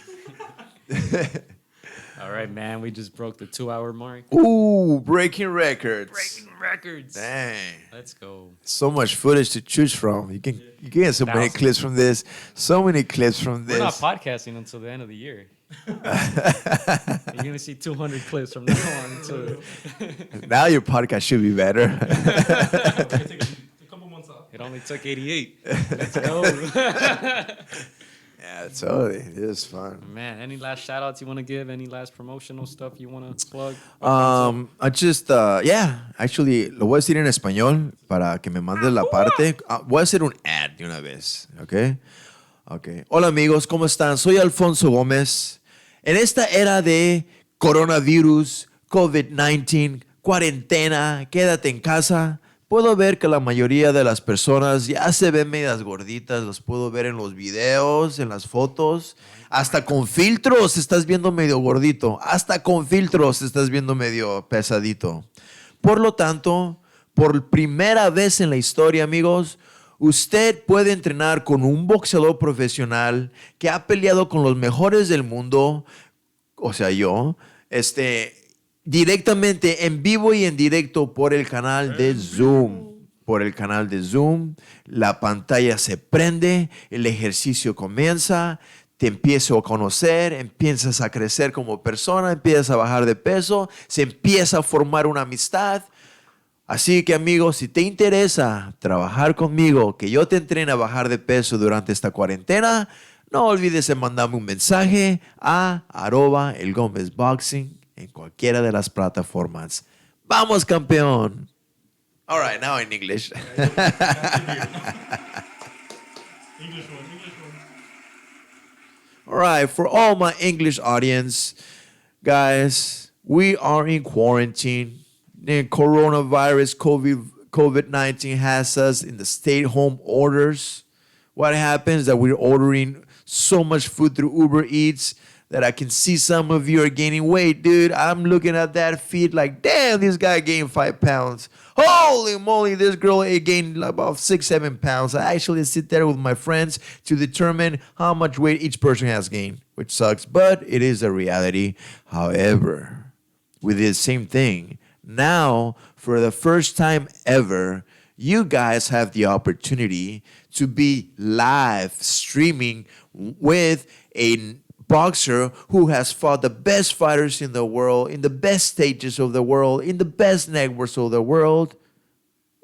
All right, man. We just broke the 2-hour mark. Ooh, breaking records. Breaking records. Dang. Let's go. So much footage to choose from. You can get so many clips from this. So many clips from this. We're not podcasting until the end of the year. You're going to see 200 clips from now on. Now your podcast should be better. Take a couple months off. It only took 88. Let's go. Yeah, totally. It is fun. Man, any last shout outs you want to give? Any last promotional stuff you want to plug? I just, actually, lo voy a decir en español para que me mandes la parte. Voy a hacer un ad de una vez, ¿ok? Okay. Hola amigos, ¿cómo están? Soy Alfonso Gomez. En esta era de coronavirus, COVID-19, cuarentena, quédate en casa, puedo ver que la mayoría de las personas ya se ven medias gorditas, los puedo ver en los videos, en las fotos. Hasta con filtros estás viendo medio gordito. Hasta con filtros estás viendo medio pesadito. Por lo tanto, por primera vez en la historia, amigos, usted puede entrenar con un boxeador profesional que ha peleado con los mejores del mundo, o sea, yo, directamente en vivo y en directo por el canal de Zoom. Por el canal de Zoom, la pantalla se prende, el ejercicio comienza, te empiezo a conocer, empiezas a crecer como persona, empiezas a bajar de peso, se empieza a formar una amistad. Así que amigos, si te interesa trabajar conmigo, que yo te entrene a bajar de peso durante esta cuarentena, no olvides en mandarme un mensaje a @elgomezboxing en cualquiera de las plataformas. ¡Vamos, campeón! All right, now in English. English one. All right, for all my English audience, guys, we are in quarantine. The coronavirus, COVID-19 has us in the stay-home orders. What happens is that we're ordering so much food through Uber Eats that I can see some of you are gaining weight, dude. I'm looking at that feed like, damn, this guy gained 5 pounds. Holy moly, this girl gained about 6-7 pounds. I actually sit there with my friends to determine how much weight each person has gained, which sucks, but it is a reality. However, with the same thing, now, for the first time ever, you guys have the opportunity to be live streaming with a boxer who has fought the best fighters in the world, in the best stages of the world, in the best networks of the world.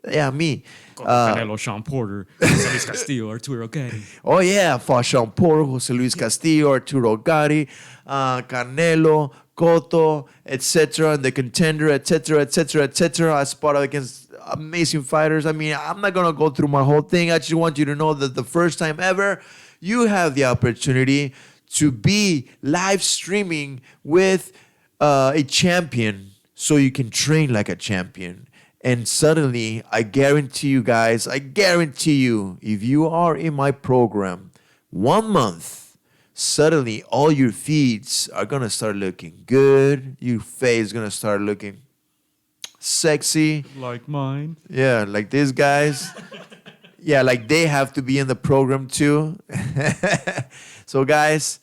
Yeah, me. Canelo, Sean Porter, Jose Luis Castillo, Arturo Gatti. Oh, yeah, fought Sean Porter, Jose Luis Castillo, Arturo Gatti, Canelo, Cotto, etc., and the contender, etc., etc., etc. I spotted against amazing fighters. I mean, I'm not going to go through my whole thing. I just want you to know that the first time ever, you have the opportunity to be live streaming with a champion so you can train like a champion. And suddenly, I guarantee you guys, if you are in my program 1 month, suddenly all your feeds are going to start looking good. Your face is going to start looking sexy. Like mine. Yeah, like these guys. Yeah, like they have to be in the program too. So guys,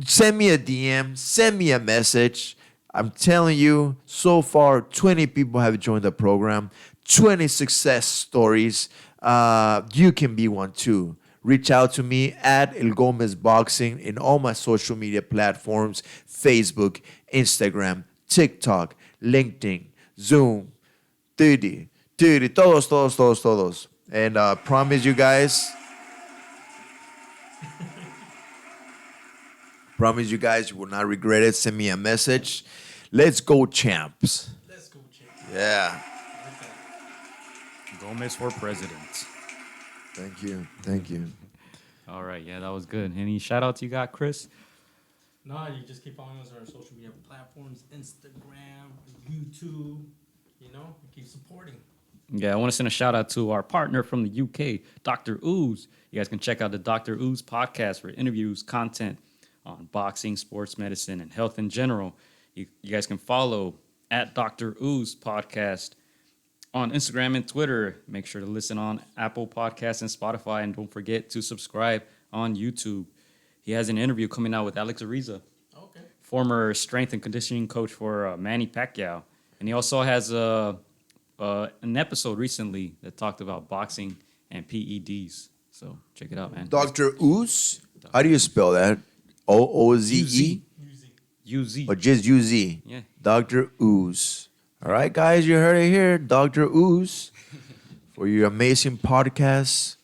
send me a DM, send me a message. I'm telling you, so far, 20 people have joined the program, 20 success stories. You can be one too. Reach out to me at El Gomez Boxing in all my social media platforms, Facebook, Instagram, TikTok, LinkedIn, Zoom, Tutti, todos. And promise you guys, you will not regret it. Send me a message. Let's go, champs. Let's go, Chick. Yeah. Gomez for president. Thank you. All right, yeah, that was good. Any shout outs you got, Chris? No, you just keep following us on our social media platforms, Instagram, YouTube. You know, keep supporting. Yeah, I want to send a shout out to our partner from the UK, Dr. Ooze. You guys can check out the Dr. Ooze podcast for interviews, content on boxing, sports medicine, and health in general. You guys can follow at Dr. Ooze podcast on Instagram and Twitter. Make sure to listen on Apple Podcasts and Spotify, and don't forget to subscribe on YouTube. He has an interview coming out with Alex Ariza, Okay. former strength and conditioning coach for Manny Pacquiao. And he also has an episode recently that talked about boxing and PEDs. So check it out, man. Dr. Ooze? How do you spell that? OOZE? UZ. Or just UZ? Yeah. Dr. Ooze. All right, guys, you heard it here. Dr. Ooze for your amazing podcast.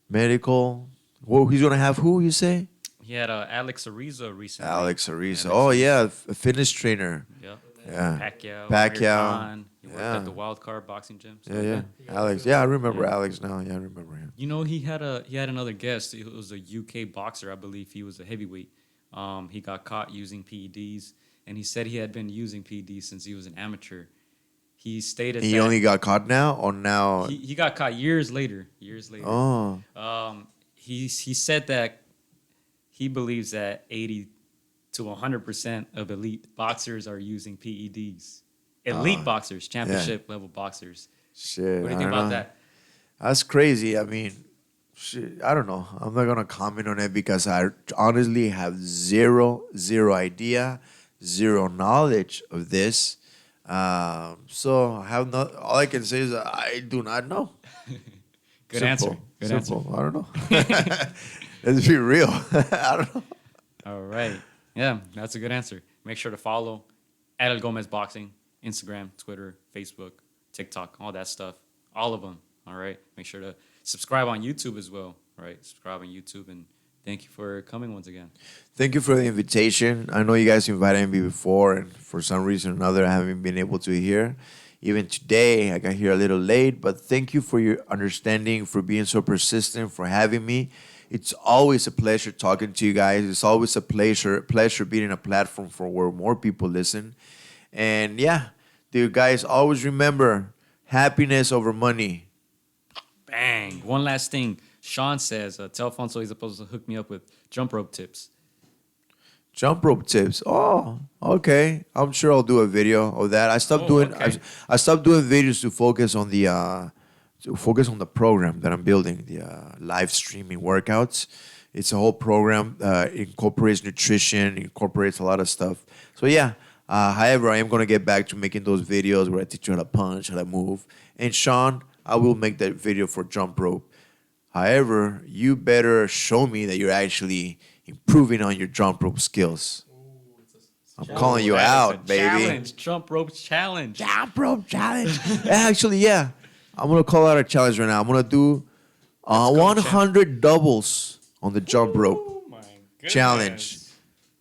Medical. Well, he's going to have who, you say? He had Alex Ariza recently. Alex Ariza. Oh, yeah, a fitness trainer. Yep. Yeah. Pacquiao. Pacquiao. Amir Khan. He worked at the Wild Card Boxing Gym. So Yeah. Alex. Yeah, I remember Yeah. Alex now. Yeah, I remember him. You know, he had another guest. It was a UK boxer, I believe. He was a heavyweight. He got caught using PEDs, and he said he had been using PEDs since he was an amateur. he stated He that only got caught now, or now? he got caught years later. Oh, He said that he believes that 80 to 100% of elite boxers are using PEDs. Elite boxers, championship level boxers. shit. What do you I think don't about know. that? That's crazy. I mean, shit, I don't know. I'm not gonna comment on it because I honestly have zero idea, zero knowledge of this. So I have not. All I can say is that I do not know. Good Simple. answer. Good Simple. answer. I don't know. Let's be real. I don't know. All right. Yeah, that's a good answer. Make sure to follow at Gomez Boxing, Instagram, Twitter, Facebook, TikTok, all that stuff. All of them. All right. Make sure to subscribe on YouTube as well. All right. Subscribe on YouTube. And thank you for coming once again. Thank you for the invitation. I know you guys invited me before, and for some reason or another, I haven't been able to hear. Even today, I got here a little late, but thank you for your understanding, for being so persistent, for having me. It's always a pleasure talking to you guys. It's always a pleasure being in a platform for where more people listen. And yeah, dear guys, always remember happiness over money. Bang. One last thing. Sean says, tell Alfonso he's supposed to hook me up with jump rope tips. Jump rope tips. Oh, okay. I'm sure I'll do a video of that. I stopped doing. Okay. I stopped doing videos to focus on the program that I'm building, the live streaming workouts. It's a whole program. Incorporates nutrition, incorporates a lot of stuff. So yeah. However, I am gonna get back to making those videos where I teach you how to punch, how to move. And Sean, I will make that video for jump rope. However, you better show me that you're actually improving on your jump rope skills. I'm calling you That is out, a baby. Challenge. Jump rope challenge. Jump rope challenge. Actually, yeah. I'm going to call out a challenge right now. I'm going to do 100 doubles on the jump rope Oh my goodness. challenge.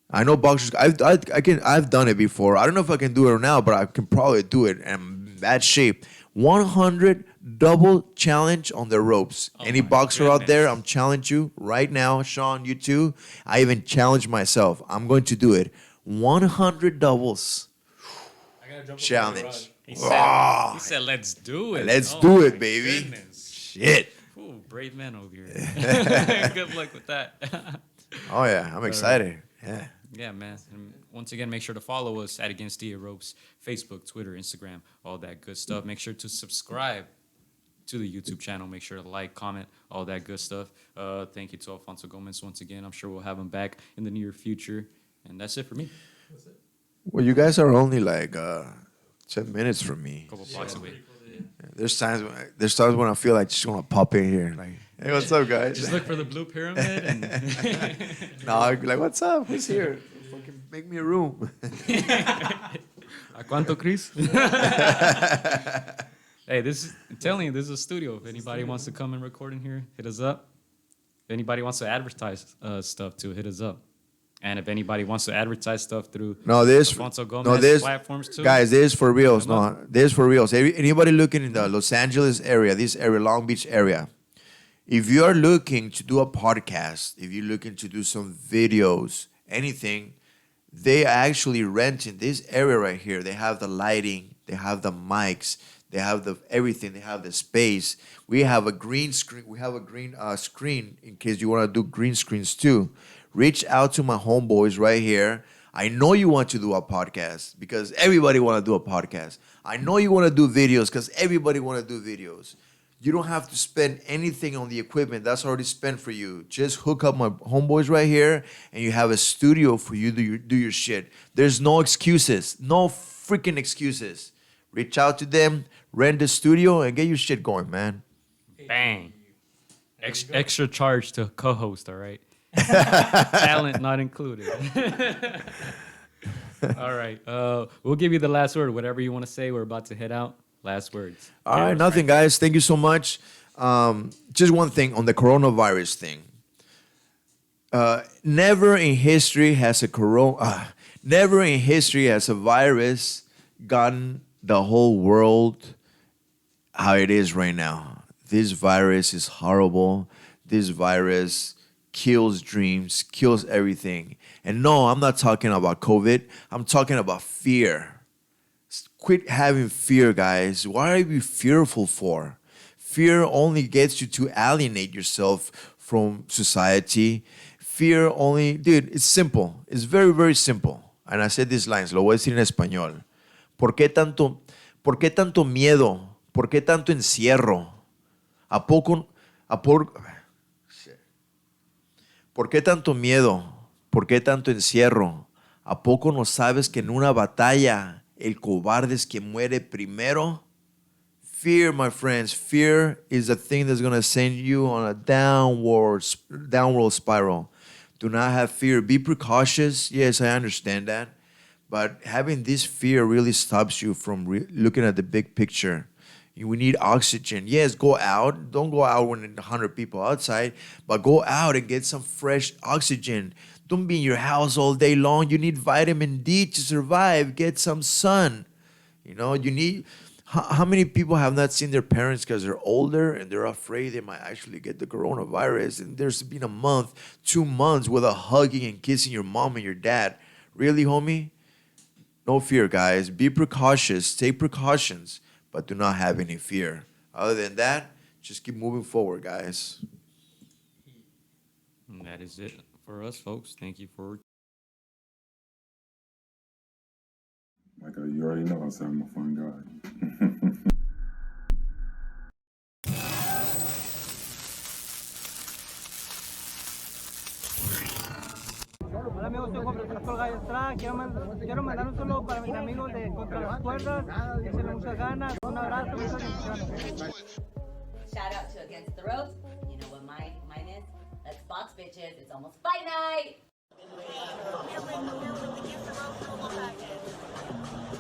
I know boxers. I've done it before. I don't know if I can do it now, but I can probably do it. And I'm in bad shape. 100 double challenge on the ropes. Any my boxer out there, goodness. I'm challenge you right now, Sean. You too. I even challenge myself. I'm going to do it. 100 doubles I gotta jump challenge. He said, let's do it. Let's Oh do it, my baby. Goodness. Shit. Ooh, brave man over here. Good luck with that. Oh yeah, I'm excited. Yeah. Yeah, man. And once again, make sure to follow us at AtR, Facebook, Twitter, Instagram, all that good stuff. Make sure to subscribe to the YouTube channel. Make sure to like, comment, all that good stuff. Thank you to Alfonso Gomez once again. I'm sure we'll have him back in the near future. And that's it for me. Well, you guys are only like 10 minutes from me. A couple blocks away. There's times when I feel like just want to pop in here. Like, hey, what's up, guys? Just look for the blue pyramid. And No, I'd be like, what's up? Who's here? Fucking make me a room. ¿A cuánto, Chris? Hey, I'm telling you, this is a studio. If anybody wants to come and record in here, hit us up. If anybody wants to advertise stuff too, hit us up. And if anybody wants to advertise stuff through Alfonso Gomez platforms too. Guys, this is for reals. Come No, this is for reals. Anybody looking in the Los Angeles area, this area, Long Beach area, if you are looking to do a podcast, if you're looking to do some videos, anything, they are actually renting this area right here. They have the lighting, they have the mics, they have the everything, they have the space. We have a green screen. We have a green screen in case you want to do green screens too. Reach out to my homeboys right here. I know you want to do a podcast because everybody want to do a podcast. I know you want to do videos because everybody want to do videos. You don't have to spend anything on the equipment. That's already spent for you. Just hook up my homeboys right here and you have a studio for you to do your shit. There's no excuses. No freaking excuses. Reach out to them, rent the studio, and get your shit going, man. Bang. Extra charge to co-host, all right? Talent not included. All right. We'll give you the last word. Whatever you want to say, we're about to head out. Last words. All right, nothing, guys. Thank you so much. Just one thing on the coronavirus thing. Never in history has a virus gotten the whole world how it is right now. This virus is horrible. This virus kills dreams, kills everything. And no, I'm not talking about COVID. I'm talking about fear. quit having fear, guys. What are you fearful for? Fear only gets you to alienate yourself from society. Fear only, dude, it's simple. It's very, very simple. And I said these lines, lo voy a decir en español. Por qué tanto miedo? ¿Por qué tanto encierro? ¿Por qué tanto miedo? ¿Por qué tanto encierro? ¿A poco no sabes que en una batalla el cobarde es quien muere primero? Fear, my friends, fear is the thing that's going to send you on a downward spiral. Do not have fear. Be precautious. Yes, I understand that. But having this fear really stops you from looking at the big picture. We need oxygen. Yes, go out. Don't go out when there's 100 people outside, but go out and get some fresh oxygen. Don't be in your house all day long. You need vitamin D to survive. Get some sun. You know, you need... How many people have not seen their parents because they're older and they're afraid they might actually get the coronavirus? And there's been a month, 2 months without hugging and kissing your mom and your dad. Really, homie? No fear, guys. Be precautious. Take precautions, but do not have any fear. Other than that, just keep moving forward, guys. And that is it for us, folks. Thank you for... Like you already know, I said I'm a fun guy. Hola amigos, soy Juan Pastor AtR. Quiero mandar un saludo para mis amigos de Contra las Cuerdas. Que se les muchas ganas. Un abrazo, muchas bendiciones. Shout out to Against the Ropes. You know what mine is? Let's box, bitches. It's almost fight night.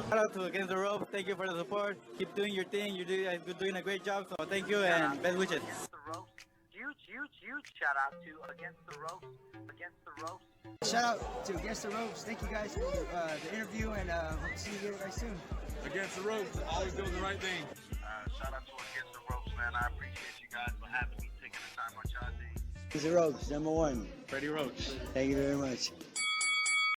Shout out to Against the Ropes. Thank you for the support. Keep doing your thing. You're doing a great job. So thank you and best wishes. Huge shout out to Against the Ropes. Against the Ropes. Shout out to Against the Ropes. Thank you guys for the interview and hope to see you guys soon. Against the ropes, always doing the right thing. Shout out to Against the Ropes, man. I appreciate you guys for having me, taking the time out y'all day. Against the Ropes, #1. Freddie Roach. Thank you very much.